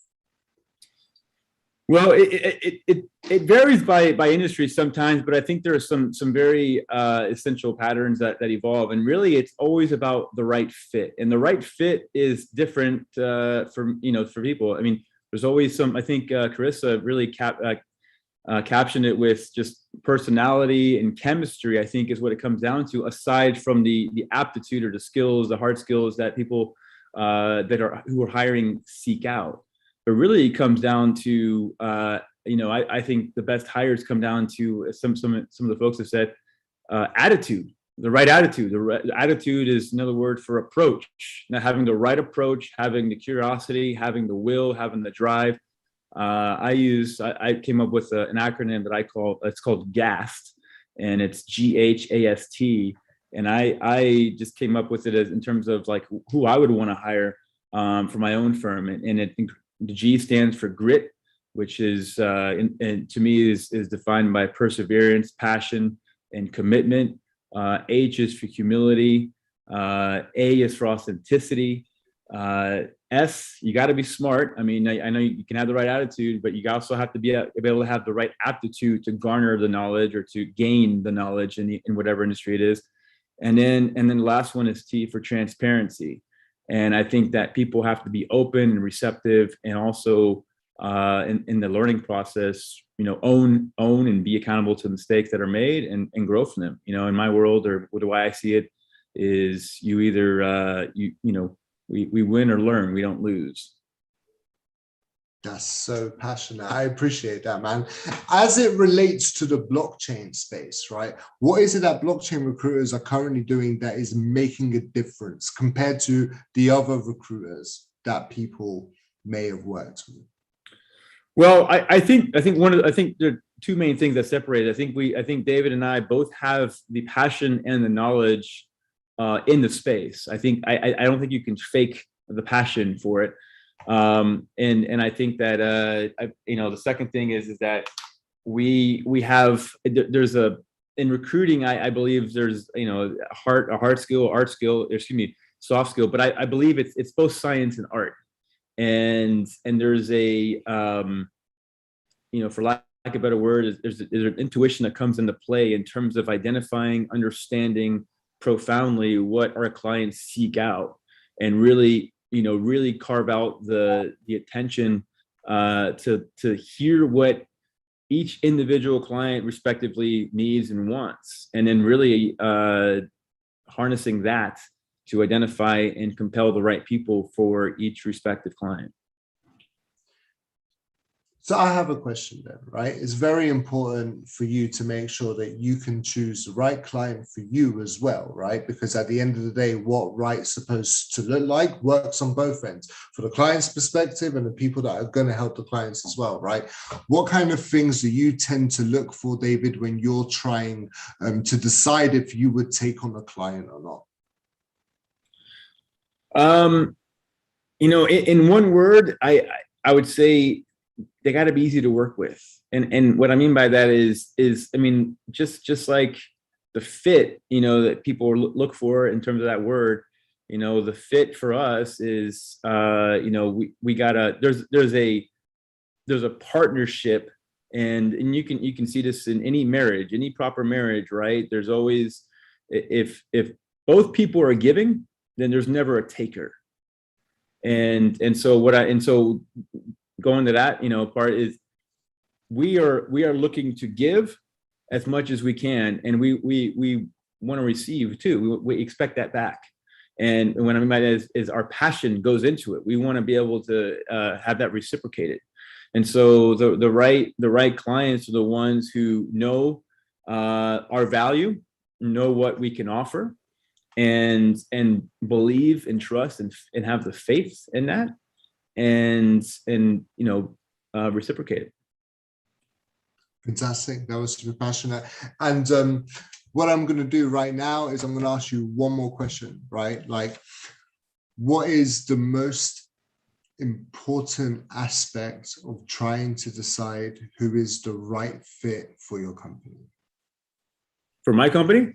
Well, it varies by industry sometimes, but I think there are some very essential patterns that evolve. And really, it's always about the right fit. And the right fit is different for people. I mean, there's always some, I think Carissa really caption it with just personality and chemistry, I think is what it comes down to, aside from the aptitude or the skills, the hard skills that people who are hiring seek out. But really it comes down to, I think the best hires come down to, some of the folks have said, attitude, the right attitude. Attitude is another word for approach. Now, having the right approach, having the curiosity, having the will, having the drive. I came up with an acronym that it's called GAST, and it's GHAST. And I just came up with it as in terms of like who I would want to hire for my own firm. And the G stands for grit, which is, and to me is defined by perseverance, passion, and commitment. H is for humility. A is for authenticity. S, you got to be smart. I mean, I know you can have the right attitude, but you also have to be able to have the right aptitude to garner the knowledge or to gain the knowledge in whatever industry it is. And then the last one is T for transparency. And I think that people have to be open and receptive, and also in the learning process, own and be accountable to mistakes that are made and grow from them. In my world, or the way I see it, is you either we win or learn, we don't lose. That's so passionate. I appreciate that, man. As it relates to the blockchain space, right? What is it that blockchain recruiters are currently doing that is making a difference compared to the other recruiters that people may have worked with? Well, I think there are two main things that separate. I think David and I both have the passion and the knowledge in the space. I don't think you can fake the passion for it. And I think that the second thing is that we have, there's in recruiting, I believe there's a hard skill, soft skill, but I believe it's both science and art. And there's a for lack of a better word, there's an intuition that comes into play in terms of identifying, understanding profoundly what our clients seek out, and really carve out the attention to hear what each individual client respectively needs and wants, and then really harnessing that to identify and compel the right people for each respective client. So I have a question then, right? It's very important for you to make sure that you can choose the right client for you as well, right? Because at the end of the day, what right's supposed to look like works on both ends, for the client's perspective and the people that are going to help the clients as well, right? What kind of things do you tend to look for, David, when you're trying to decide if you would take on a client or not? In one word, I would say they got to be easy to work with. And what I mean by that is just like the fit, that people look for in terms of that word, the fit for us is, we gotta, there's a partnership, and you can see this in any marriage, any proper marriage, right? There's always, if both people are giving, then there's never a taker. And so going to that, part is we are looking to give as much as we can, and we want to receive too. We expect that back. And what I mean by that is our passion goes into it. We want to be able to have that reciprocated. And so the right clients are the ones who know our value, know what we can offer, and believe and trust and have the faith in that, and reciprocate it. Fantastic. That was super passionate. And what I'm going to do right now is I'm going to ask you one more question, right? Like, what is the most important aspect of trying to decide who is the right fit for your company? For my company?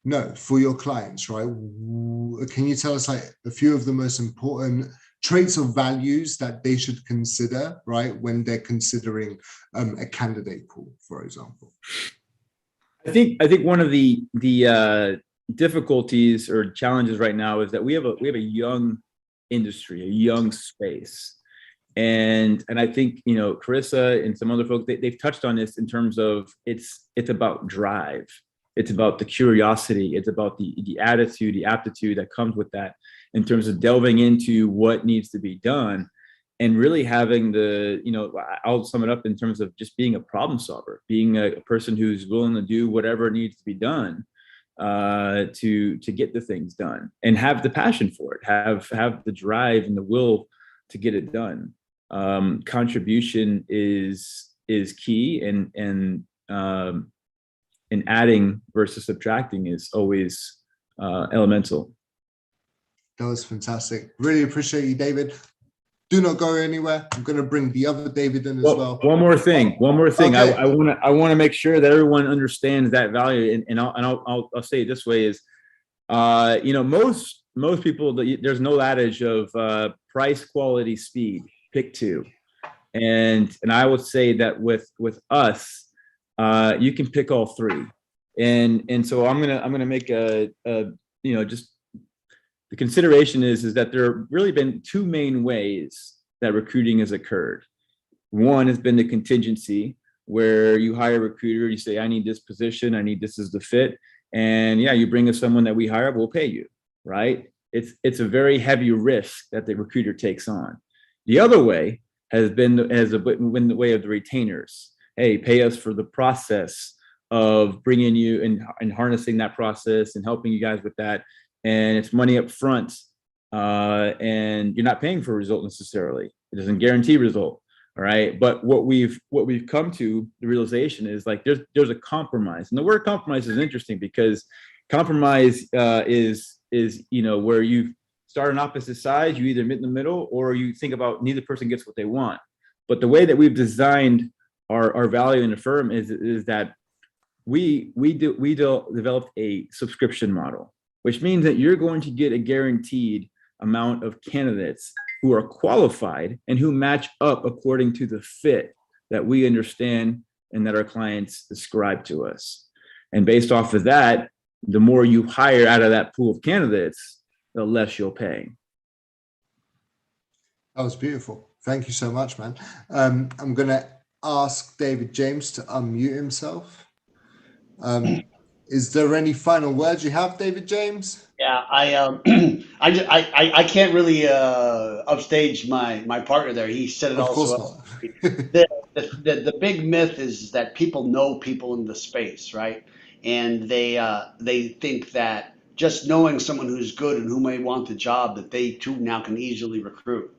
No, for your clients, right? Can you tell us like a few of the most important traits or values that they should consider, right, when they're considering a candidate pool, for example? I think one of the difficulties or challenges right now is that we have a young industry, a young space, And I think, you know, Carissa and some other folks, they've touched on this in terms of it's about drive. It's about the curiosity. It's about the attitude, the aptitude that comes with that in terms of delving into what needs to be done and really having the, you know, I'll sum it up in terms of just being a problem solver, being a person who's willing to do whatever needs to be done to get the things done and have the passion for it, have the drive and the will to get it done. Contribution is key, and adding versus subtracting is always elemental. That was fantastic. Really appreciate you, David. Do not go anywhere. I'm going to bring the other David in as well. One more thing. Okay. I want to make sure that everyone understands that value, and I'll say it this way: is you know, most people, there's no adage of price, quality, speed. Pick two, and I would say that with us, you can pick all three, and so I'm gonna make a you know, just the consideration is that there have really been two main ways that recruiting has occurred. One has been the contingency, where you hire a recruiter, you say, I need this position, I need this as the fit. And yeah, you bring us someone that we hire, we'll pay you, right? It's a very heavy risk that the recruiter takes on. The other way has been the way of the retainers. Hey, pay us for the process of bringing you and harnessing that process and helping you guys with that. And it's money up front, and you're not paying for a result necessarily. It doesn't guarantee result. All right. But what we've come to the realization is, like, there's a compromise. And the word compromise is interesting because compromise is, you know, where you start on opposite sides, you either meet in the middle, or you think about neither person gets what they want. But the way that we've designed our value in the firm is that we developed a subscription model, which means that you're going to get a guaranteed amount of candidates who are qualified and who match up according to the fit that we understand and that our clients describe to us. And based off of that, the more you hire out of that pool of candidates, the less you'll pay. That was beautiful. Thank you so much, man. I'm going to ask David James to unmute himself. Is there any final words you have, David James? Yeah, I can't really upstage my partner there. He said it all so well. The big myth is that people know people in the space, right? And they think that just knowing someone who's good and who may want the job, that they too now can easily recruit.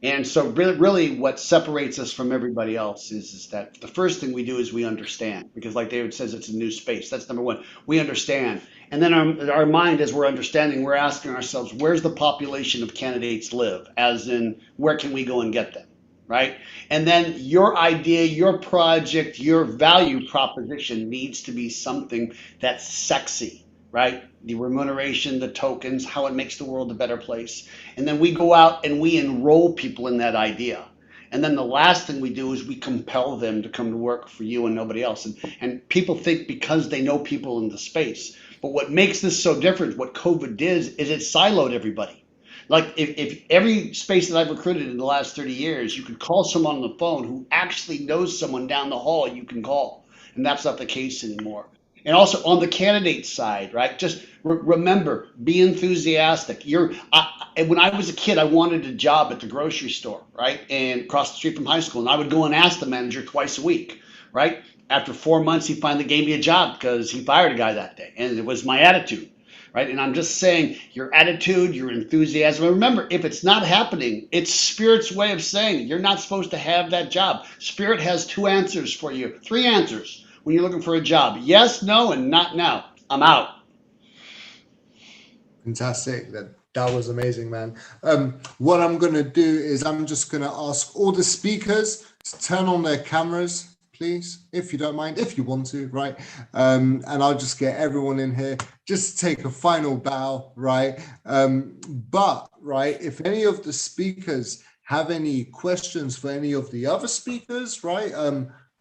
And so really what separates us from everybody else is that the first thing we do is we understand, because like David says, it's a new space. That's number one. We understand. And then our mind, as we're understanding, we're asking ourselves, where's the population of candidates live? As in, where can we go and get them, right? And then your idea, your project, your value proposition needs to be something that's sexy, right? The remuneration, the tokens, how it makes the world a better place. And then we go out and we enroll people in that idea. And then the last thing we do is we compel them to come to work for you and nobody else. And people think because they know people in the space. But what makes this so different, what COVID did, is it siloed everybody. Like if every space that I've recruited in the last 30 years, you could call someone on the phone who actually knows someone down the hall you can call. And that's not the case anymore. And also on the candidate side, right? Just remember, be enthusiastic. When I was a kid, I wanted a job at the grocery store, right? And across the street from high school. And I would go and ask the manager twice a week, right? After 4 months, he finally gave me a job because he fired a guy that day. And it was my attitude, right? And I'm just saying, your attitude, your enthusiasm. And remember, if it's not happening, it's Spirit's way of saying you're not supposed to have that job. Spirit has 2 answers for you, 3 answers when you're looking for a job. Yes, no, and not now. I'm out. Fantastic. That was amazing, man. What I'm going to do is I'm just going to ask all the speakers to turn on their cameras, please, if you don't mind, if you want to, right? And I'll just get everyone in here, just take a final bow, right? But, right, if any of the speakers have any questions for any of the other speakers, right,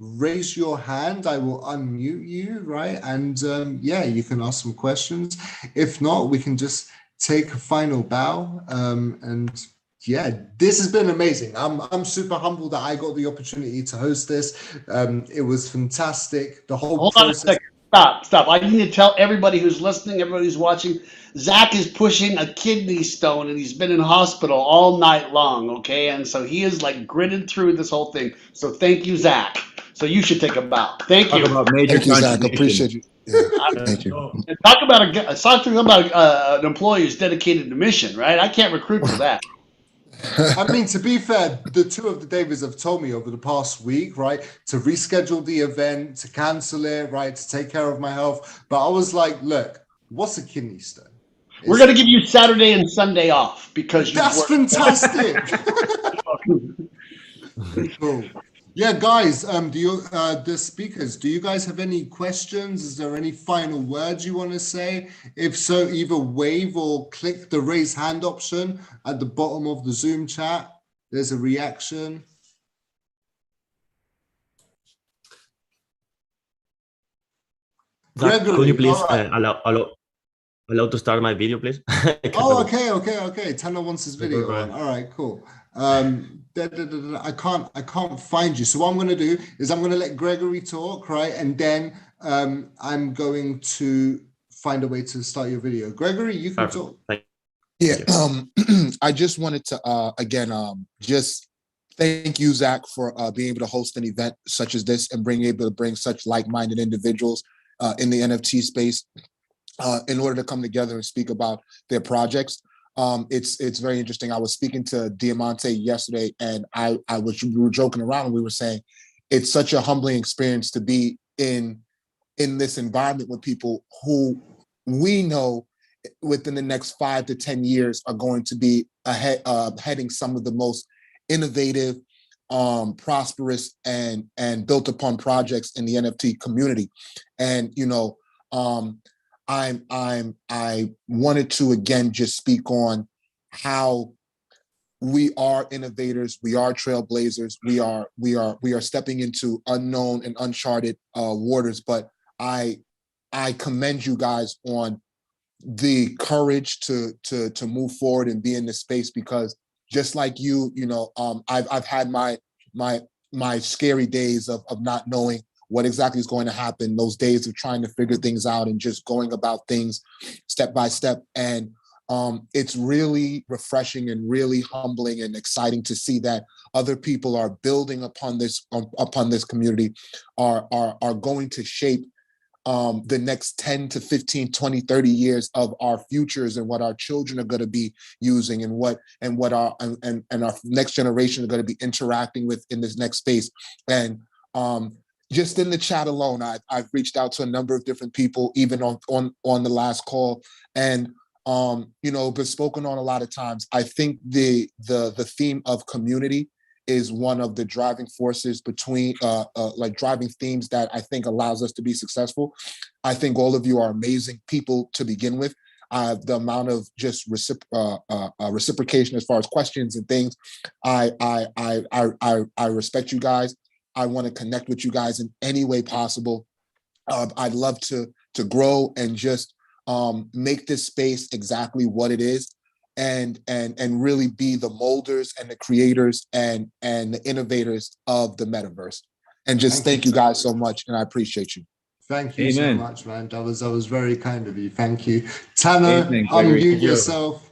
raise your hand, I will unmute you, right? And yeah, you can ask some questions. If not, we can just take a final bow and Yeah, this has been amazing. I'm super humbled that I got the opportunity to host this. It was fantastic. The whole Hold on a process. second. Stop. I need to tell everybody who's listening, everybody who's watching, Zach is pushing a kidney stone and he's been in hospital all night long, okay? And so he is like gritted through this whole thing. So thank you, Zach. So you should take a bow. Thank you. Talk about major Thank you, Zach. contribution. Appreciate you. Yeah, thank you. And talk about an employee who's dedicated to mission, right? I can't recruit for that. I mean, to be fair, the two of the Davids have told me over the past week, right, to reschedule the event, to cancel it, right, to take care of my health. But I was like, look, what's a kidney stone? We're going to give you Saturday and Sunday off because that's fantastic. Cool. Yeah, guys, the speakers, do you guys have any questions? Is there any final words you want to say? If so, either wave or click the raise hand option at the bottom of the Zoom chat. There's a reaction. Zach, Gregory, could you please right. allow to start my video, please? Oh, okay. Tanner wants his video on. All right, cool. I can't find you. So what I'm going to do is I'm going to let Gregory talk, right? And then I'm going to find a way to start your video. Gregory, you can talk. Yeah, I just wanted to again just thank you, Zach, for being able to host an event such as this and being able to bring such like-minded individuals in the NFT space in order to come together and speak about their projects. It's very interesting. I was speaking to Diamante yesterday, and we were joking around, and we were saying it's such a humbling experience to be in this environment with people who we know within the next 5 to 10 years are going to be heading some of the most innovative, prosperous, and built upon projects in the NFT community. And I wanted to again just speak on how we are innovators, we are trailblazers, we are stepping into unknown and uncharted waters. But I commend you guys on the courage to move forward and be in this space, because just like I've had my scary days of not knowing what exactly is going to happen, those days of trying to figure things out and just going about things step by step. And it's really refreshing and really humbling and exciting to see that other people are building upon this community, are going to shape the next 10 to 15, 20, 30 years of our futures and what our children are going to be using and what our next generation are going to be interacting with in this next space. And just in the chat alone, I've reached out to a number of different people, even on the last call, and been spoken on a lot of times. I think the theme of community is one of the driving forces between driving themes that I think allows us to be successful. I think all of you are amazing people to begin with. The amount of just reciprocation as far as questions and things, I respect you guys. I want to connect with you guys in any way possible. I'd love to grow and just make this space exactly what it is, and really be the molders and the creators and the innovators of the metaverse. And just thank you guys so much, and I appreciate you. Thank you so much, man. That was very kind of you. Thank you. Tanner, unmute yourself.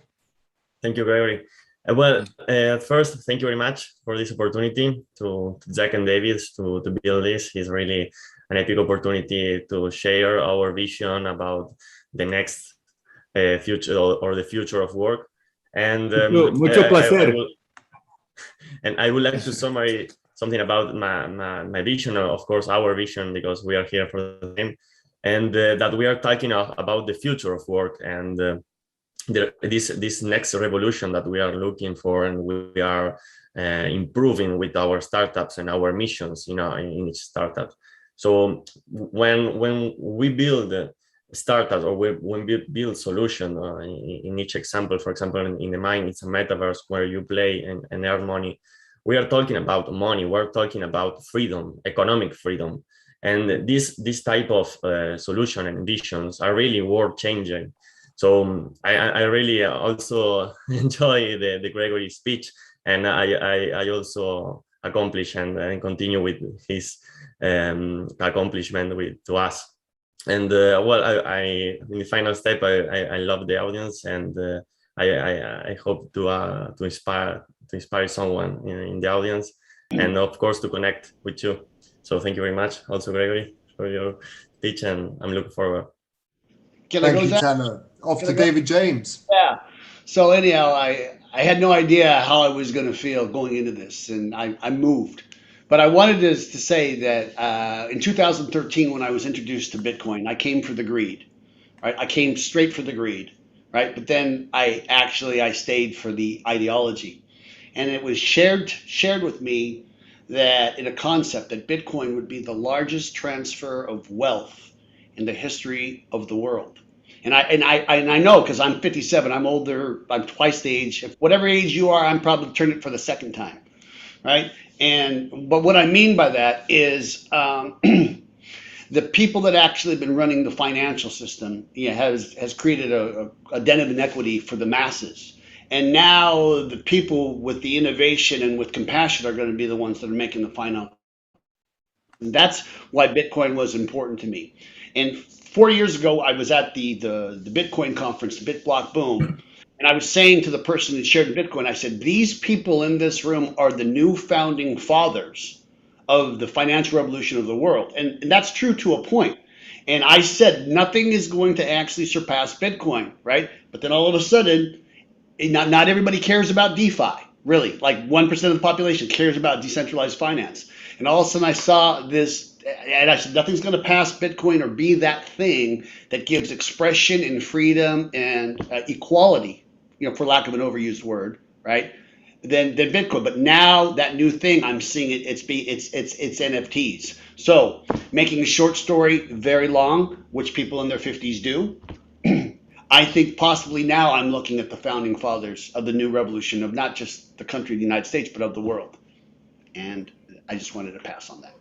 Thank you, Gregory. First, thank you very much for this opportunity to Zach and David to build this. It's really an epic opportunity to share our vision about the next future or the future of work. And mucho placer. I would like to summarize something about my vision, of course, our vision, because we are here for the same, and that we are talking about the future of work and this next revolution that we are looking for, and we are improving with our startups and our missions, in each startup. So when we build startups or when we build solution in each example, for example, in the mine, it's a metaverse where you play and earn money. We are talking about money. We're talking about freedom, economic freedom, and this type of solution and visions are really world changing. So I really also enjoy the Gregory speech, and I also accomplish and continue with his accomplishment to us. And well, I in the final step, I love the audience, and I hope to inspire someone in the audience, and of course to connect with you. So thank you very much, also Gregory, for your speech, and I'm looking forward. Thank you, Tano. Off to David James. Yeah. So anyhow, I had no idea how I was going to feel going into this, and I moved. But I wanted to say that in 2013, when I was introduced to Bitcoin, I came for the greed, right? I came straight for the greed, right? But then I stayed for the ideology, and it was shared with me that in a concept that Bitcoin would be the largest transfer of wealth in the history of the world. And I know, because I'm 57, I'm older, I'm twice the age. If whatever age you are, I'm probably turned it for the second time, right? But what I mean by that is the people that actually been running the financial system has created a den of inequity for the masses. And now the people with the innovation and with compassion are going to be the ones that are making the final. And that's why Bitcoin was important to me. And 4 years ago, I was at the Bitcoin conference, the BitBlock Boom, and I was saying to the person that shared Bitcoin, I said, these people in this room are the new founding fathers of the financial revolution of the world. And that's true to a point. And I said, nothing is going to actually surpass Bitcoin, right? But then all of a sudden, not everybody cares about DeFi, really. Like 1% of the population cares about decentralized finance. And all of a sudden I saw this, and I said, nothing's going to pass Bitcoin or be that thing that gives expression and freedom and equality, for lack of an overused word, right? Than Bitcoin. But now that new thing, I'm seeing it's NFTs. So making a short story very long, which people in their 50s do. I think possibly now I'm looking at the founding fathers of the new revolution of not just the country of the United States, but of the world. And I just wanted to pass on that.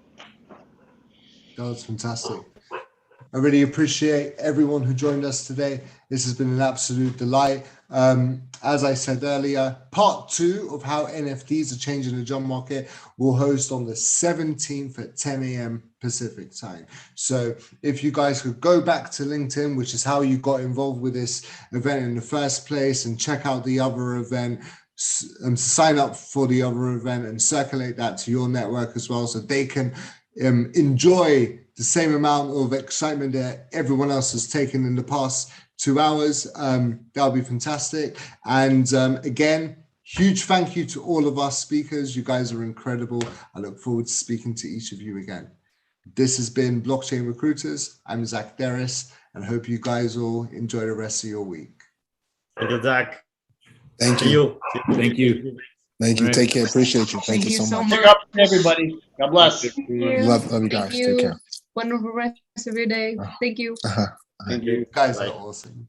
That was fantastic. I really appreciate everyone who joined us today. This has been an absolute delight. As I said earlier, part 2 of how NFTs are changing the job market will host on the 17th at 10 a.m. Pacific time. So if you guys could go back to LinkedIn, which is how you got involved with this event in the first place, and check out the other event, sign up for the other event and circulate that to your network as well, so they can enjoy the same amount of excitement that everyone else has taken in the past 2 hours. That'll be fantastic. And again, huge thank you to all of our speakers. You guys are incredible. I look forward to speaking to each of you again. This has been Blockchain Recruiters. I'm Zach Derris, and hope you guys all enjoy the rest of your week. Thank you, Zach. Thank you. Thank you. Thank you. Take care. Appreciate you. Thank you so much. Pick up everybody. God bless. Love you guys. Take care. Wonderful rest of your day. Thank you. Thank you. Guys are awesome.